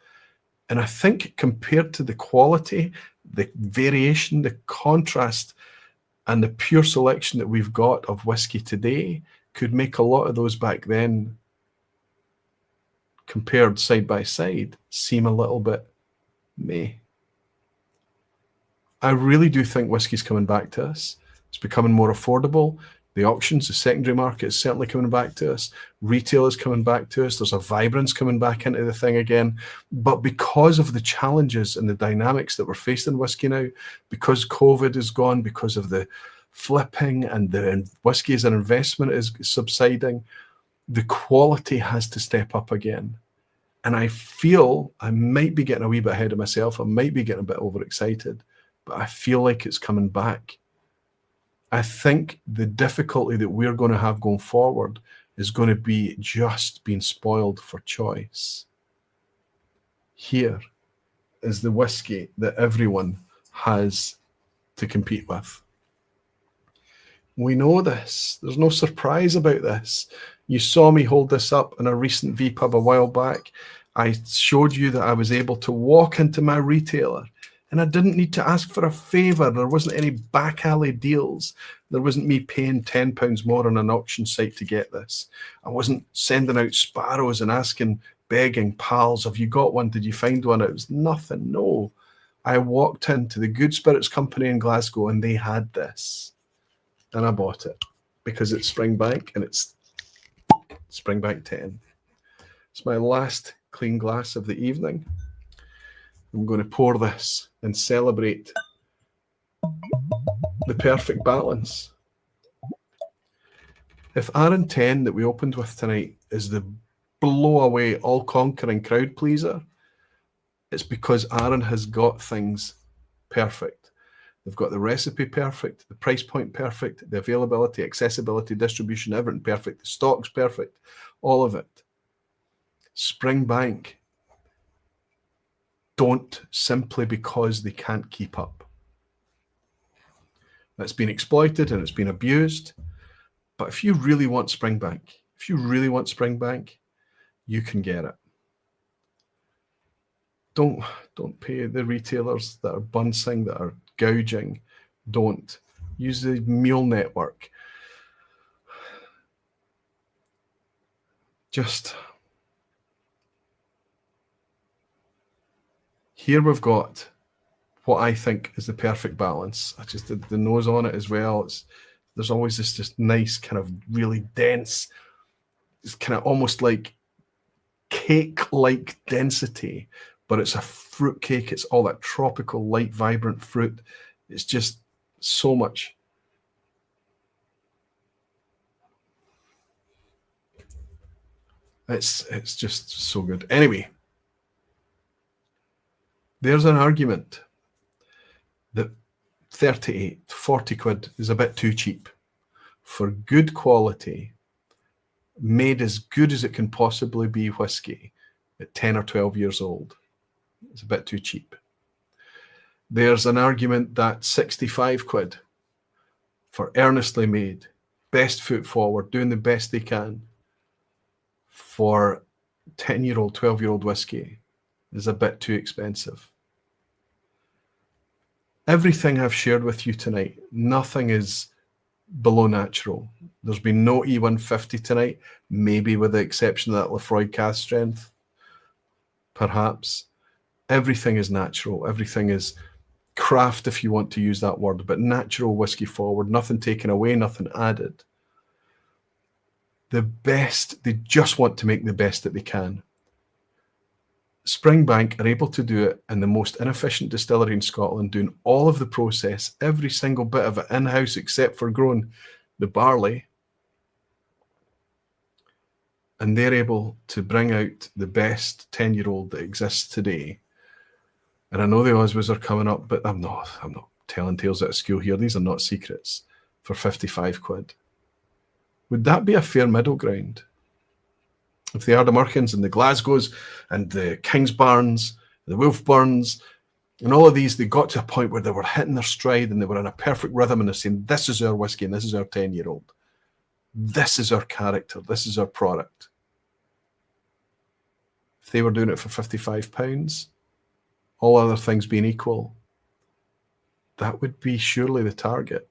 And I think compared to the quality, the variation, the contrast, and the pure selection that we've got of whiskey today could make a lot of those back then, compared side by side, seem a little bit meh. I really do think whiskey's coming back to us. It's becoming more affordable. The auctions, the secondary market is certainly coming back to us. Retail is coming back to us. There's a vibrance coming back into the thing again. But because of the challenges and the dynamics that we're facing whiskey now, because COVID is gone, because of the flipping and the whiskey as an investment is subsiding, the quality has to step up again. And I feel I might be getting a wee bit ahead of myself. I might be getting a bit overexcited, but I feel like it's coming back. I think the difficulty that we're going to have going forward is going to be just being spoiled for choice. Here is the whiskey that everyone has to compete with. We know this. There's no surprise about this. You saw me hold this up in a recent vPub a while back. I showed you that I was able to walk into my retailer and I didn't need to ask for a favour. There wasn't any back alley deals. There wasn't me paying £10 more on an auction site to get this. I wasn't sending out sparrows and asking, begging pals, have you got one? Did you find one? It was nothing. No. I walked into the Good Spirits Company in Glasgow and they had this. And I bought it because it's Springbank and it's Springbank 10. It's my last clean glass of the evening. I'm going to pour this and celebrate the perfect balance. If Arran 10 that we opened with tonight is the blow away, all-conquering crowd pleaser, it's because Arran has got things perfect. They've got the recipe perfect, the price point perfect, the availability, accessibility, distribution, everything perfect, the stock's perfect, all of it. Springbank don't, simply because they can't keep up. It's been exploited and it's been abused. But if you really want Springbank, you can get it. Don't pay the retailers that are bunsing, that are gouging. Don't. Use the mule network. Just here we've got what I think is the perfect balance. I just did the nose on it as well. There's always this just nice kind of really dense, it's kind of almost like cake-like density, but it's a fruit cake. It's all that tropical, light, vibrant fruit. It's just so much. It's just so good. Anyway, there's an argument that 38, 40 quid is a bit too cheap for good quality, made as good as it can possibly be whiskey at 10 or 12 years old. It's a bit too cheap. There's an argument that 65 quid for earnestly made, best foot forward, doing the best they can for 10-year-old, 12-year-old whiskey is a bit too expensive. Everything I've shared with you tonight, nothing is below natural. There's been no E150 tonight, maybe with the exception of that Laphroaig cask strength, perhaps. Everything is natural. Everything is craft, if you want to use that word, but natural whiskey forward, nothing taken away, nothing added. The best, they just want to make the best that they can. Springbank are able to do it in the most inefficient distillery in Scotland, doing all of the process, every single bit of it in-house except for growing the barley. And they're able to bring out the best 10-year-old that exists today. And I know the Oswas are coming up, but I'm not telling tales out of school here. These are not secrets. For 55 quid. Would that be a fair middle ground? If the Ardnamurchans and the Glasgows and the Kingbarns, the Wolfburns, and all of these, they got to a point where they were hitting their stride and they were in a perfect rhythm and they're saying, this is our whiskey and this is our 10-year-old. This is our character. This is our product. If they were doing it for £55, all other things being equal, that would be surely the target.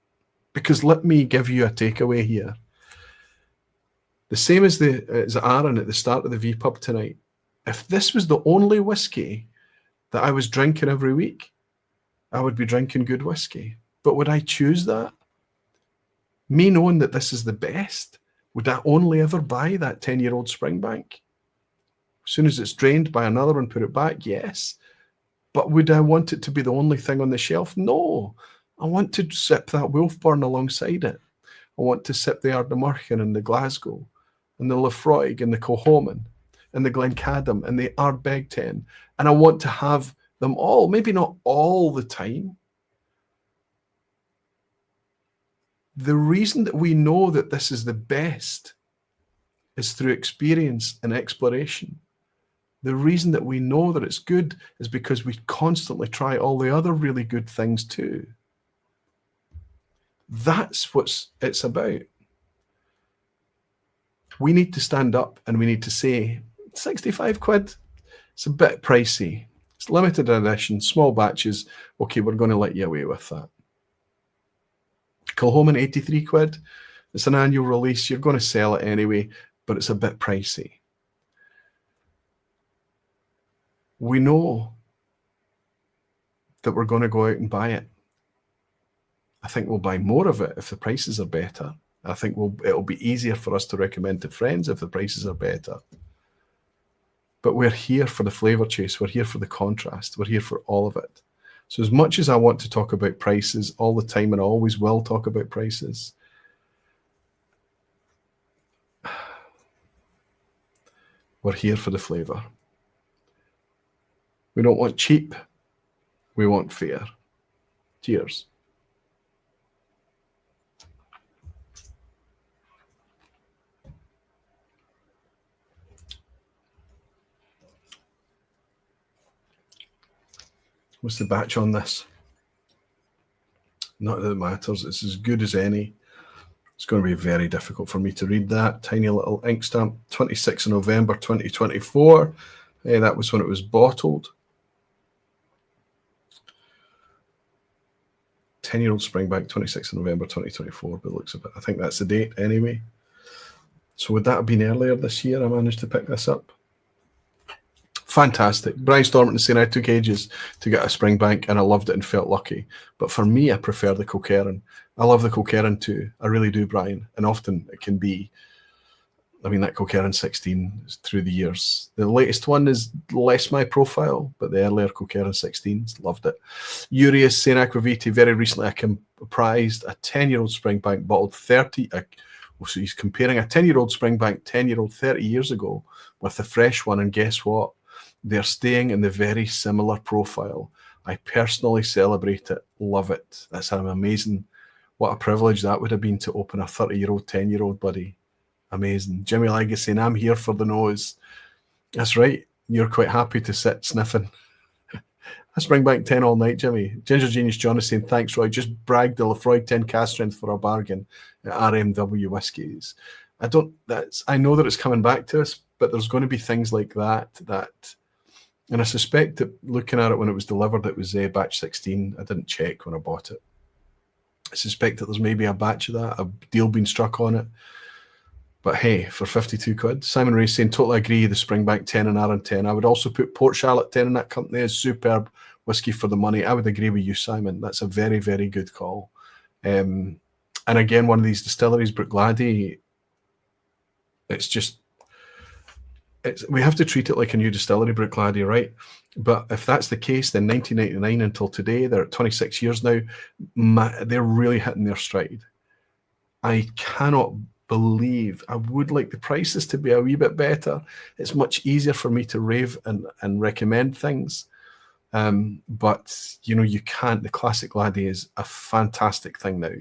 Because let me give you a takeaway here. The same as Arran at the start of the vPub tonight. If this was the only whiskey that I was drinking every week, I would be drinking good whiskey. But would I choose that? Me knowing that this is the best, would I only ever buy that 10-year-old Springbank? As soon as it's drained, buy another one, put it back? Yes. But would I want it to be the only thing on the shelf? No. I want to sip that Wolfburn alongside it. I want to sip the Ardnamurchan and the Glasgow and the Laphroaig and the Kilchoman and the Glencadam and the Ardbeg. And I want to have them all, maybe not all the time. The reason that we know that this is the best is through experience and exploration. The reason that we know that it's good is because we constantly try all the other really good things too. That's what it's about. We need to stand up and we need to say, 65 quid, it's a bit pricey. It's limited edition, small batches. Okay, we're going to let you away with that. Kilchoman, 83 quid. It's an annual release. You're going to sell it anyway, but it's a bit pricey. We know that we're going to go out and buy it. I think we'll buy more of it if the prices are better. I think it'll be easier for us to recommend to friends if the prices are better. But we're here for the flavour chase. We're here for the contrast. We're here for all of it. So as much as I want to talk about prices all the time, and I always will talk about prices, we're here for the flavour. We don't want cheap. We want fair. Cheers. What's the batch on this? Not that it matters. It's as good as any. It's going to be very difficult for me to read that. Tiny little ink stamp, 26th of November 2024. That was when it was bottled. 10-year-old Springbank, 26th of November 2024, but it looks a bit, I think that's the date anyway. So would that have been earlier this year I managed to pick this up? Fantastic. Brainstorming saying I took ages to get a Springbank and I loved it and felt lucky. But for me, I prefer the Kilchoman. I love the Kilchoman too. I really do, Brian. And often it can be, I mean, that Kilchoman 16 is through the years. The latest one is less my profile, but the earlier Kilchoman 16s, loved it. Yuri is saying Aquaviti, very recently I comprised a 10-year-old Springbank bottled 30, so he's comparing a 10-year-old Springbank 10-year-old 30 years ago with the fresh one, and guess what? They're staying in the very similar profile. I personally celebrate it, love it. That's an amazing, what a privilege that would have been to open a 30-year-old, 10-year-old, buddy. Amazing. Jimmy Legacy saying, I'm here for the nose. That's right. You're quite happy to sit sniffing. I Springbank 10 all night, Jimmy. Ginger Genius John is saying, thanks, Roy. Just bragged the Laphroaig 10 cask strength for a bargain at RMW whiskies. I know that it's coming back to us, but there's going to be things like that, and I suspect that looking at it when it was delivered, it was batch 16. I didn't check when I bought it. I suspect that there's maybe a batch of that, a deal being struck on it. But hey, for 52 quid. Simon Ray saying, totally agree, the Springbank 10 and Arran 10. I would also put Port Charlotte 10 in that company as superb whiskey for the money. I would agree with you, Simon. That's a very, very good call. And again, one of these distilleries, Bruichladdich, we have to treat it like a new distillery, Bruichladdich, right? But if that's the case, then 1999 until today, they're at 26 years now, they're really hitting their stride. I cannot believe, I would like the prices to be a wee bit better. It's much easier for me to rave and recommend things. But, you know, you can't. The Classic Laddie is a fantastic thing now.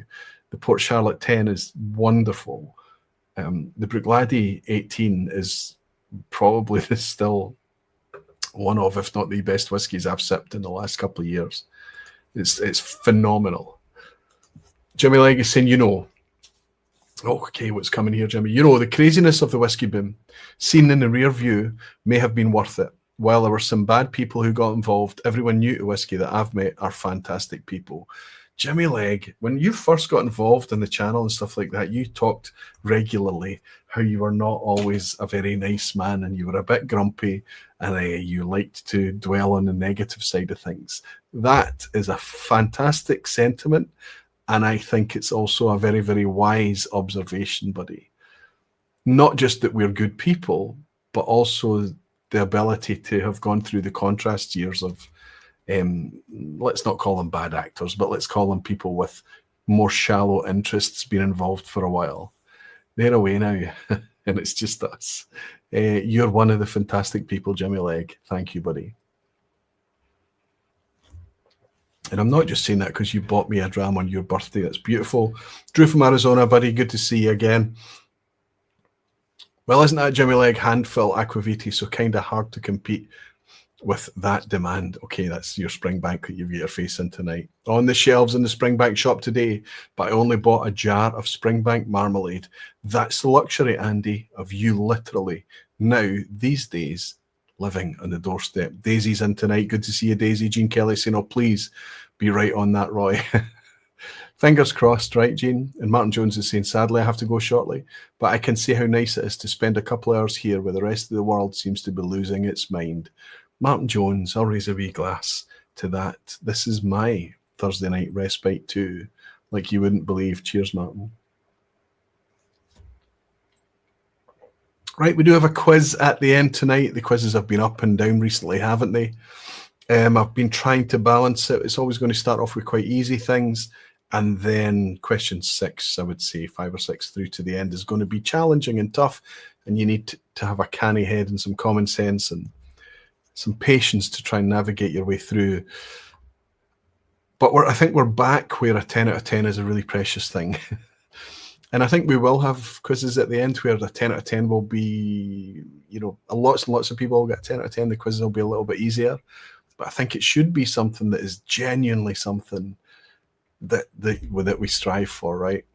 The Port Charlotte 10 is wonderful. The Bruichladdich 18 is probably still one of, if not the best whiskies I've sipped in the last couple of years. It's phenomenal. Jimmy Legg is saying, okay, what's coming here, Jimmy? The craziness of the whiskey boom, seen in the rear view, may have been worth it. While there were some bad people who got involved, everyone new to whiskey that I've met are fantastic people. Jimmy Legg, when you first got involved in the channel and stuff like that, you talked regularly how you were not always a very nice man and you were a bit grumpy and you liked to dwell on the negative side of things. That is a fantastic sentiment, and I think it's also a very, very wise observation, buddy. Not just that we're good people, but also the ability to have gone through the contrast years of let's not call them bad actors, but let's call them people with more shallow interests being involved for a while. They're away now, and it's just us. You're one of the fantastic people, Jimmy Legg. Thank you, buddy. And I'm not just saying that because you bought me a dram on your birthday. That's beautiful. Drew from Arizona, buddy. Good to see you again. Well, isn't that, Jimmy Legg, handful Aquaviti, so kind of hard to compete with that demand? Okay, that's your Springbank that you've got your face in tonight. On the shelves in the Springbank shop today, but I only bought a jar of Springbank marmalade. That's the luxury, Andy, of you literally now, these days, living on the doorstep. Daisy's in tonight. Good to see you, Daisy. Jean Kelly saying, oh, please be right on that, Roy. Fingers crossed, right, Jean? And Martin Jones is saying, sadly, I have to go shortly, but I can see how nice it is to spend a couple hours here where the rest of the world seems to be losing its mind. Martin Jones, I'll raise a wee glass to that. This is my Thursday night respite too, like you wouldn't believe. Cheers, Martin. Right, we do have a quiz at the end tonight. The quizzes have been up and down recently, haven't they? I've been trying to balance it. It's always going to start off with quite easy things, and then question 6, I would say 5 or 6 through to the end, is going to be challenging and tough, and you need to have a canny head and some common sense and some patience to try and navigate your way through. But I think we're back where a 10 out of 10 is a really precious thing. And I think we will have quizzes at the end where the 10 out of 10 will be, lots and lots of people will get 10 out of 10. The quizzes will be a little bit easier. But I think it should be something that is genuinely something that we strive for, right?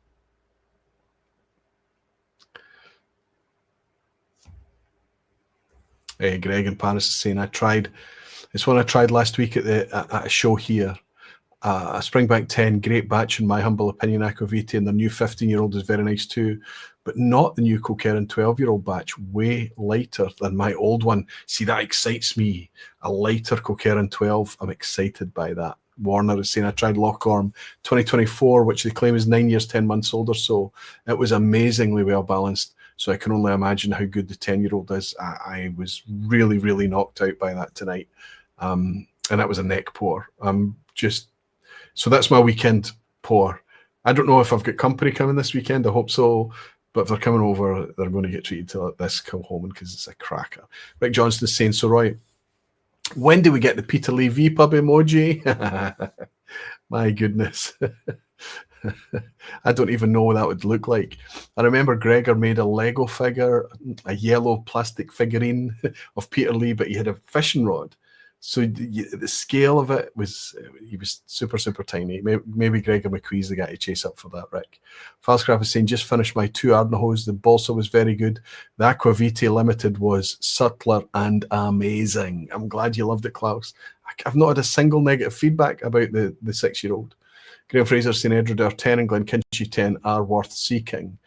Greg in Paris is saying, it's one I tried last week at a show here. A Springbank 10, great batch in my humble opinion, Aquavitae, and the new 15-year-old is very nice too, but not the new Kilchoman 12-year-old batch, way lighter than my old one. See, that excites me. A lighter Kilchoman 12, I'm excited by that. Warner is saying, I tried Loch 2024, which they claim is 9 years, 10 months old or so. It was amazingly well balanced, so I can only imagine how good the 10-year-old is. I was really, really knocked out by that tonight. And that was a neck pour. So that's my weekend pour. I don't know if I've got company coming this weekend. I hope so. But if they're coming over, they're going to get treated to this Kilchoman because it's a cracker. Rick Johnston is saying, so Roy, when do we get the Peter Lee vPub emoji? My goodness. I don't even know what that would look like. I remember Gregor made a Lego figure, a yellow plastic figurine of Peter Lee, but he had a fishing rod. So the scale of it was, he was super, super tiny. Maybe Gregor McQuee's the guy to chase up for that, Rick. Falscraft is saying, just finished my 2 Ardnamurchans. The Balsa was very good. The Aquavitae Limited was subtler and amazing. I'm glad you loved it, Klaus. I've not had a single negative feedback about the 6-year-old. Graham Fraser saying Edredale 10 and Glenkinchie 10 are worth seeking.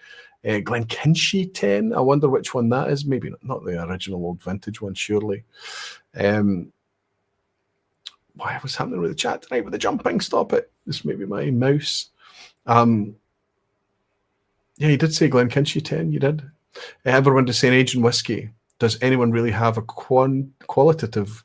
Glenkinchie 10, I wonder which one that is. Maybe not the original old vintage one, surely. Why was happening with the chat tonight with the jumping? Stop it. This may be my mouse. Yeah, you did say Glenkinchie 10, you did. Everyone is saying age and whiskey. Does anyone really have a qualitative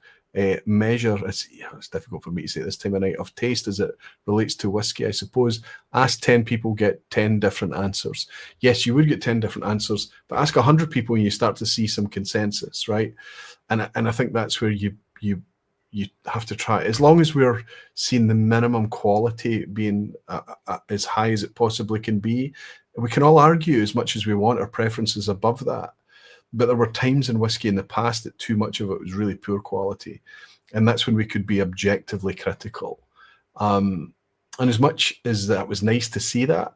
measure? It's difficult for me to say this time of night, of taste as it relates to whiskey, I suppose. Ask 10 people, get 10 different answers. Yes, you would get 10 different answers, but ask 100 people and you start to see some consensus, right? And I think that's where you have to try. As long as we're seeing the minimum quality being as high as it possibly can be, we can all argue as much as we want our preferences above that. But there were times in whiskey in the past that too much of it was really poor quality. And that's when we could be objectively critical. And as much as that was nice to see that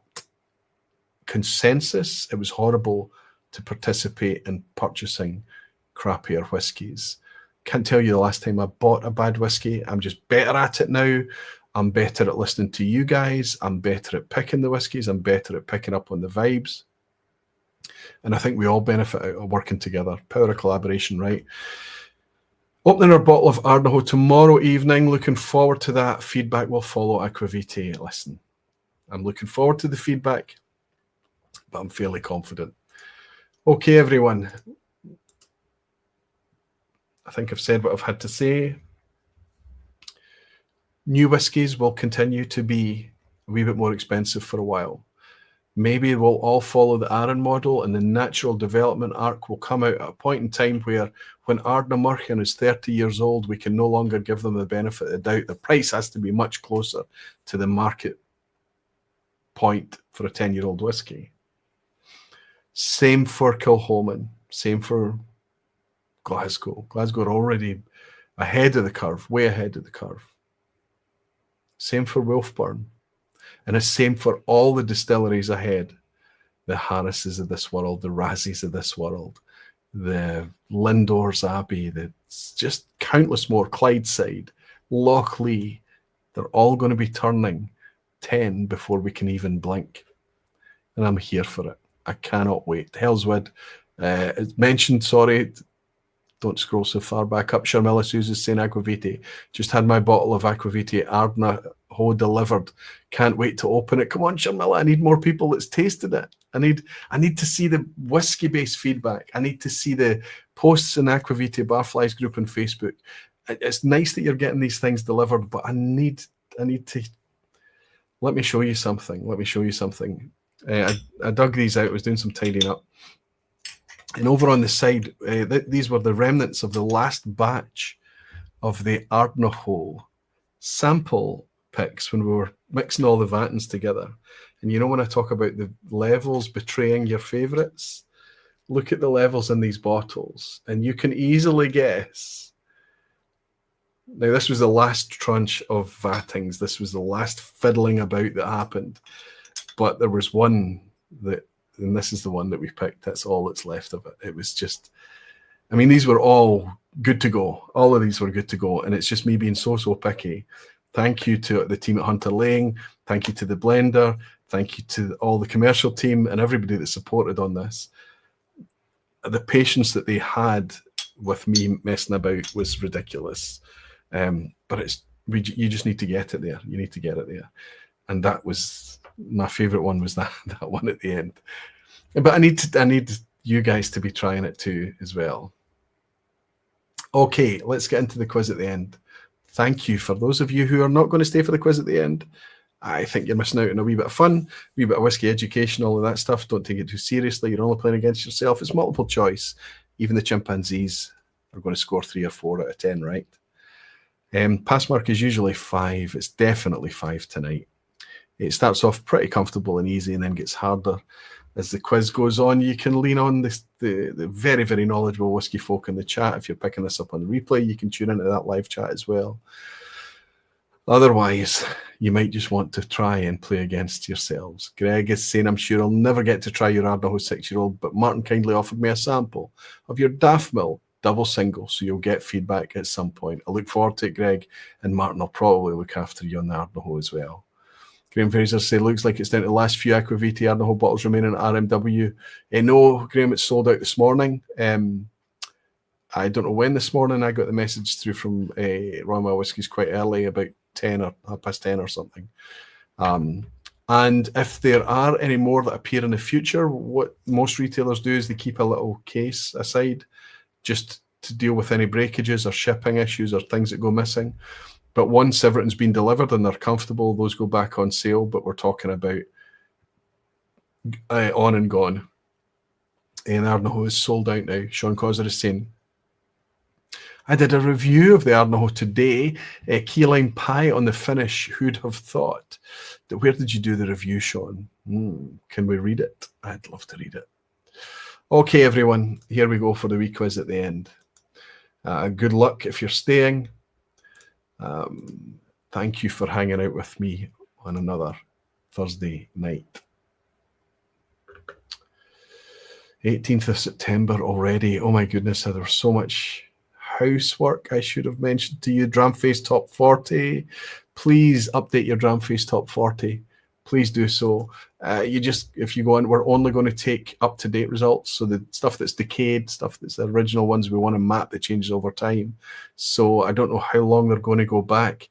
consensus, it was horrible to participate in purchasing crappier whiskies. Can't tell you the last time I bought a bad whiskey. I'm just better at it now. I'm better at listening to you guys. I'm better at picking the whiskies. I'm better at picking up on the vibes. And I think we all benefit out of working together. Power of collaboration, right? Opening our bottle of Ardnamurchan tomorrow evening. Looking forward to that. Feedback will follow Aquavitae. Listen, I'm looking forward to the feedback, but I'm fairly confident. Okay, everyone. I think I've said what I've had to say. New whiskies will continue to be a wee bit more expensive for a while. Maybe we'll all follow the Arran model and the natural development arc will come out at a point in time where when Ardnamurchan is 30 years old, we can no longer give them the benefit of the doubt. The price has to be much closer to the market point for a 10-year-old whiskey. Same for Kilchoman. Same for Glasgow. Glasgow are already ahead of the curve, way ahead of the curve. Same for Wolfburn. And the same for all the distilleries ahead. The Harrises of this world, the Razzies of this world, the Lindores Abbey, the just countless more, Clydeside, Loch Lee. They're all going to be turning 10 before we can even blink. And I'm here for it. I cannot wait. Hellswood, it's mentioned, sorry, don't scroll so far back up. Sharmilla Sousa saying Aquavitae. Just had my bottle of Aquavitae Ardnamurchan delivered. Can't wait to open it. Come on, Sharmilla. I need more people that's tasted it. I need to see the whiskey-based feedback. I need to see the posts in Aquavitae Barflies group on Facebook. It's nice that you're getting these things delivered, but I need to. Let me show you something. Let me show you something. I dug these out. I was doing some tidying up. And over on the side, these were the remnants of the last batch of the Ardnamurchan sample picks when we were mixing all the vatins together. And you know when I talk about the levels betraying your favourites, look at the levels in these bottles, and you can easily guess Now, this was the last tranche of vattings. This was the last fiddling about that happened. But there was one that, and this is the one that we picked. That's all that's left of it. It was just, I mean, these were all good to go. All of these were good to go. And it's just me being so picky. Thank you to the team at Hunter Laying. Thank you to the blender. Thank you to all the commercial team and everybody that supported on this. The patience that they had with me messing about was ridiculous. But you just need to get it there. You need to get it there. And that was my favorite one, was that one at the end. But I need you guys to be trying it too as well. Okay, let's get into the quiz at the end. Thank you for those of you who are not going to stay for the quiz at the end. I think you're missing out on a wee bit of fun, a wee bit of whiskey education, all of that stuff. Don't take it too seriously. You're only playing against yourself. It's multiple choice. Even the chimpanzees are going to score 3 or 4 out of 10, right? Pass mark is usually 5. It's definitely 5 tonight. It starts off pretty comfortable and easy and then gets harder. As the quiz goes on, you can lean on the very, very knowledgeable whiskey folk in the chat. If you're picking this up on the replay, you can tune into that live chat as well. Otherwise, you might just want to try and play against yourselves. Greg is saying, I'm sure I'll never get to try your Ardnamurchan 6-year-old, but Martin kindly offered me a sample of your Daftmill double single, so you'll get feedback at some point. I look forward to it, Greg, and Martin will probably look after you on the Ardnamurchan as well. Graham Fraser say, looks like it's down to the last few Aquaviti Ardnamurchan bottles remaining at RMW. No, Graham, it's sold out this morning. I don't know when this morning. I got the message through from Royal Mail Whiskies quite early, about 10 or 10:30 or something. And if there are any more that appear in the future, what most retailers do is they keep a little case aside just to deal with any breakages or shipping issues or things that go missing. But once everything's been delivered and they're comfortable, those go back on sale. But we're talking about on and gone. And Ardnamurchan is sold out now. Sean Causer is saying, I did a review of the Ardnamurchan today. Key lime pie on the finish. Who'd have thought? Where did you do the review, Sean? Can we read it? I'd love to read it. Okay, everyone. Here we go for the wee quiz at the end. Good luck if you're staying. Thank you for hanging out with me on another Thursday night. 18th of September already. Oh my goodness, there was so much housework I should have mentioned to you. Dramface Top 40. Please update your Dramface Top 40. Please do so. If you go on, we're only going to take up-to-date results. So the stuff that's decayed, stuff that's the original ones, we want to map the changes over time. So I don't know how long they're going to go back.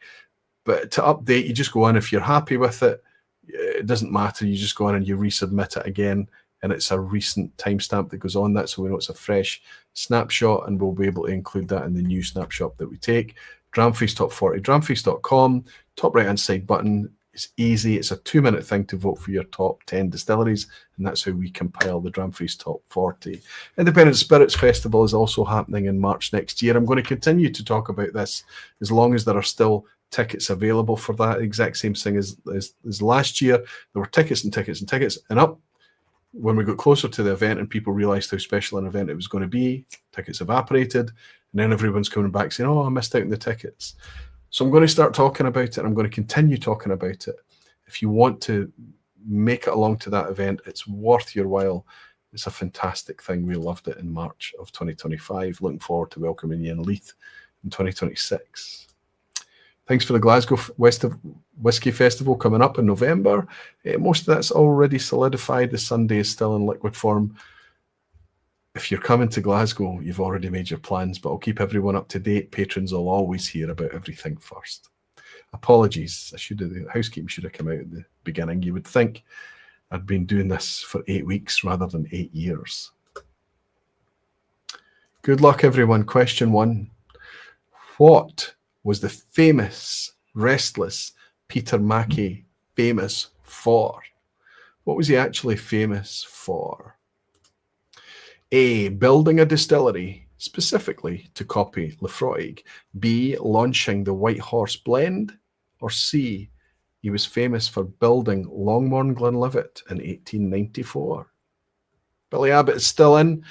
But to update, you just go on. If you're happy with it, it doesn't matter. You just go on and you resubmit it again. And it's a recent timestamp that goes on that, so we know it's a fresh snapshot, and we'll be able to include that in the new snapshot that we take. Dramface Top 40, dramface.com, top right-hand side button. It's easy. It's a 2-minute thing to vote for your top 10 distilleries, and that's how we compile the Dramface Top 40. Independent Spirits Festival is also happening in March next year. I'm going to continue to talk about this as long as there are still tickets available for that. Exact same thing as last year. There were tickets and tickets and tickets, and up when we got closer to the event and people realized how special an event it was going to be, tickets evaporated, and then everyone's coming back saying, oh, I missed out on the tickets. So I'm going to start talking about it, and I'm going to continue talking about it. If you want to make it along to that event, it's worth your while. It's a fantastic thing. We loved it in March of 2025. Looking forward to welcoming you in Leith in 2026. Thanks for the Glasgow Whiskey Festival coming up in November. Most of that's already solidified. The Sunday is still in liquid form. If you're coming to Glasgow, you've already made your plans, but I'll keep everyone up to date. Patrons will always hear about everything first. Apologies. The housekeeping should have come out at the beginning. You would think I'd been doing this for 8 weeks rather than 8 years. Good luck, everyone. Question 1. What was the famous, restless Peter Mackey famous for? What was he actually famous for? A, building a distillery, specifically to copy Laphroaig. B, launching the White Horse blend. Or C, he was famous for building Longmorn Glenlivet in 1894. Billy Abbott is still in.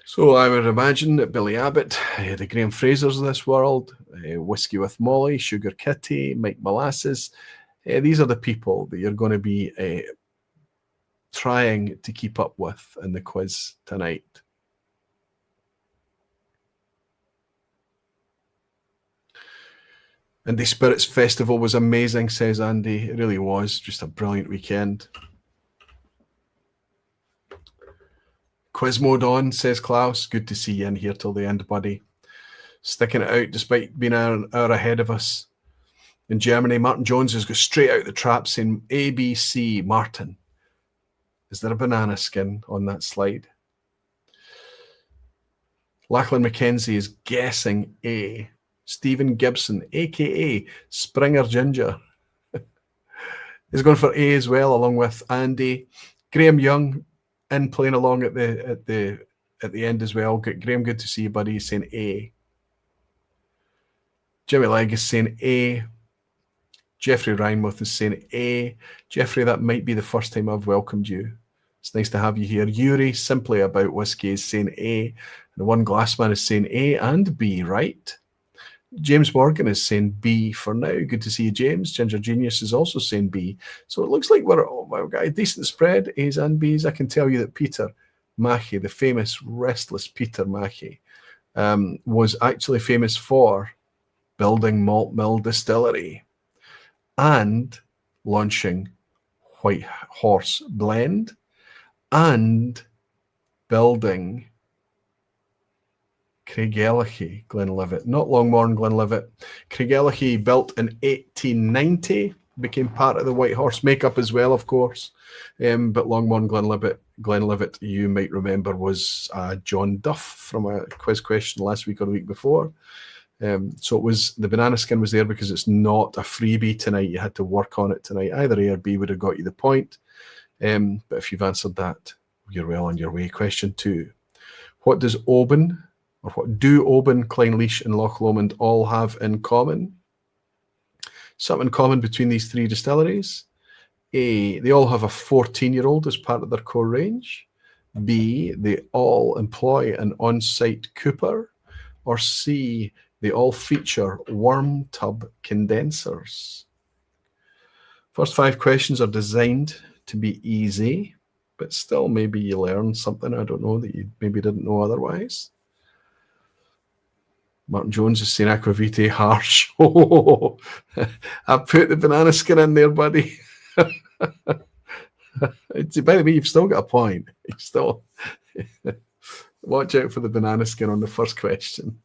So I would imagine that Billy Abbott, the Graham Frasers of this world, Whiskey with Molly, Sugar Kitty, Mike Molasses. These are the people that you're going to be trying to keep up with in the quiz tonight. Indie Spirits Festival was amazing, says Andy. It really was. Just a brilliant weekend. Quiz mode on, says Klaus. Good to see you in here till the end, buddy. Sticking it out despite being an hour ahead of us. In Germany, Martin Jones has got straight out the trap saying ABC. Martin, is there a banana skin on that slide? Lachlan McKenzie is guessing A. Stephen Gibson, a.k.a. Springer Ginger, is going for A as well, along with Andy. Graham Young in playing along at the end as well. Graham, good to see you, buddy. He's saying A. Jimmy Legg is saying A. Jeffrey Reinmuth is saying A. Jeffrey, that might be the first time I've welcomed you. It's nice to have you here. Yuri, simply about whiskey, is saying A. And the One Glassman is saying A and B, right? James Morgan is saying B for now. Good to see you, James. Ginger Genius is also saying B. So it looks like we've got a decent spread, A's and B's. I can tell you that Peter Mackey, the famous restless Peter Mackey, was actually famous for building Malt Mill Distillery and launching White Horse Blend and building Craigellachie Glenlivet, not Longmorn Glenlivet. Craigellachie built in 1890, became part of the White Horse makeup as well, of course. But Longmorn Glenlivet, you might remember, was John Duff from a quiz question last week or the week before. So it was, the banana skin was there because it's not a freebie tonight. You had to work on it tonight. Either A or B would have got you the point. But if you've answered that, you're well on your way. Question 2. What does Oban, or what do Oban, Clynelish and Loch Lomond all have in common? Something in common between these three distilleries. A, they all have a 14-year-old as part of their core range. B, they all employ an on-site cooper. Or C, they all feature worm tub condensers. First 5 questions are designed to be easy, but still maybe you learn something, I don't know, that you maybe didn't know otherwise. Martin Jones is saying Aquavite harsh. Oh, I put the banana skin in there, buddy. By the way, you've still got a point. You've still watch out for the banana skin on the first question.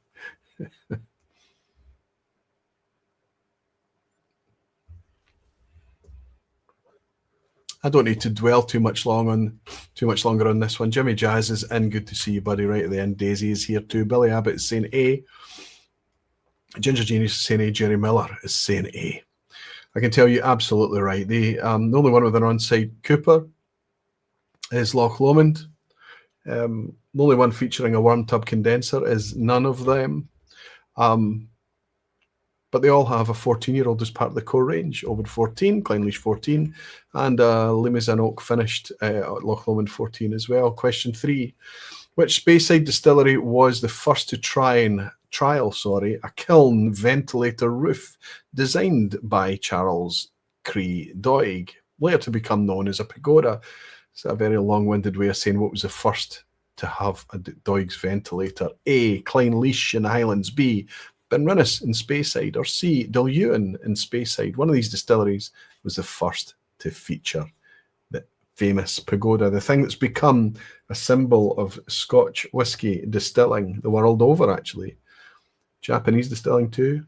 I don't need to dwell too much longer on this one. Jimmy Jazz is in. Good to see you, buddy, right at the end. Daisy is here too. Billy Abbott is saying A. Ginger Genius is saying A. Jerry Miller is saying A. I can tell you absolutely right. The only one with an on-site cooper is Loch Lomond. The only one featuring a worm tub condenser is none of them. But they all have a 14-year-old as part of the core range. Oban 14, Clynelish 14, and Limousin Oak finished at Loch Lomond 14 as well. Question 3. Which Speyside distillery was the first to trial a kiln ventilator roof designed by Charles Cree Doig, later to become known as a pagoda? It's a very long-winded way of saying what was the first to have a Doig's ventilator. A, Clynelish in the Highlands. B, Benrinnes in Speyside. Or C, Dilluin in Speyside. One of these distilleries was the first to feature the famous pagoda, the thing that's become a symbol of Scotch whisky distilling the world over, actually. Japanese distilling too.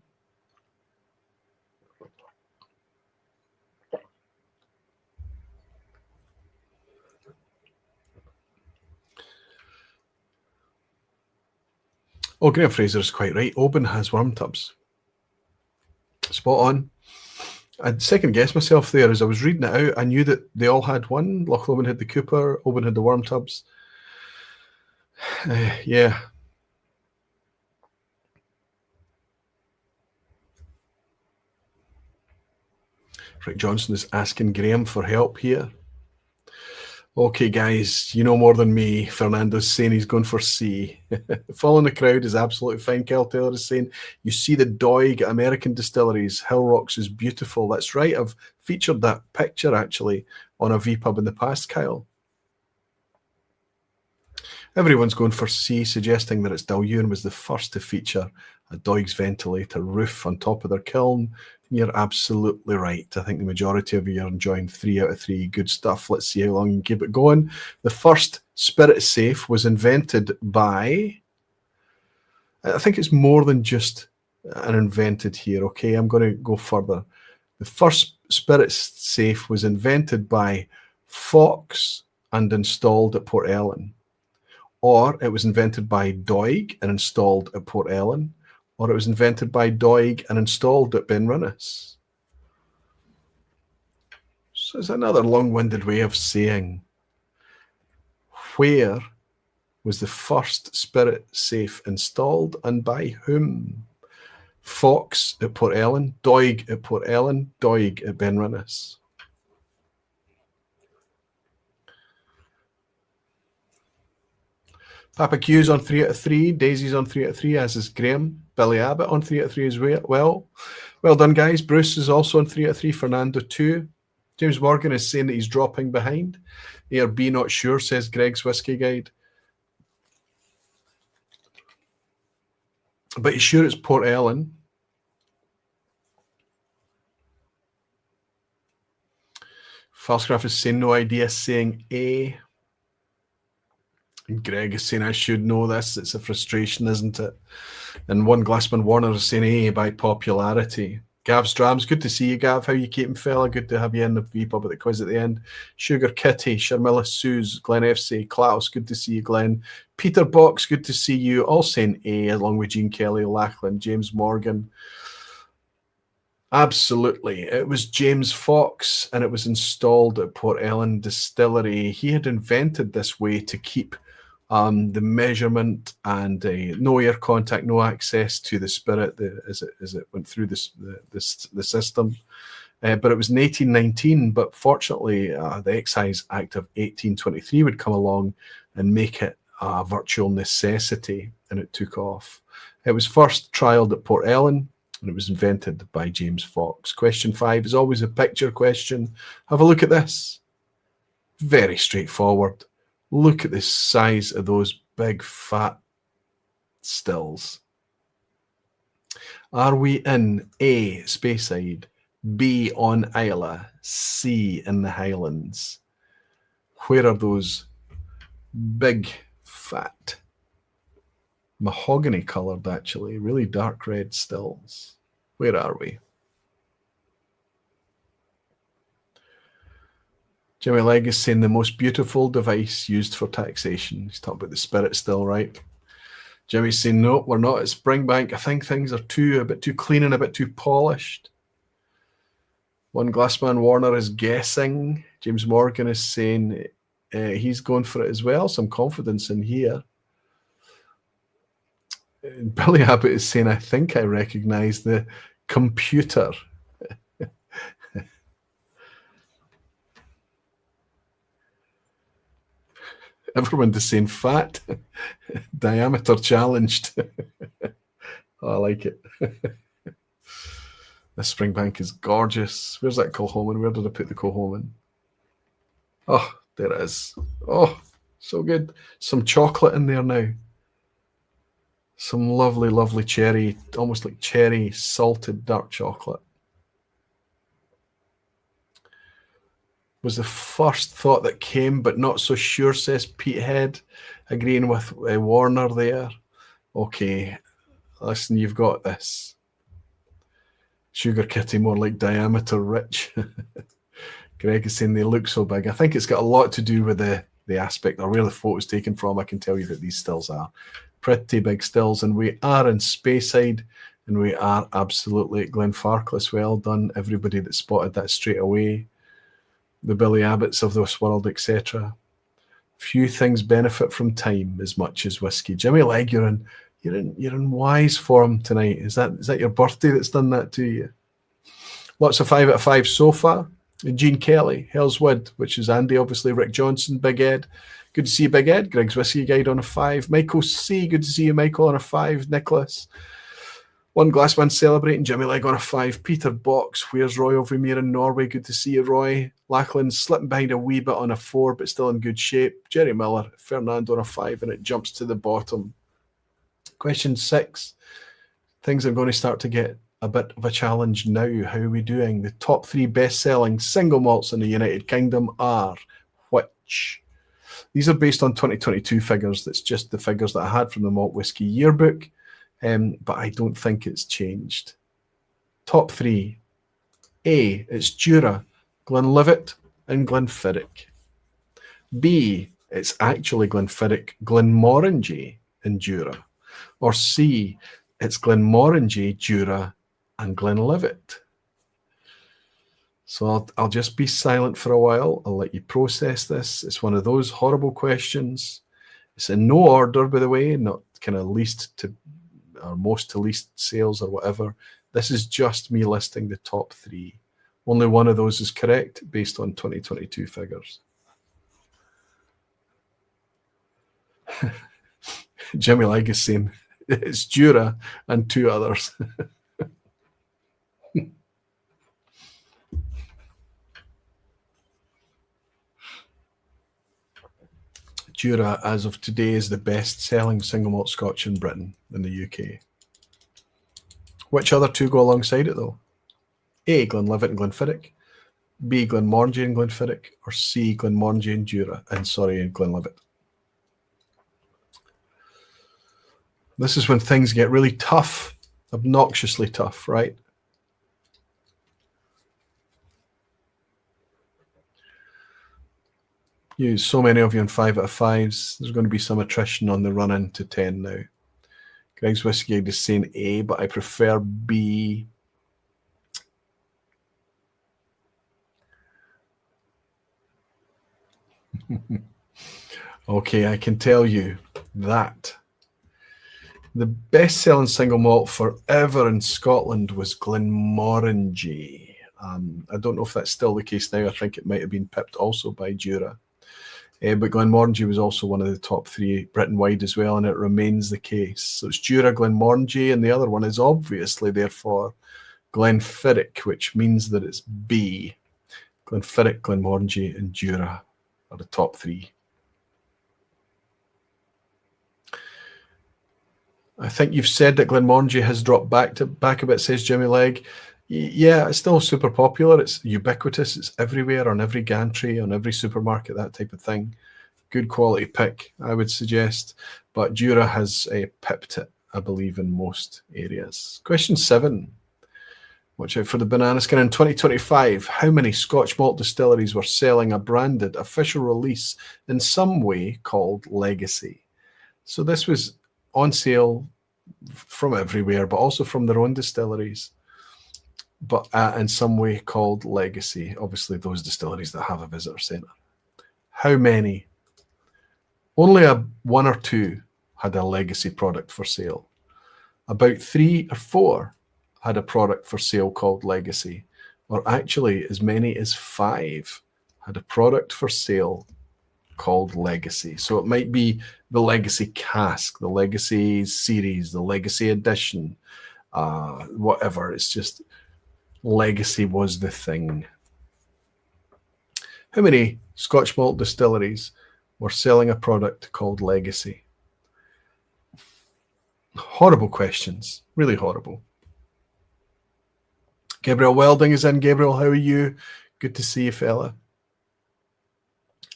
Oh, Graham Fraser is quite right. Oban has worm tubs. Spot on. I'd second guess myself there as I was reading it out. I knew that they all had one. Loch Lomond had the cooper, Oban had the worm tubs. Yeah. Rick Johnson is asking Graham for help here. Okay, guys, you know more than me. Fernando's saying he's going for C. Following the crowd is absolutely fine. Kel Taylor is saying, you see the Doig at American distilleries. Hill Rocks is beautiful. That's right. I've featured that picture, actually, on a vPub in the past, Kyle. Everyone's going for C, suggesting that it's Dalhousie was the first to feature a Doig's ventilator roof on top of their kiln. You're absolutely right. I think the majority of you are enjoying 3 out of 3. Good stuff. Let's see how long you can keep it going. The first spirit safe was invented by... I think it's more than just an invented here, okay? I'm going to go further. The first spirit safe was invented by Fox and installed at Port Ellen. Or it was invented by Doig and installed at Port Ellen. Or it was invented by Doig and installed at Benrinnes. So it's another long-winded way of saying, where was the first spirit safe installed and by whom? Fox at Port Ellen, Doig at Port Ellen, Doig at Benrinnes. Papa Q's on 3 out of 3. Daisy's on 3 out of 3, as is Graham. Billy Abbott on 3 out of 3 as well. Well done, guys. Bruce is also on 3 out of 3. Fernando 2. James Morgan is saying that he's dropping behind. A or B, not sure, says Greg's Whiskey Guide. But he's sure it's Port Ellen. Falscraft is saying no idea, saying A. And Greg is saying, I should know this. It's a frustration, isn't it? And one Glassman Warner is saying A by popularity. Gav's Drams, good to see you, Gav. How you keeping, fella? Good to have you in the vPub at the quiz at the end. Sugar Kitty, Sharmilla Suze, Glenn FC, Klaus, good to see you, Glenn. Peter Box, good to see you. All saying A, along with Jean Kelly, Lachlan, James Morgan. Absolutely. It was James Fox, and it was installed at Port Ellen Distillery. He had invented this way to keep the measurement and no air contact, no access to the spirit as it went through the system. But it was in 1819. But fortunately, the Excise Act of 1823 would come along and make it a virtual necessity, and it took off. It was first trialled at Port Ellen, and it was invented by James Fox. Question 5 is always a picture question. Have a look at this. Very straightforward. Look at the size of those big, fat stills. Are we in A, Speyside, B, on Islay, C, in the Highlands? Where are those big, fat, mahogany coloured, actually, really dark red stills? Where are we? Jimmy Legg is saying the most beautiful device used for taxation. He's talking about the spirit still, right? Jimmy's saying, no, we're not at Springbank. I think things are a bit too clean and a bit too polished. One Glassman Warner is guessing. James Morgan is saying he's going for it as well. Some confidence in here. Billy Abbott is saying, I think I recognise the computer. Everyone is saying fat. Diameter challenged. Oh, I like it. This Springbank is gorgeous. Where's that Kilchoman? Where did I put the Kilchoman? Oh, there it is. Oh, so good. Some chocolate in there now. Some lovely, lovely cherry, almost like cherry salted dark chocolate. Was the first thought that came, but not so sure, says Pete Head, agreeing with Warner there. Okay, listen, you've got this. Sugar Kitty, more like diameter rich. Greg is saying they look so big. I think it's got a lot to do with the aspect or where the photo's taken from. I can tell you that these stills are pretty big stills, and we are in Speyside, and we are absolutely at Glenfarclas. Well done, everybody that spotted that straight away. The Billy Abbotts of this world, etc. Few things benefit from time as much as whiskey. Jimmy Legg, you're in wise form tonight. Is that your birthday that's done that to you? Lots of 5 out of 5 so far. Gene Kelly, Hell's Wood, which is Andy, obviously. Rick Johnson, Big Ed. Good to see you, Big Ed. Greg's Whiskey Guide on a 5. Michael C, good to see you, Michael, on a 5. Nicholas. One Glassman celebrating, Jimmy Legg on a 5. Peter Box, where's Roy over here in Norway? Good to see you, Roy. Lachlan's slipping behind a wee bit on a 4, but still in good shape. Jerry Miller, Fernando on a 5, and it jumps to the bottom. Question 6. Things are going to start to get a bit of a challenge now. How are we doing? The top 3 best-selling single malts in the United Kingdom are which? These are based on 2022 figures. That's just the figures that I had from the Malt Whisky Yearbook, but I don't think it's changed. Top 3. A, it's Jura, Glenlivet, and Glenfiddich. B, it's actually Glenfiddich, Glenmorangie, and Jura. Or C, it's Glenmorangie, Jura, and Glenlivet. So I'll just be silent for a while. I'll let you process this. It's one of those horrible questions. It's in no order, by the way, not kind of least to or most to least sales or whatever. This is just me listing the top 3. Only one of those is correct based on 2022 figures. Jimmy Legg is saying it's Jura and 2 others. Jura, as of today, is the best-selling single malt Scotch in Britain and the UK. Which other 2 go alongside it, though? A, Glenlivet and Glenfiddich. B, Glenmorangie and Glenfiddich. Or C, Glenmorangie and Jura. And Glenlivet. This is when things get really tough, obnoxiously tough, right? So many of you on 5 out of 5s. There's going to be some attrition on the run into 10 now. Greg's Whiskey Guide is saying A, but I prefer B. Okay, I can tell you that the best-selling single malt forever in Scotland was Glenmorangie. I don't know if that's still the case now. I think it might have been pipped also by Jura. But Glenmorangie was also one of the top 3 Britain-wide as well, and it remains the case. So it's Jura, Glenmorangie, and the other one is obviously, therefore, Glenfiddich, which means that it's B. Glenfiddich, Glenmorangie, and Jura are the top 3. I think you've said that Glenmorangie has dropped back a bit, says Jimmy Legg. Yeah, it's still super popular. It's ubiquitous. It's everywhere, on every gantry, on every supermarket, that type of thing. Good quality pick, I would suggest. But Jura has pipped it, I believe, in most areas. Question 7. Watch out for the banana skin. In 2025, how many Scotch malt distilleries were selling a branded official release in some way called Legacy? So this was on sale from everywhere, but also from their own distilleries, but in some way called Legacy. Obviously, those distilleries that have a visitor centre. How many? Only 1 or 2 had a Legacy product for sale. About 3 or 4 had a product for sale called Legacy, or actually as many as 5 had a product for sale called Legacy. So it might be the Legacy cask, the Legacy series, the Legacy edition, whatever. It's just Legacy was the thing. How many Scotch malt distilleries were selling a product called Legacy? Horrible questions, really horrible. Gabriel Welding is in. Gabriel, how are you? Good to see you, fella.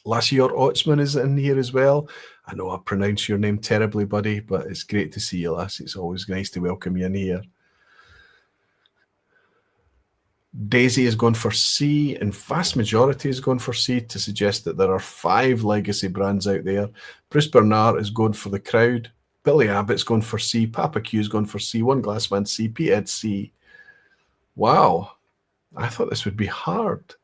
Lassior Otsman is in here as well. I know I pronounce your name terribly, buddy, but it's great to see you, lass. It's always nice to welcome you in here. Daisy is going for C, and vast majority is going for C, to suggest that there are 5 Legacy brands out there. Bruce Bernard is going for the crowd. Billy Abbott's going for C. Papa Q is going for C. One Glassman C. Pete Ed C. Wow, I thought this would be hard.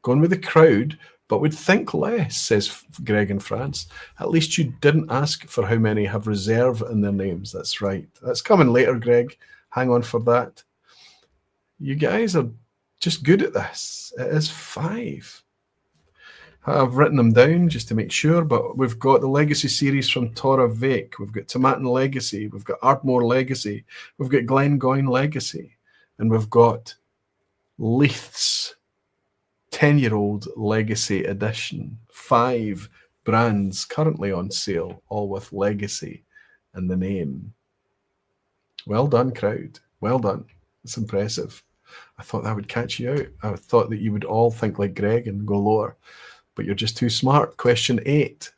Going with the crowd, but would think less, says Greg in France. At least you didn't ask for how many have reserve in their names. That's right. That's coming later, Greg. Hang on for that. You guys are just good at this. It is 5. I've written them down just to make sure, but we've got the Legacy series from Torra Vake. We've got Tomatin Legacy. We've got Ardmore Legacy. We've got Glengoyne Legacy. And we've got Leith's 10-year-old Legacy edition. 5 brands currently on sale, all with Legacy in the name. Well done, crowd. Well done. It's impressive. I thought that would catch you out. I thought that you would all think like Greg and go lower, but you're just too smart. Question 8.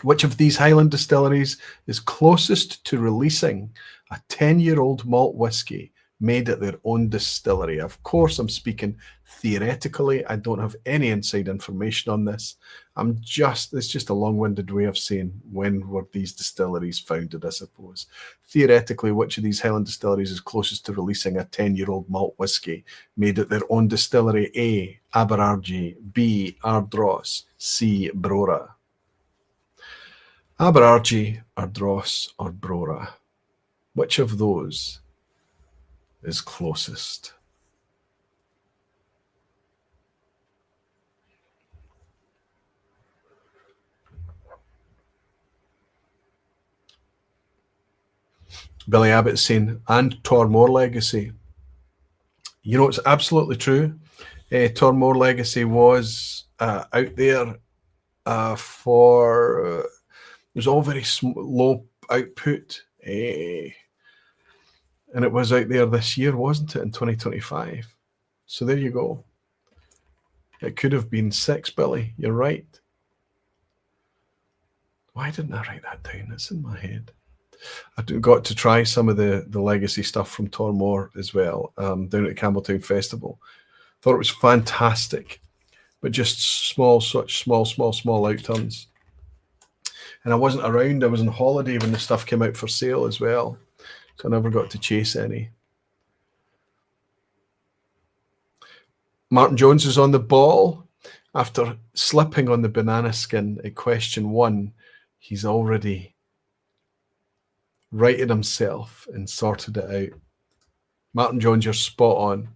Which of these Highland distilleries is closest to releasing a 10-year-old malt whisky made at their own distillery? Of course, I'm speaking theoretically. I don't have any inside information on this. It's just a long-winded way of saying when were these distilleries founded, I suppose. Theoretically, which of these Highland distilleries is closest to releasing a 10-year-old malt whisky made at their own distillery? A. Abhainnn, B. Ardross, C. Brora. Abhainnn, Ardross, or Brora? Which of those is closest? Billy Abbott's saying, and Tormore Legacy. You know, it's absolutely true. Tormore Legacy was out there for... it was all very low output. And it was out there this year, wasn't it, in 2025? So there you go. It could have been 6, Billy. You're right. Why didn't I write that down? It's in my head. I got to try some of the Legacy stuff from Tormore as well, down at the Campbelltown Festival. Thought it was fantastic, but just such small outturns. And I wasn't around. I was on holiday when the stuff came out for sale as well, so I never got to chase any. Martin Jones is on the ball. After slipping on the banana skin at question 1, he's already righted himself and sorted it out. Martin Jones, you're spot on.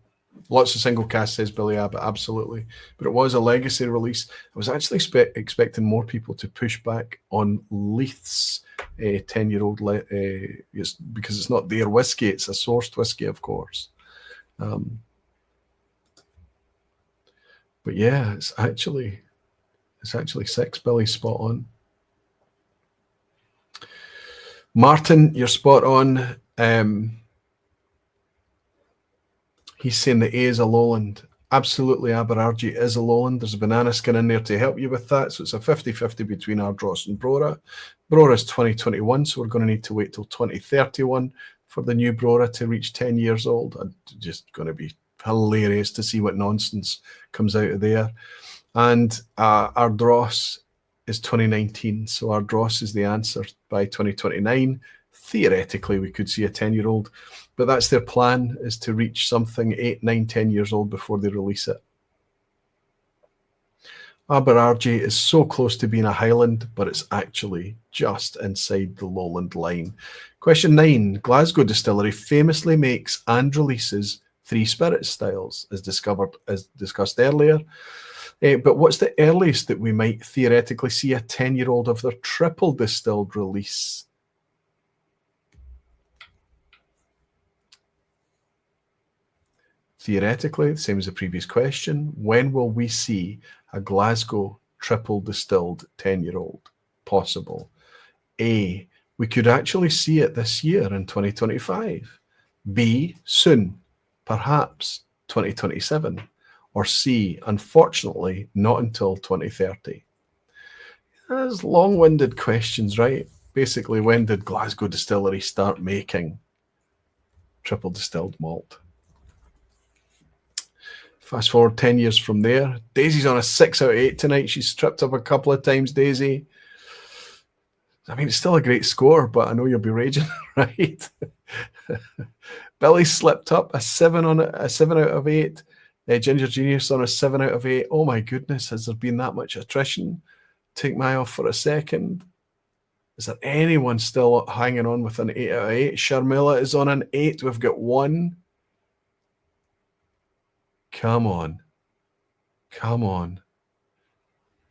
Lots of single cask, says Billy Abbott, absolutely. But it was a Legacy release. I was actually expecting more people to push back on Leith's 10-year-old, because it's not their whiskey, it's a sourced whiskey, of course. But yeah, it's actually 6, Billy, spot on. Martin, you're spot on. He's saying the A is a lowland. Absolutely, Abhainnn is a lowland. There's a banana skin in there to help you with that. So it's a 50-50 between Ardross and Brora. Brora is 2021, so we're going to need to wait till 2031 for the new Brora to reach 10 years old. It's just going to be hilarious to see what nonsense comes out of there. And Ardross is 2019, so Ardross is the answer by 2029. Theoretically, we could see a 10-year-old, but that's their plan, is to reach something 8, 9, 10 years old before they release it. Abhainnn is so close to being a Highland, but it's actually just inside the lowland line. Question 9. Glasgow Distillery famously makes and releases 3 spirit styles, as discussed earlier. But what's the earliest that we might theoretically see a 10-year-old of their triple distilled release? Theoretically, the same as the previous question, when will we see a Glasgow triple distilled 10-year-old possible? A, we could actually see it this year in 2025. B, soon, perhaps 2027. Or C, unfortunately, not until 2030. There's long-winded questions, right? Basically, when did Glasgow Distillery start making triple distilled malt? Fast forward 10 years from there. Daisy's on a 6 out of 8 tonight. She's tripped up a couple of times, Daisy. I mean, it's still a great score, but I know you'll be raging, right? Billy slipped up a 7 out of 8. Ginger Genius on a 7 out of 8. Oh my goodness, has there been that much attrition? Take my off for a second. Is there anyone still hanging on with an 8 out of 8? Sharmila is on an 8. We've got 1. Come on. Come on.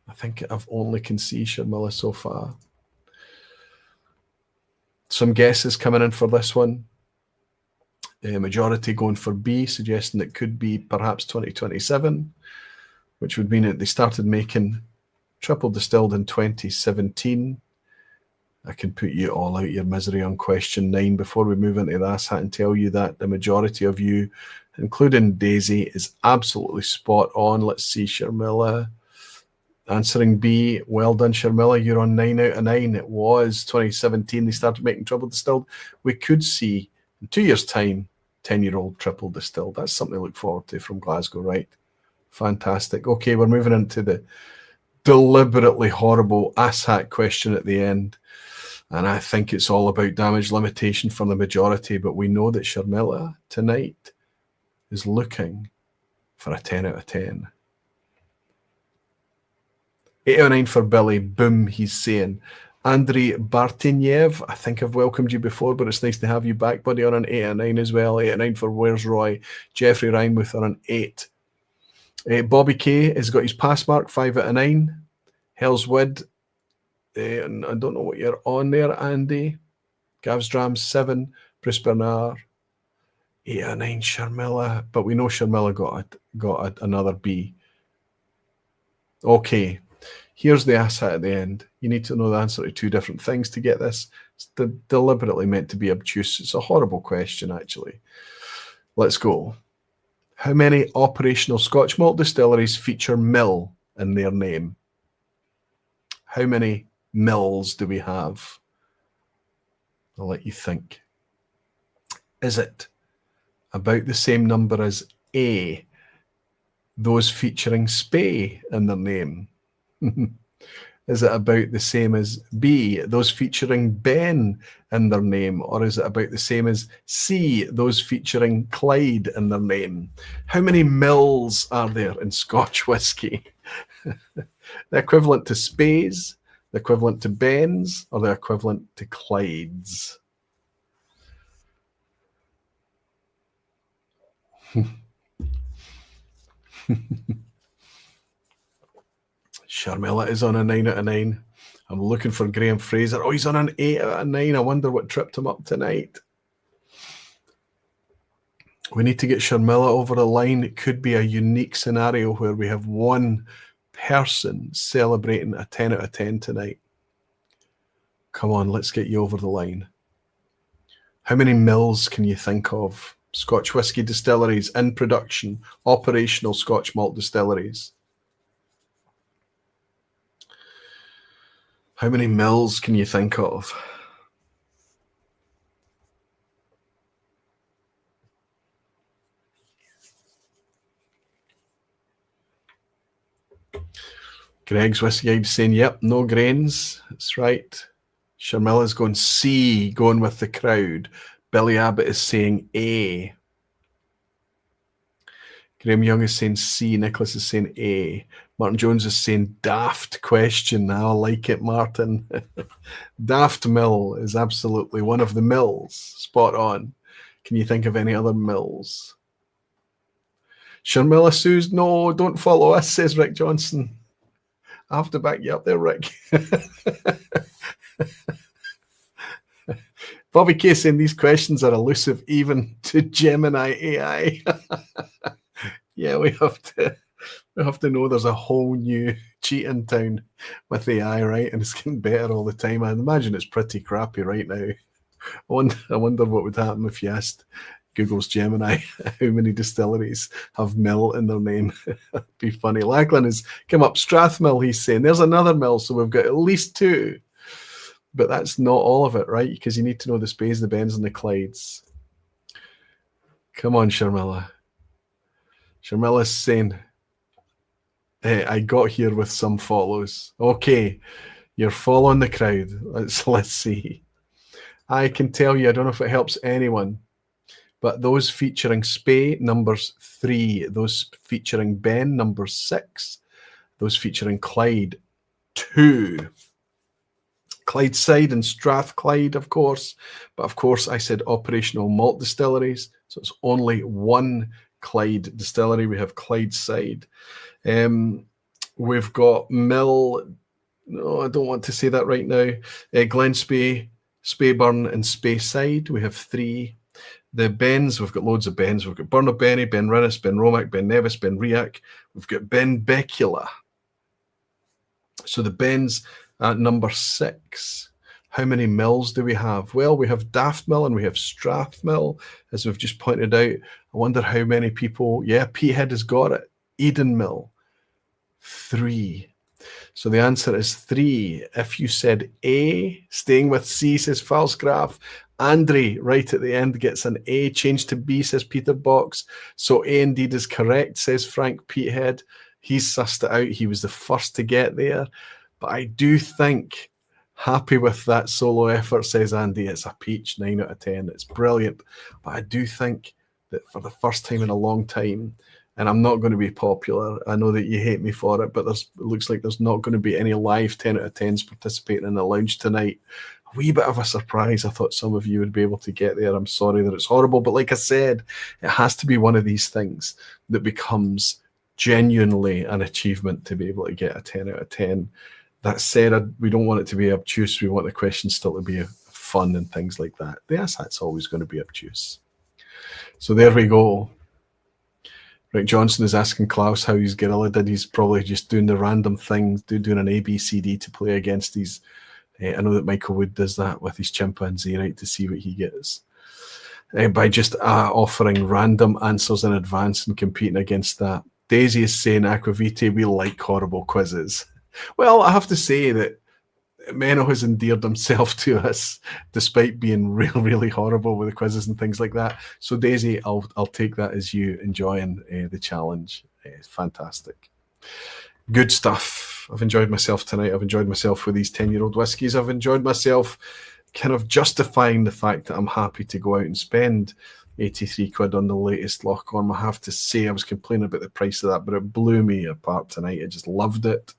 I think I've only can see Sharmila so far. Some guesses coming in for this one. Majority going for B, suggesting it could be perhaps 2027, which would mean that they started making triple distilled in 2017. I can put you all out your misery on question 9 before we move into the ass hat and tell you that the majority of you, including Daisy, is absolutely spot on. Let's see, Sharmila answering B. Well done, Sharmila. You're on 9 out of 9. It was 2017 they started making triple distilled. We could see in 2 years' time 10-year-old triple distilled. That's something to look forward to from Glasgow, right? Fantastic. Okay, we're moving into the deliberately horrible asshat question at the end. And I think it's all about damage limitation from the majority, but we know that Sharmila tonight is looking for a 10 out of 10. 8 out of 9 for Billy. Boom, he's saying. Andriy Bartinyev, I think I've welcomed you before, but it's nice to have you back, buddy, on an 8 out of 9 as well. 8 out of 9 for Where's Roy. Jeffrey Reinmuth on an 8. Bobby K has got his pass mark, 5 out of 9. Hell's Wood, and I don't know what you're on there, Andy. Gav's Drams, 7. Bruce Bernard, 8 out of 9. Sharmila, but we know Sharmila got another B. Okay, here's the asshat at the end. You need to know the answer to 2 different things to get this. It's deliberately meant to be obtuse. It's a horrible question, actually. Let's go. How many operational Scotch malt distilleries feature mill in their name? How many mills do we have? I'll let you think. Is it about the same number as A, those featuring Spey in their name? Is it about the same as B, those featuring Ben in their name? Or is it about the same as C, those featuring Clyde in their name? How many mills are there in Scotch whisky? The equivalent to Speys, the equivalent to Bens, or the equivalent to Clydes? Sharmila is on a 9 out of 9. I'm looking for Graham Fraser. Oh, he's on an 8 out of 9. I wonder what tripped him up tonight. We need to get Sharmila over the line. It could be a unique scenario where we have one person celebrating a 10 out of 10 tonight. Come on, let's get you over the line. How many mills can you think of? Scotch whisky distilleries in production, operational Scotch malt distilleries. How many mills can you think of? Greg's Whiskey Guide saying, yep, no grains. That's right. Sharmila's going C, going with the crowd. Billy Abbott is saying A. Graham Young is saying C. Nicholas is saying A. Martin Jones is saying daft question. I like it, Martin. Daftmill is absolutely one of the mills. Spot on. Can you think of any other mills? Sharmila Sue's, no, don't follow us, says Rick Johnson. I have to back you up there, Rick. Bobby K saying these questions are elusive even to Gemini AI. Yeah, we have to know there's a whole new cheating town with AI, right? And it's getting better all the time. I imagine it's pretty crappy right now. I wonder what would happen if you asked Google's Gemini how many distilleries have mill in their name. That'd be funny. Lachlan has come up. Strathmill, he's saying. There's another mill, so we've got at least 2. But that's not all of it, right? Because you need to know the Speys, the Bens, and the Clydes. Come on, Sharmila. Sharmila's saying, I got here with some follows. Okay, you're following the crowd. Let's see. I can tell you, I don't know if it helps anyone, but those featuring Spey, numbers 3. Those featuring Ben, number 6. Those featuring Clyde, 2. Clydeside and Strathclyde, of course. But of course, I said operational malt distilleries. So it's only one Clyde Distillery. We have Clydeside. We've got Mill. No, I don't want to say that right now. Glenspey, Speyburn, and Speyside. We have 3. The Bens, we've got loads of Bens. We've got Burn of Benny, Ben Rinnis, Ben Romack, Ben Nevis, Ben Riach. We've got Ben Becula. So the Bens at number 6. How many mills do we have? Well, we have Daftmill and we have Strathmill, as we've just pointed out. I wonder how many people... Yeah, Peathead has got it. Eden Mill, 3. So the answer is 3. If you said A, staying with C, says Falsgraf. Andre, right at the end, gets an A. Changed to B, says Peter Box. So A indeed is correct, says Frank Peathead. He's sussed it out. He was the first to get there. But I do think, happy with that solo effort, says Andy. It's a peach, 9 out of 10. It's brilliant. But I do think that for the first time in a long time, and I'm not going to be popular, I know that you hate me for it, but it looks like there's not going to be any live 10 out of 10s participating in the lounge tonight. A wee bit of a surprise. I thought some of you would be able to get there. I'm sorry that it's horrible, but like I said, it has to be one of these things that becomes genuinely an achievement to be able to get a 10 out of 10. That said, we don't want it to be obtuse. We want the questions still to be fun and things like that. Yes, that's always going to be obtuse. So there we go. Rick Johnson is asking Klaus how his gorilla did. He's probably just doing the random thing, doing an ABCD to play against these. I know that Michael Wood does that with his chimpanzee, right, to see what he gets. By just offering random answers in advance and competing against that. Daisy is saying, Aquavite, we like horrible quizzes. Well, I have to say that Menno has endeared himself to us despite being really, really horrible with the quizzes and things like that. So Daisy, I'll take that as you enjoying the challenge. It's fantastic. Good stuff. I've enjoyed myself tonight. I've enjoyed myself with these 10-year-old whiskies. I've enjoyed myself kind of justifying the fact that I'm happy to go out and spend 83 quid on the latest Loch. I have to say, I was complaining about the price of that, but it blew me apart tonight. I just loved it.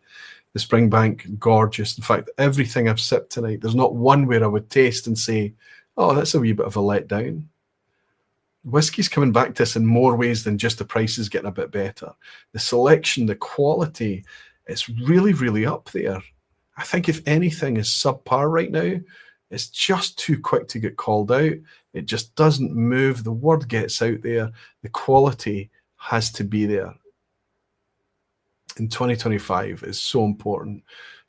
The Springbank, gorgeous. In fact, everything I've sipped tonight, there's not one where I would taste and say, oh, that's a wee bit of a letdown. Whiskey's coming back to us in more ways than just the prices getting a bit better. The selection, the quality, it's really, really up there. I think if anything is subpar right now, it's just too quick to get called out. It just doesn't move. The word gets out there. The quality has to be there. In 2025 is so important.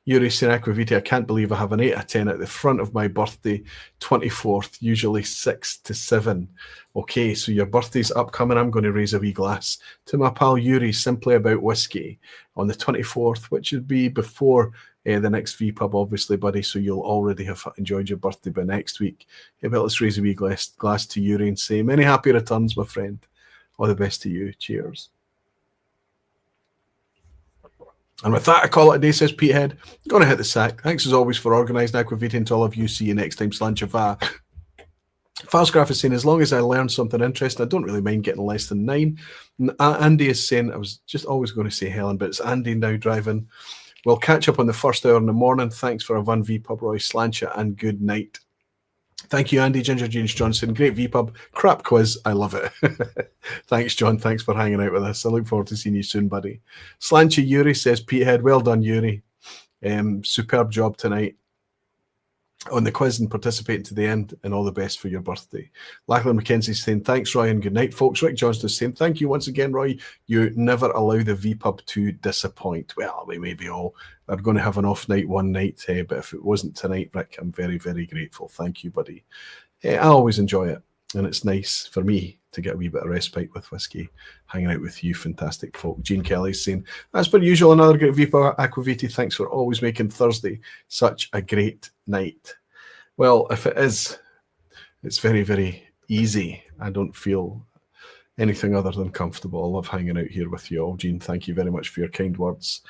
Yuri Sinakvaviti, I can't believe I have an 8 out of 10 at the front of my birthday, 24th, usually 6 to 7. Okay, so your birthday's upcoming. I'm going to raise a wee glass to my pal Yuri, simply about whiskey, on the 24th, which would be before the next vPub, obviously, buddy, so you'll already have enjoyed your birthday by next week. Yeah, but let's raise a wee glass to Yuri and say, many happy returns, my friend. All the best to you. Cheers. And with that, I call it a day, says Petehead. Going to hit the sack. Thanks as always for organising Aquavita, and to all of you. See you next time. Slanchava. Falsgraph is saying, as long as I learn something interesting, I don't really mind getting less than 9. Andy is saying, I was just always going to say Helen, but it's Andy now driving. We'll catch up on the first hour in the morning. Thanks for a Van vPub, Roy Slancha, and good night. Thank you, Andy. Ginger James Johnson. Great vPub. Crap quiz. I love it. Thanks, John. Thanks for hanging out with us. I look forward to seeing you soon, buddy. Slancha Yuri says, Petehead, well done, Yuri. Superb job tonight on the quiz and participating to the end, and all the best for your birthday. Lachlan McKenzie's saying, thanks, Roy, and good night, folks. Rick Johnston is saying, thank you once again, Roy. You never allow the vPub to disappoint. Well, we maybe all are going to have an off night one night, but if it wasn't tonight, Rick, I'm very, very grateful. Thank you, buddy. I always enjoy it, and it's nice for me to get a wee bit of respite with whiskey, hanging out with you fantastic folk. Gene Kelly's saying, as per usual, another great vPub. Aquaviti, thanks for always making Thursday such a great night. Well, if it is, it's very, very easy. I don't feel anything other than comfortable. I love hanging out here with you all. Gene, thank you very much for your kind words.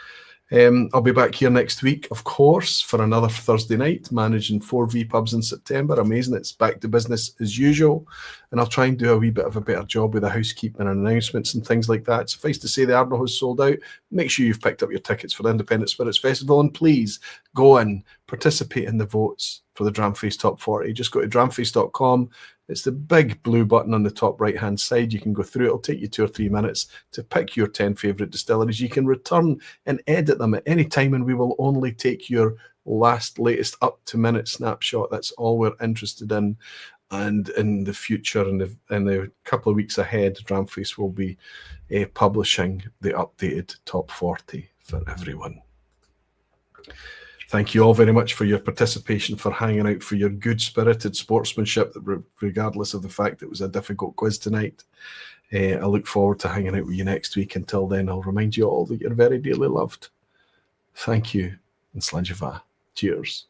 I'll be back here next week, of course, for another Thursday night, managing 4 vPubs in September. Amazing. It's back to business as usual. and I'll try and do a wee bit of a better job with the housekeeping and announcements and things like that. Suffice to say, the Ardno has sold out. Make sure you've picked up your tickets for the Independent Spirits Festival, and please go and participate in the votes for the Dramface Top 40. Just go to dramface.com. It's the big blue button on the top right-hand side. You can go through. It'll take you 2 or 3 minutes to pick your 10 favourite distilleries. You can return and edit them at any time, and we will only take your latest up-to-minute snapshot. That's all we're interested in. And in the future, in the couple of weeks ahead, Dramface will be publishing the updated top 40 for everyone. Thank you all very much for your participation, for hanging out, for your good-spirited sportsmanship, regardless of the fact it was a difficult quiz tonight. I look forward to hanging out with you next week. Until then, I'll remind you all that you're very dearly loved. Thank you, and Slàinte. Cheers.